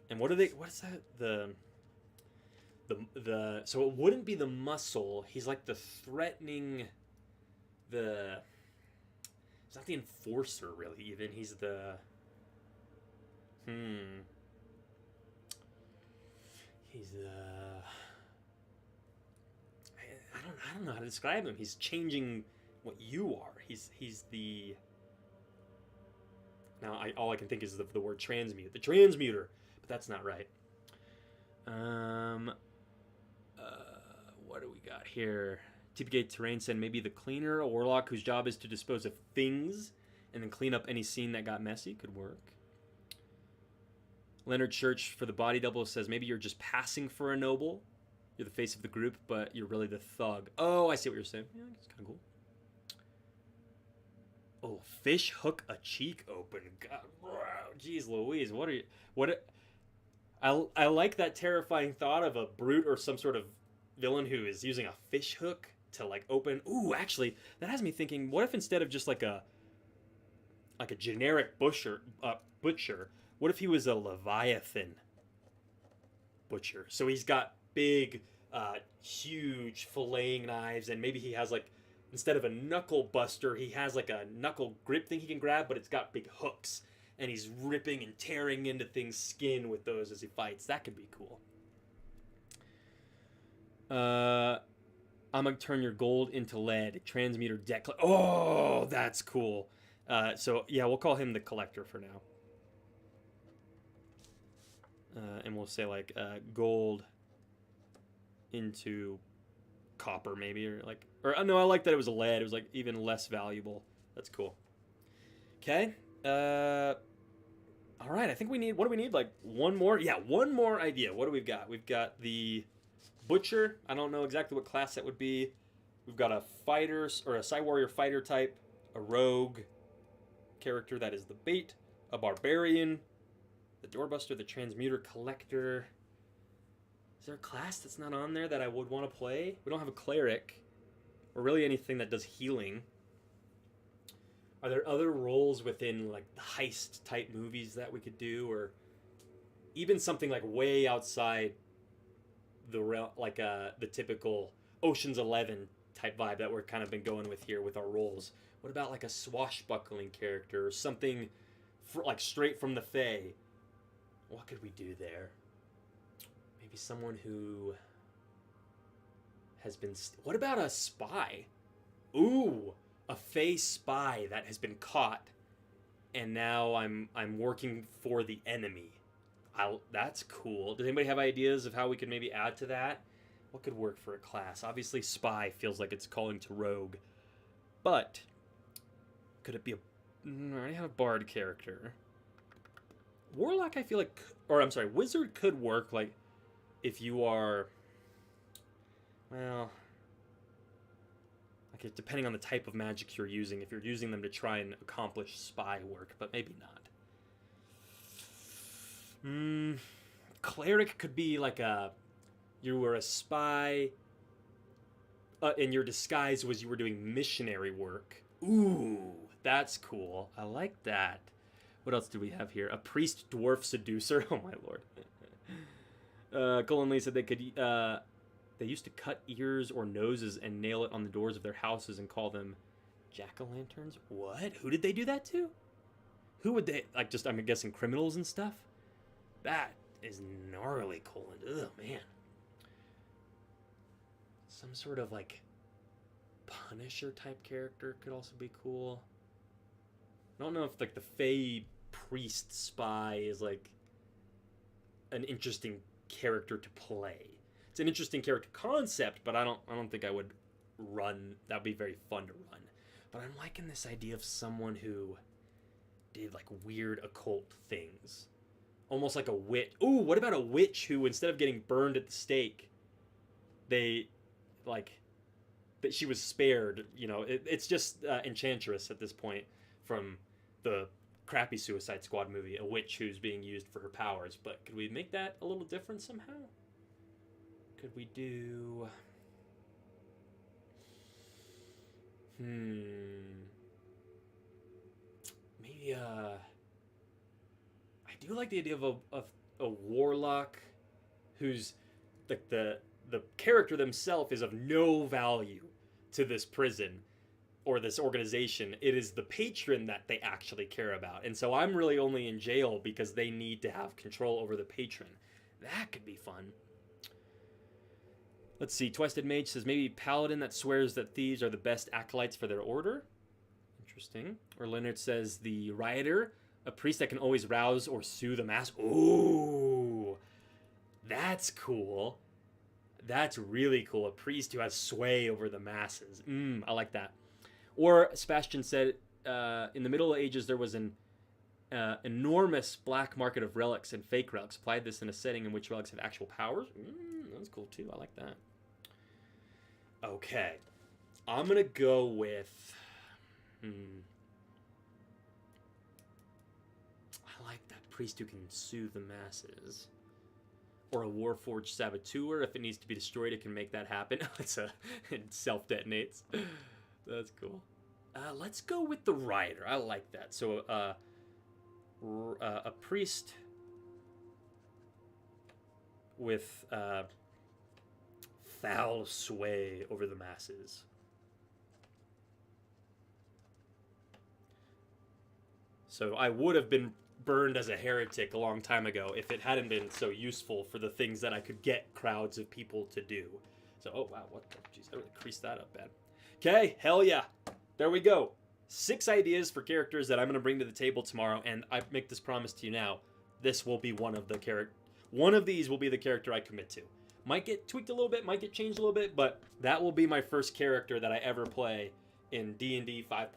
And what are they? What is that? The so it wouldn't be the muscle. He's like the threatening. The he's not the enforcer really. Even he's the. He's the. I don't know how to describe him. He's changing what you are. He's the. Now all I can think is the word transmute. The transmuter, but that's not right. What do we got here? TPK Terrain said maybe the cleaner, a warlock whose job is to dispose of things and then clean up any scene that got messy. Could work. Leonard Church for the body double says maybe you're just passing for a noble. You're the face of the group, but you're really the thug. Oh, I see what you're saying. Yeah, it's kind of cool. Oh, fish hook a cheek open. God, jeez Louise, what are you? I like that terrifying thought of a brute or some sort of villain who is using a fish hook to like open. Ooh, actually, that has me thinking. What if instead of just like a generic butcher, what if he was a Leviathan butcher? So he's got big, huge filleting knives, and maybe he has like instead of a knuckle buster, he has like a knuckle grip thing he can grab, but it's got big hooks. And he's ripping and tearing into things' skin with those as he fights. That could be cool. I'm going to turn your gold into lead. Transmuter deck. Oh, that's cool. So, yeah, we'll call him the collector for now. And we'll say, like, gold into copper, maybe. Or no, I like that it was a lead. It was, like, even less valuable. That's cool. Okay. All right, I think we need, what do we need? Like one more? Yeah, one more idea. What do we got? We've got the Butcher. I don't know exactly what class that would be. We've got a fighter, or a Psy Warrior fighter type, a rogue character that is the bait, a barbarian, the doorbuster, the transmuter collector. Is there a class that's not on there that I would want to play? We don't have a cleric, or really anything that does healing. Are there other roles within like the heist type movies that we could do, or even something like way outside the the typical Ocean's 11 type vibe that we're kind of been going with here with our roles? What about like a swashbuckling character or something like straight from the Fae? What could we do there? Maybe someone who has been. What about a spy? Ooh. A Fae spy that has been caught, and now I'm working for the enemy. That's cool. Does anybody have ideas of how we could maybe add to that? What could work for a class? Obviously, spy feels like it's calling to rogue, but could it be I already have a bard character. Warlock, I feel like, or I'm sorry, wizard could work. Like if you are, well. Okay, depending on the type of magic you're using, if you're using them to try and accomplish spy work, but maybe not. Cleric could be like you were a spy, and your disguise was you were doing missionary work. Ooh, that's cool. I like that. What else do we have here? A priest dwarf seducer. Oh my lord. Colin Lee said they could. They used to cut ears or noses and nail it on the doors of their houses and call them jack-o'-lanterns. What? Who did they do that to? Who would they, like, just, I'm guessing criminals and stuff? That is gnarly, Colin. Ugh, man. Some sort of, like, Punisher type character could also be cool. I don't know if, like, the Fae priest spy is, like, an interesting character to play. It's an interesting character concept, but I don't think I would run. That'd be very fun to run. But I'm liking this idea of someone who did like weird occult things, almost like a witch. Ooh, what about a witch who instead of getting burned at the stake, they like that she was spared. You know, it's just Enchantress at this point from the crappy Suicide Squad movie. A witch who's being used for her powers. But could we make that a little different somehow? Could we do... Maybe, I do like the idea of a warlock who's the character themselves is of no value to this prison or this organization. It is the patron that they actually care about. And so I'm really only in jail because they need to have control over the patron. That could be fun. Let's see. Twisted Mage says maybe paladin that swears that thieves are the best acolytes for their order. Interesting. Or Leonard says the rioter, a priest that can always rouse or soothe the mass. Ooh, that's cool. That's really cool. A priest who has sway over the masses. I like that. Or Sebastian said, in the Middle Ages there was an enormous black market of relics and fake relics. Applied this in a setting in which relics have actual powers. That's cool too. I like that. Okay, I'm gonna go with. I like that priest who can soothe the masses. Or a Warforged Saboteur. If it needs to be destroyed, it can make that happen. It self-detonates. That's cool. Let's go with the Rider. I like that. So, a priest with foul sway over the masses. So I would have been burned as a heretic a long time ago if it hadn't been so useful for the things that I could get crowds of people to do. So, oh wow, what the, jeez, I really creased that up bad. Okay, hell yeah. There we go. 6 ideas for characters that I'm going to bring to the table tomorrow, and I make this promise to you now. This will be one of these will be the character I commit to. Might get tweaked a little bit, might get changed a little bit, but that will be my first character that I ever play in D&D 5.5.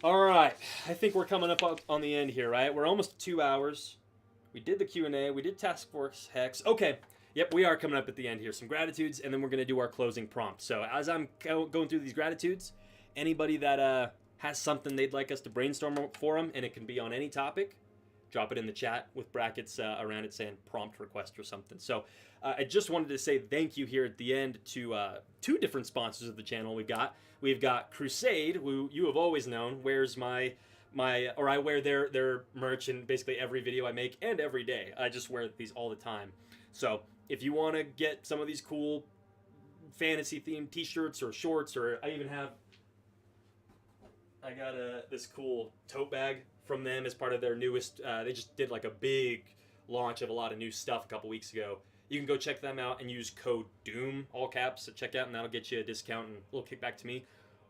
All right, I think we're coming up on the end here, right? We're almost 2 hours. We did the Q&A. We did Task Force Hex. Okay, yep, we are coming up at the end here. Some gratitudes, and then we're going to do our closing prompt. So as I'm going through these gratitudes, anybody that has something they'd like us to brainstorm for them, and it can be on any topic, drop it in the chat with brackets around it saying prompt request or something. So I just wanted to say thank you here at the end to 2 different sponsors of the channel We've got Crusade, who you have always known wears I wear their merch in basically every video I make and every day. I just wear these all the time. So if you want to get some of these cool fantasy themed t-shirts or shorts, or I got this cool tote bag from them as part of their newest, they just did like a big launch of a lot of new stuff a couple weeks ago. You can go check them out and use code DOOM, all caps, at checkout, and that'll get you a discount and a little kickback to me.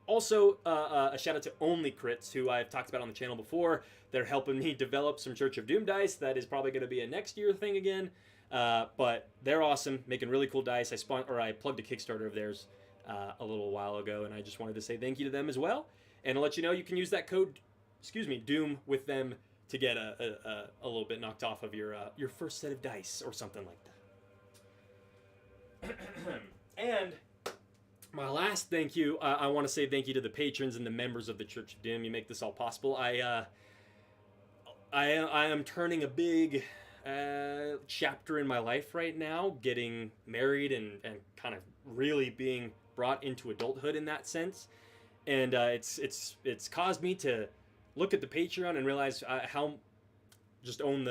Also, a shout out to Only Crits, who I've talked about on the channel before. They're helping me develop some Church of Doom dice. That is probably going to be a next year thing again. But they're awesome, making really cool dice. I plugged a Kickstarter of theirs a little while ago, and I just wanted to say thank you to them as well. And to let you know, you can use that code, DOOM, with them to get a little bit knocked off of your first set of dice or something like that. And my last thank you, I want to say thank you to the patrons and the members of the Church of Doom. You make this all possible. I am turning a big chapter in my life right now, getting married and kind of really being brought into adulthood in that sense. And it's caused me to look at the Patreon and realize how just own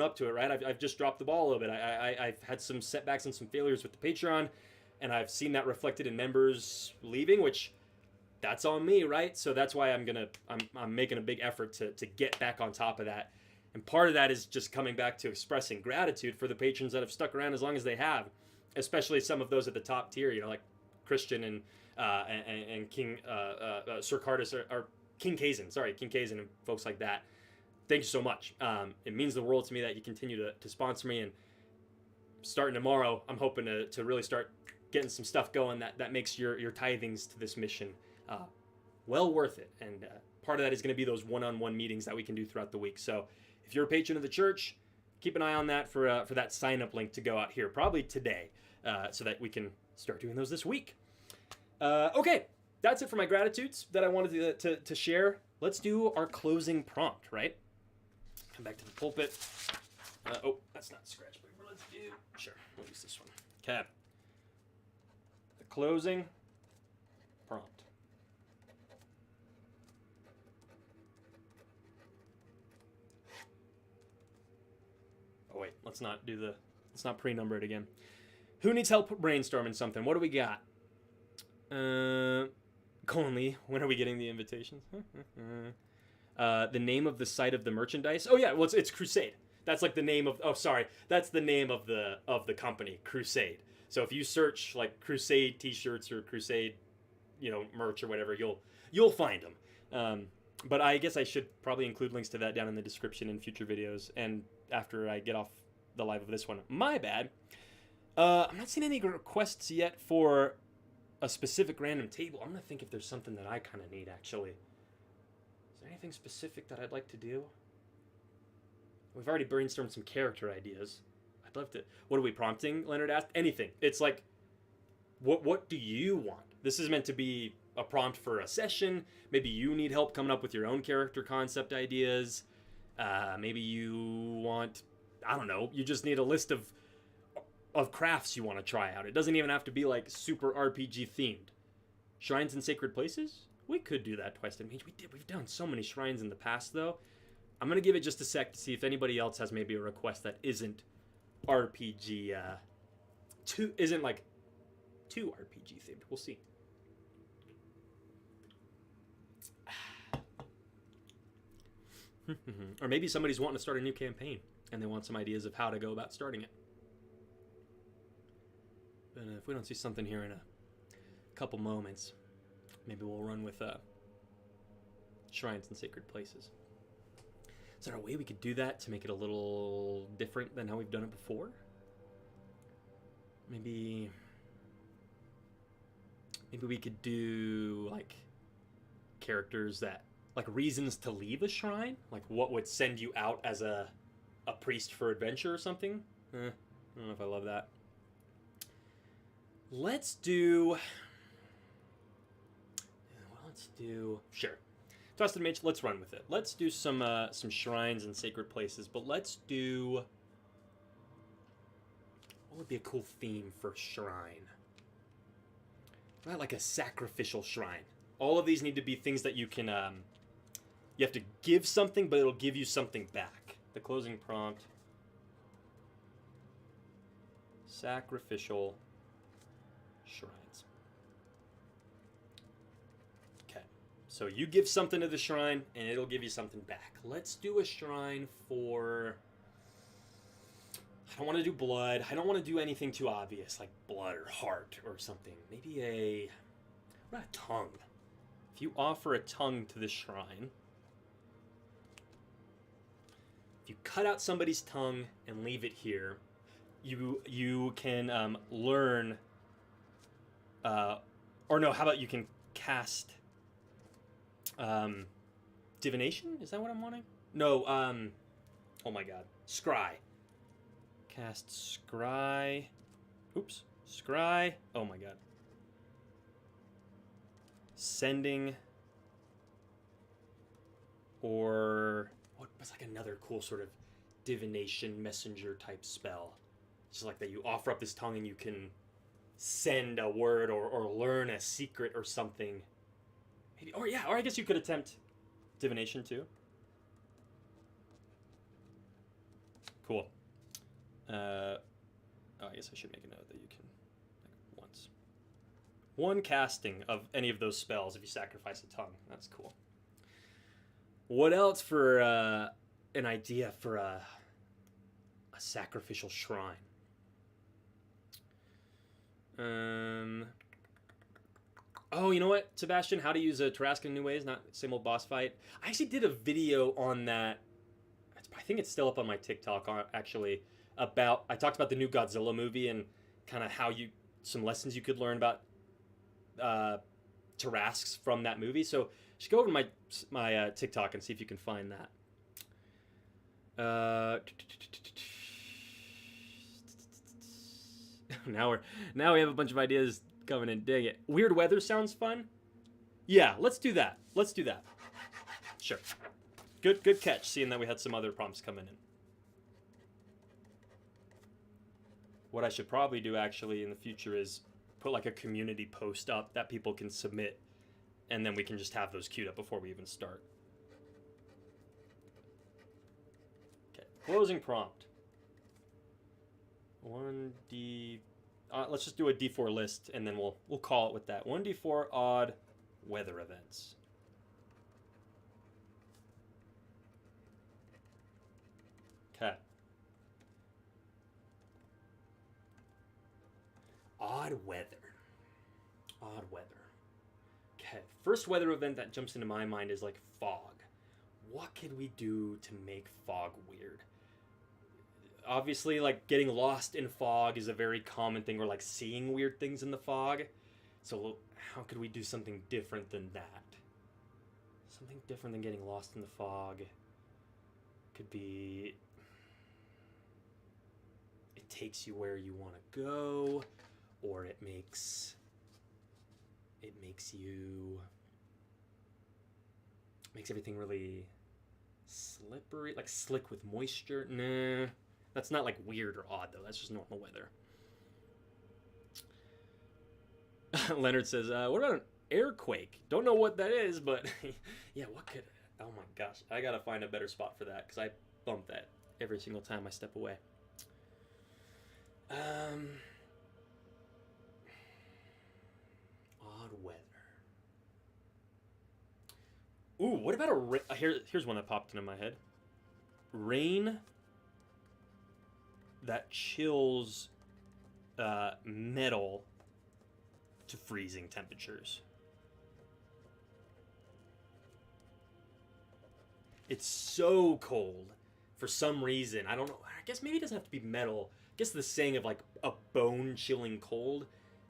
up to it, right? I've just dropped the ball a little bit. I've had some setbacks and some failures with the Patreon, and I've seen that reflected in members leaving, which that's on me, right? So that's why I'm making a big effort to get back on top of that. And part of that is just coming back to expressing gratitude for the patrons that have stuck around as long as they have, especially some of those at the top tier, like Christian and King Sir Cardis or King Kazin and folks like that. Thank you so much. It means the world to me that you continue to sponsor me, and starting tomorrow, I'm hoping to really start getting some stuff going that makes your tithings to this mission well worth it. And part of that is going to be those one-on-one meetings that we can do throughout the week. So if you're a patron of the church, keep an eye on that for that sign-up link to go out here, probably today, so that we can start doing those this week. Okay, that's it for my gratitudes that I wanted to share. Let's do our closing prompt, right? Come back to the pulpit. Oh, that's not scratch paper. Let's do... Sure, we'll use this one. Okay. The closing prompt. Oh wait, let's not pre-number it again. Who needs help brainstorming something? What do we got? Colin Lee, when are we getting the invitations? The name of the site of the merchandise? Oh yeah, well it's Crusade. That's like the name of. Oh sorry, that's the name of the company, Crusade. So if you search like Crusade T-shirts or Crusade, merch or whatever, you'll find them. But I guess I should probably include links to that down in the description in future videos and after I get off the live of this one. My bad. I'm not seeing any requests yet for a specific random table. I'm gonna think if there's something that I kind of need actually. Is there anything specific that I'd like to do? We've already brainstormed some character ideas. I'd love to. What are we prompting? Leonard asked. Anything. It's like, what do you want? This is meant to be a prompt for a session. Maybe you need help coming up with your own character concept ideas. Maybe you want, I don't know, you just need a list of crafts you want to try out. It doesn't even have to be like super RPG themed. Shrines and sacred places? We could do that twice in Mage. We've done so many shrines in the past though. I'm gonna give it just a sec to see if anybody else has maybe a request that isn't RPG isn't like too RPG themed. We'll see. Or maybe somebody's wanting to start a new campaign and they want some ideas of how to go about starting it. But if we don't see something here in a couple moments, maybe we'll run with shrines and sacred places. Is there a way we could do that to make it a little different than how we've done it before? Maybe we could do like characters that, like reasons to leave a shrine, like what would send you out as a priest for adventure or something. I don't know if I love that. Let's do sure. Trusted Mage, let's run with it. Let's do some shrines and sacred places, but let's do, what would be a cool theme for shrine? Not like a sacrificial shrine. All of these need to be things that you can you have to give something, but it'll give you something back. The closing prompt. Sacrificial shrines. Okay. So you give something to the shrine, and it'll give you something back. Let's do a shrine for... I don't want to do blood. I don't want to do anything too obvious, like blood or heart or something. Maybe what about a tongue? If you offer a tongue to the shrine... If you cut out somebody's tongue and leave it here, you can learn, or no, how about you can cast divination? Is that what I'm wanting? No, oh my god, scry. Cast scry. Oops, scry. Oh my god. Sending, or what's like another cool sort of divination messenger type spell? Just like that you offer up this tongue and you can send a word or learn a secret or something. Maybe, or I guess you could attempt divination too. Cool. I guess I should make a note that you can, like, once. One casting of any of those spells if you sacrifice a tongue. That's cool. What else for an idea for a sacrificial shrine? Oh, you know what, Sebastian? How to use a Tarrasque in new ways, not same old boss fight. I actually did a video on that. I think it's still up on my TikTok, actually. I talked about the new Godzilla movie and kind of some lessons you could learn about Tarrasques from that movie. So just go over to my TikTok and see if you can find that. Now we have a bunch of ideas coming in. Dang it. Weird weather sounds fun. Yeah, let's do that. Sure. Good catch, seeing that we had some other prompts coming in. What I should probably do actually in the future is put like a community post up that people can submit, and then we can just have those queued up before we even start. Okay, closing prompt. 1D. Let's just do a D4 list, and then we'll call it with that. 1D4 odd weather events. Okay. Odd weather. Odd weather. Okay. First weather event that jumps into my mind is like fog. What could we do to make fog weird? Obviously, like, getting lost in fog is a very common thing, or like seeing weird things in the fog. So how could we do something different than that? Something different than getting lost in the fog could be it takes you where you want to go, or it makes everything really slippery, like slick with moisture. Nah. That's not like weird or odd though. That's just normal weather. Leonard says, what about an airquake? Don't know what that is, but yeah, what could... Oh my gosh. I gotta find a better spot for that, because I bump that every single time I step away. Odd weather. Ooh, what about a... Here's one that popped into my head. Rain that chills metal to freezing temperatures. It's so cold for some reason. I don't know. I guess maybe it doesn't have to be metal. I guess the saying of like a bone chilling cold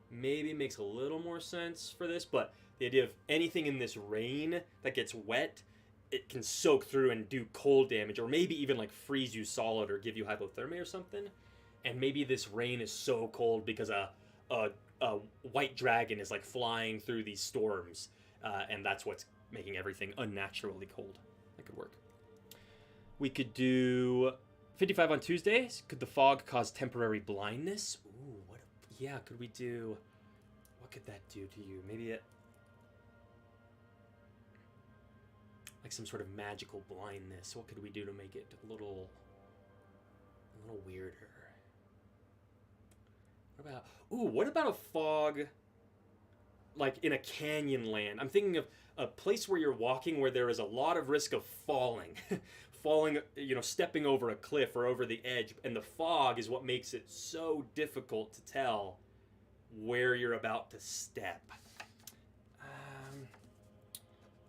maybe makes a little more sense for this, but the idea of anything in this rain that gets wet, it can soak through and do cold damage, or maybe even like freeze you solid or give you hypothermia or something. And maybe this rain is so cold because a white dragon is like flying through these storms, and that's what's making everything unnaturally cold. That could work. We could do 55 on Tuesdays. Could the fog cause temporary blindness? Ooh, what? Yeah, could we do? What could that do to you? Maybe it. Like some sort of magical blindness. What could we do to make it a little weirder? What about a fog like in a canyon land? I'm thinking of a place where you're walking where there is a lot of risk of falling. Falling, stepping over a cliff or over the edge, and the fog is what makes it so difficult to tell where you're about to step.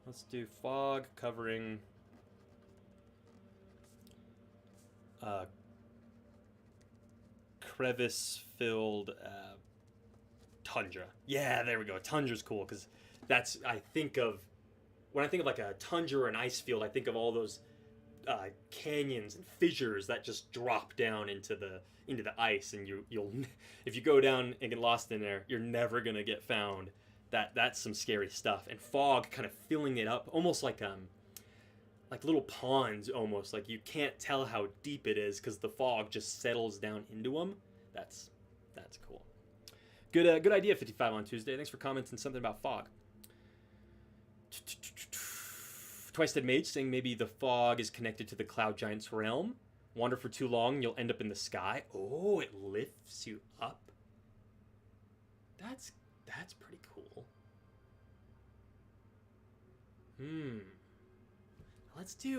Let's do fog covering crevice-filled tundra. Yeah, there we go. Tundra's cool, because that's, when I think of like a tundra or an ice field, I think of all those canyons and fissures that just drop down into the ice, and you'll if you go down and get lost in there, you're never gonna get found. That's some scary stuff. And fog kind of filling it up, almost like little ponds, almost like you can't tell how deep it is because the fog just settles down into them. That's cool. Good idea. 55 on Tuesday. Thanks for commenting something about fog. Twice Dead Mage saying maybe the fog is connected to the cloud giant's realm. Wander for too long, you'll end up in the sky. Oh, it lifts you up. That's pretty cool.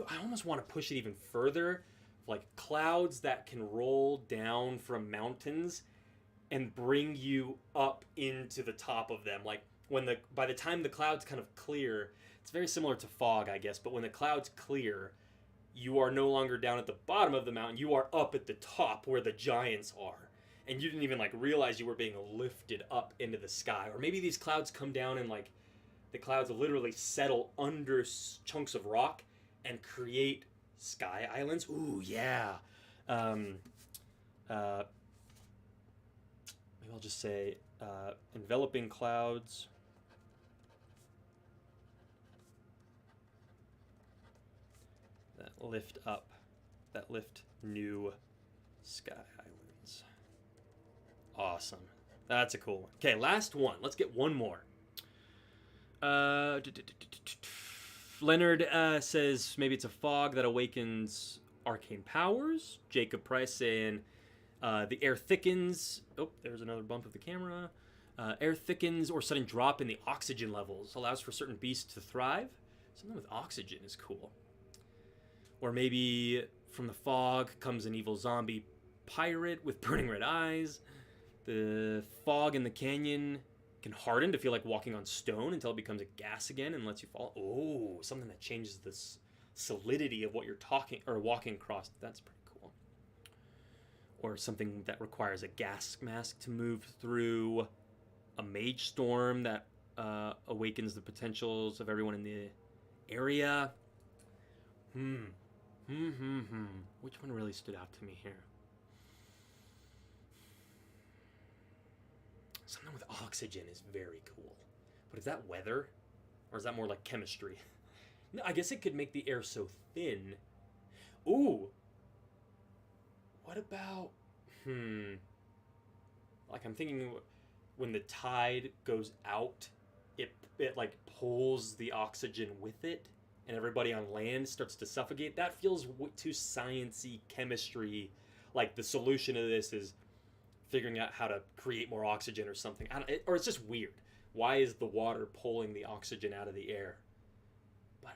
I almost want to push it even further. Like clouds that can roll down from mountains and bring you up into the top of them. Like by the time the clouds kind of clear, it's very similar to fog, I guess, but when the clouds clear, you are no longer down at the bottom of the mountain, you are up at the top where the giants are. And you didn't even realize you were being lifted up into the sky. Or maybe these clouds come down and the clouds literally settle under chunks of rock and create sky islands. Ooh, yeah. Maybe I'll just say enveloping clouds. That lift new sky islands. Awesome. That's a cool one. Okay, last one. Let's get one more. Leonard says maybe it's a fog that awakens arcane powers. Jacob Price saying the air thickens. Oh, there's another bump of the camera. Air thickens or sudden drop in the oxygen levels allows for certain beasts to thrive. Something with oxygen is cool. Or maybe from the fog comes an evil zombie pirate with burning red eyes. The fog in the canyon can harden to feel like walking on stone until it becomes a gas again and lets you fall. Oh, something that changes the solidity of what you're talking or walking across. That's pretty cool. Or something that requires a gas mask to move through. A mage storm that awakens the potentials of everyone in the area. Which one really stood out to me here? Something with oxygen is very cool. But is that weather? Or is that more like chemistry? No, I guess it could make the air so thin. Ooh. What about... Like I'm thinking when the tide goes out, it like pulls the oxygen with it, and everybody on land starts to suffocate. That feels too science-y chemistry. Like the solution to this is figuring out how to create more oxygen or something. Or it's just weird. Why is the water pulling the oxygen out of the air? But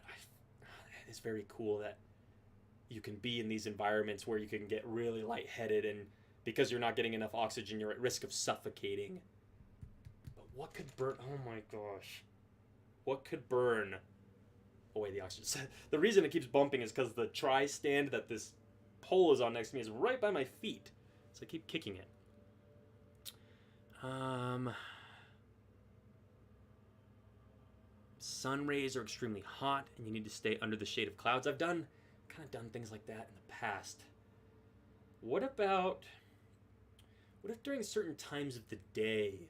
it's very cool that you can be in these environments where you can get really lightheaded, and because you're not getting enough oxygen, you're at risk of suffocating. But what could burn? Oh my gosh. What could burn away the oxygen? The reason it keeps bumping is because the tri-stand that this pole is on next to me is right by my feet. So I keep kicking it. Sun rays are extremely hot and you need to stay under the shade of clouds. I've kind of done things like that in the past. What if during certain times of the day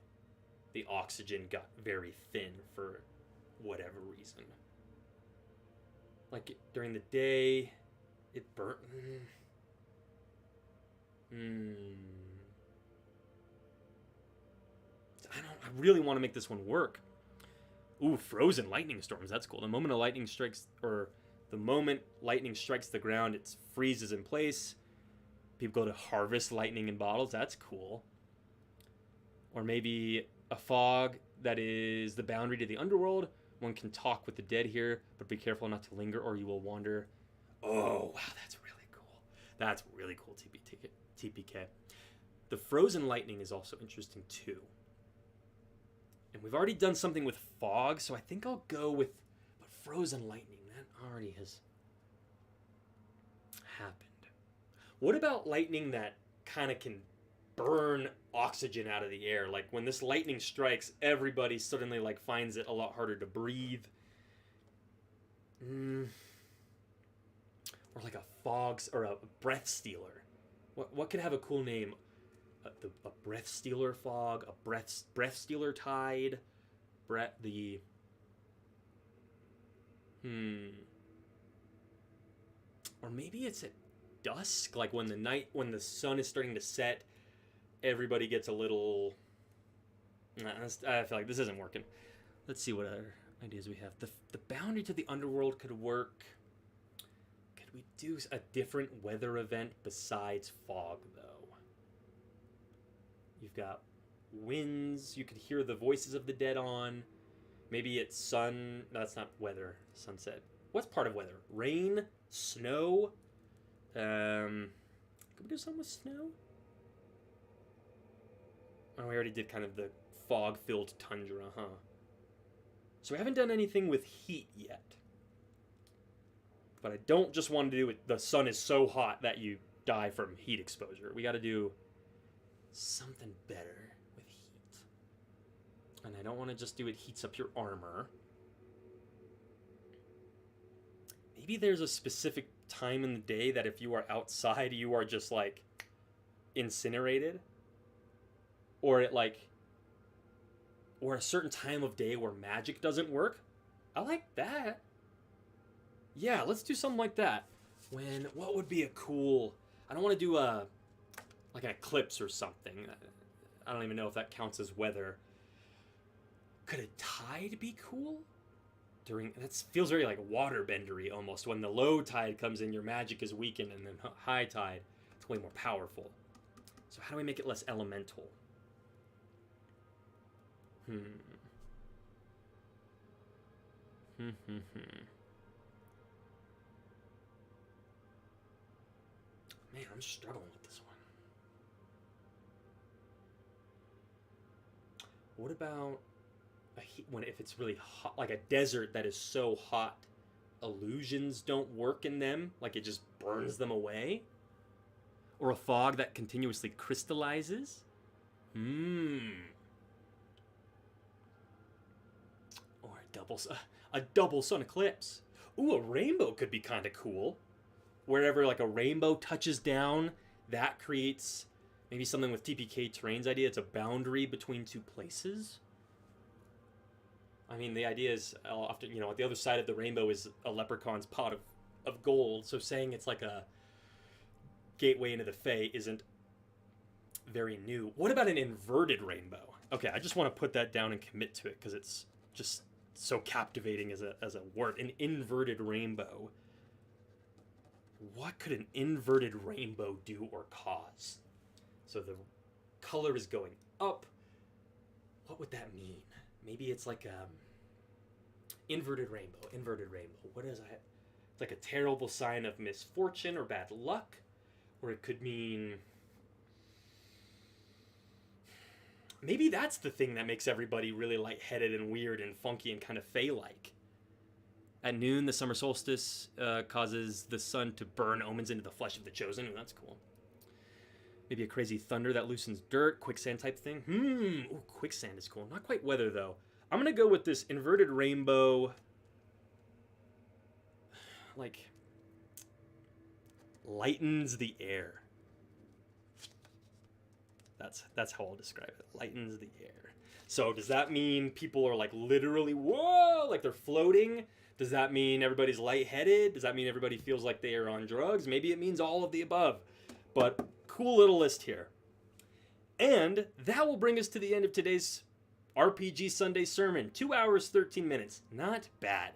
the oxygen got very thin for whatever reason? Like during the day it burnt. I really want to make this one work. Ooh, frozen lightning storms. That's cool. The moment lightning strikes the ground, it freezes in place. People go to harvest lightning in bottles. That's cool. Or maybe a fog that is the boundary to the underworld. One can talk with the dead here, but be careful not to linger or you will wander. Oh, wow, that's really cool. That's really cool, TPK. The frozen lightning is also interesting too. And we've already done something with fog, so I think I'll go with frozen lightning. That already has happened. What about lightning that kind of can burn oxygen out of the air? Like when this lightning strikes, everybody suddenly like finds it a lot harder to breathe. Or like a fog or a breath stealer. What could have a cool name? A breath stealer fog, a breath stealer tide, or maybe it's at dusk, like when the sun is starting to set, everybody gets a little. I feel like this isn't working. Let's see what other ideas we have. The boundary to the underworld could work. Could we do a different weather event besides fog though? You've got winds. You could hear the voices of the dead on. Maybe it's sun. No, that's not weather. Sunset. What's part of weather? Rain? Snow? Could we do something with snow? Oh, we already did kind of the fog-filled tundra, huh? So we haven't done anything with heat yet. But I don't just want to do it. The sun is so hot that you die from heat exposure. We got to do something better with heat. And I don't want to just do it heats up your armor. Maybe there's a specific time in the day that if you are outside, you are just like incinerated. Or or a certain time of day where magic doesn't work. I like that. Yeah, let's do something like that. What would be a cool... I don't want to do like an eclipse or something. I don't even know if that counts as weather. Could a tide be cool? That feels very like waterbendery almost. When the low tide comes in, your magic is weakened, and then high tide, it's way more powerful. So how do we make it less elemental? Man, I'm struggling with this one. What about if it's really hot, like a desert that is so hot, illusions don't work in them, like it just burns them away? Or a fog that continuously crystallizes? Or a double sun eclipse. Ooh, a rainbow could be kind of cool. Wherever like a rainbow touches down, that creates maybe something with TPK Terrain's idea. It's a boundary between two places. I mean, the idea is often, at the other side of the rainbow is a leprechaun's pot of gold. So saying it's like a gateway into the Fae isn't very new. What about an inverted rainbow? Okay, I just want to put that down and commit to it because it's just so captivating as a word. An inverted rainbow. What could an inverted rainbow do or cause? So the color is going up. What would that mean? Maybe it's like inverted rainbow. What is that? It's like a terrible sign of misfortune or bad luck. Or it could mean... maybe that's the thing that makes everybody really lightheaded and weird and funky and kind of Fae-like. At noon, the summer solstice causes the sun to burn omens into the flesh of the chosen. Ooh, that's cool. Maybe a crazy thunder that loosens dirt, quicksand type thing. Ooh, quicksand is cool. Not quite weather, though. I'm going to go with this inverted rainbow. Like, lightens the air. That's how I'll describe it. Lightens the air. So does that mean people are like literally, whoa, like they're floating? Does that mean everybody's lightheaded? Does that mean everybody feels like they are on drugs? Maybe it means all of the above. But cool little list here. And that will bring us to the end of today's RPG Sunday sermon. 2 hours, 13 minutes. Not bad.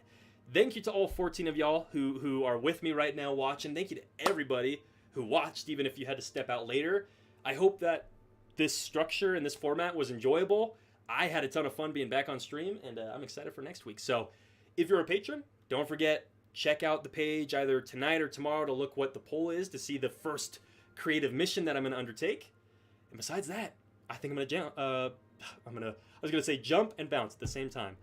Thank you to all 14 of y'all who are with me right now watching. Thank you to everybody who watched, even if you had to step out later. I hope that this structure and this format was enjoyable. I had a ton of fun being back on stream, and I'm excited for next week. So if you're a patron, don't forget, check out the page either tonight or tomorrow to look what the poll is, to see the first creative mission that I'm going to undertake. And besides that, I think I'm going to jump. I was going to say jump and bounce at the same time.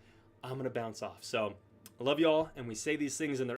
I'm going to bounce off. So I love y'all, and we say these things in the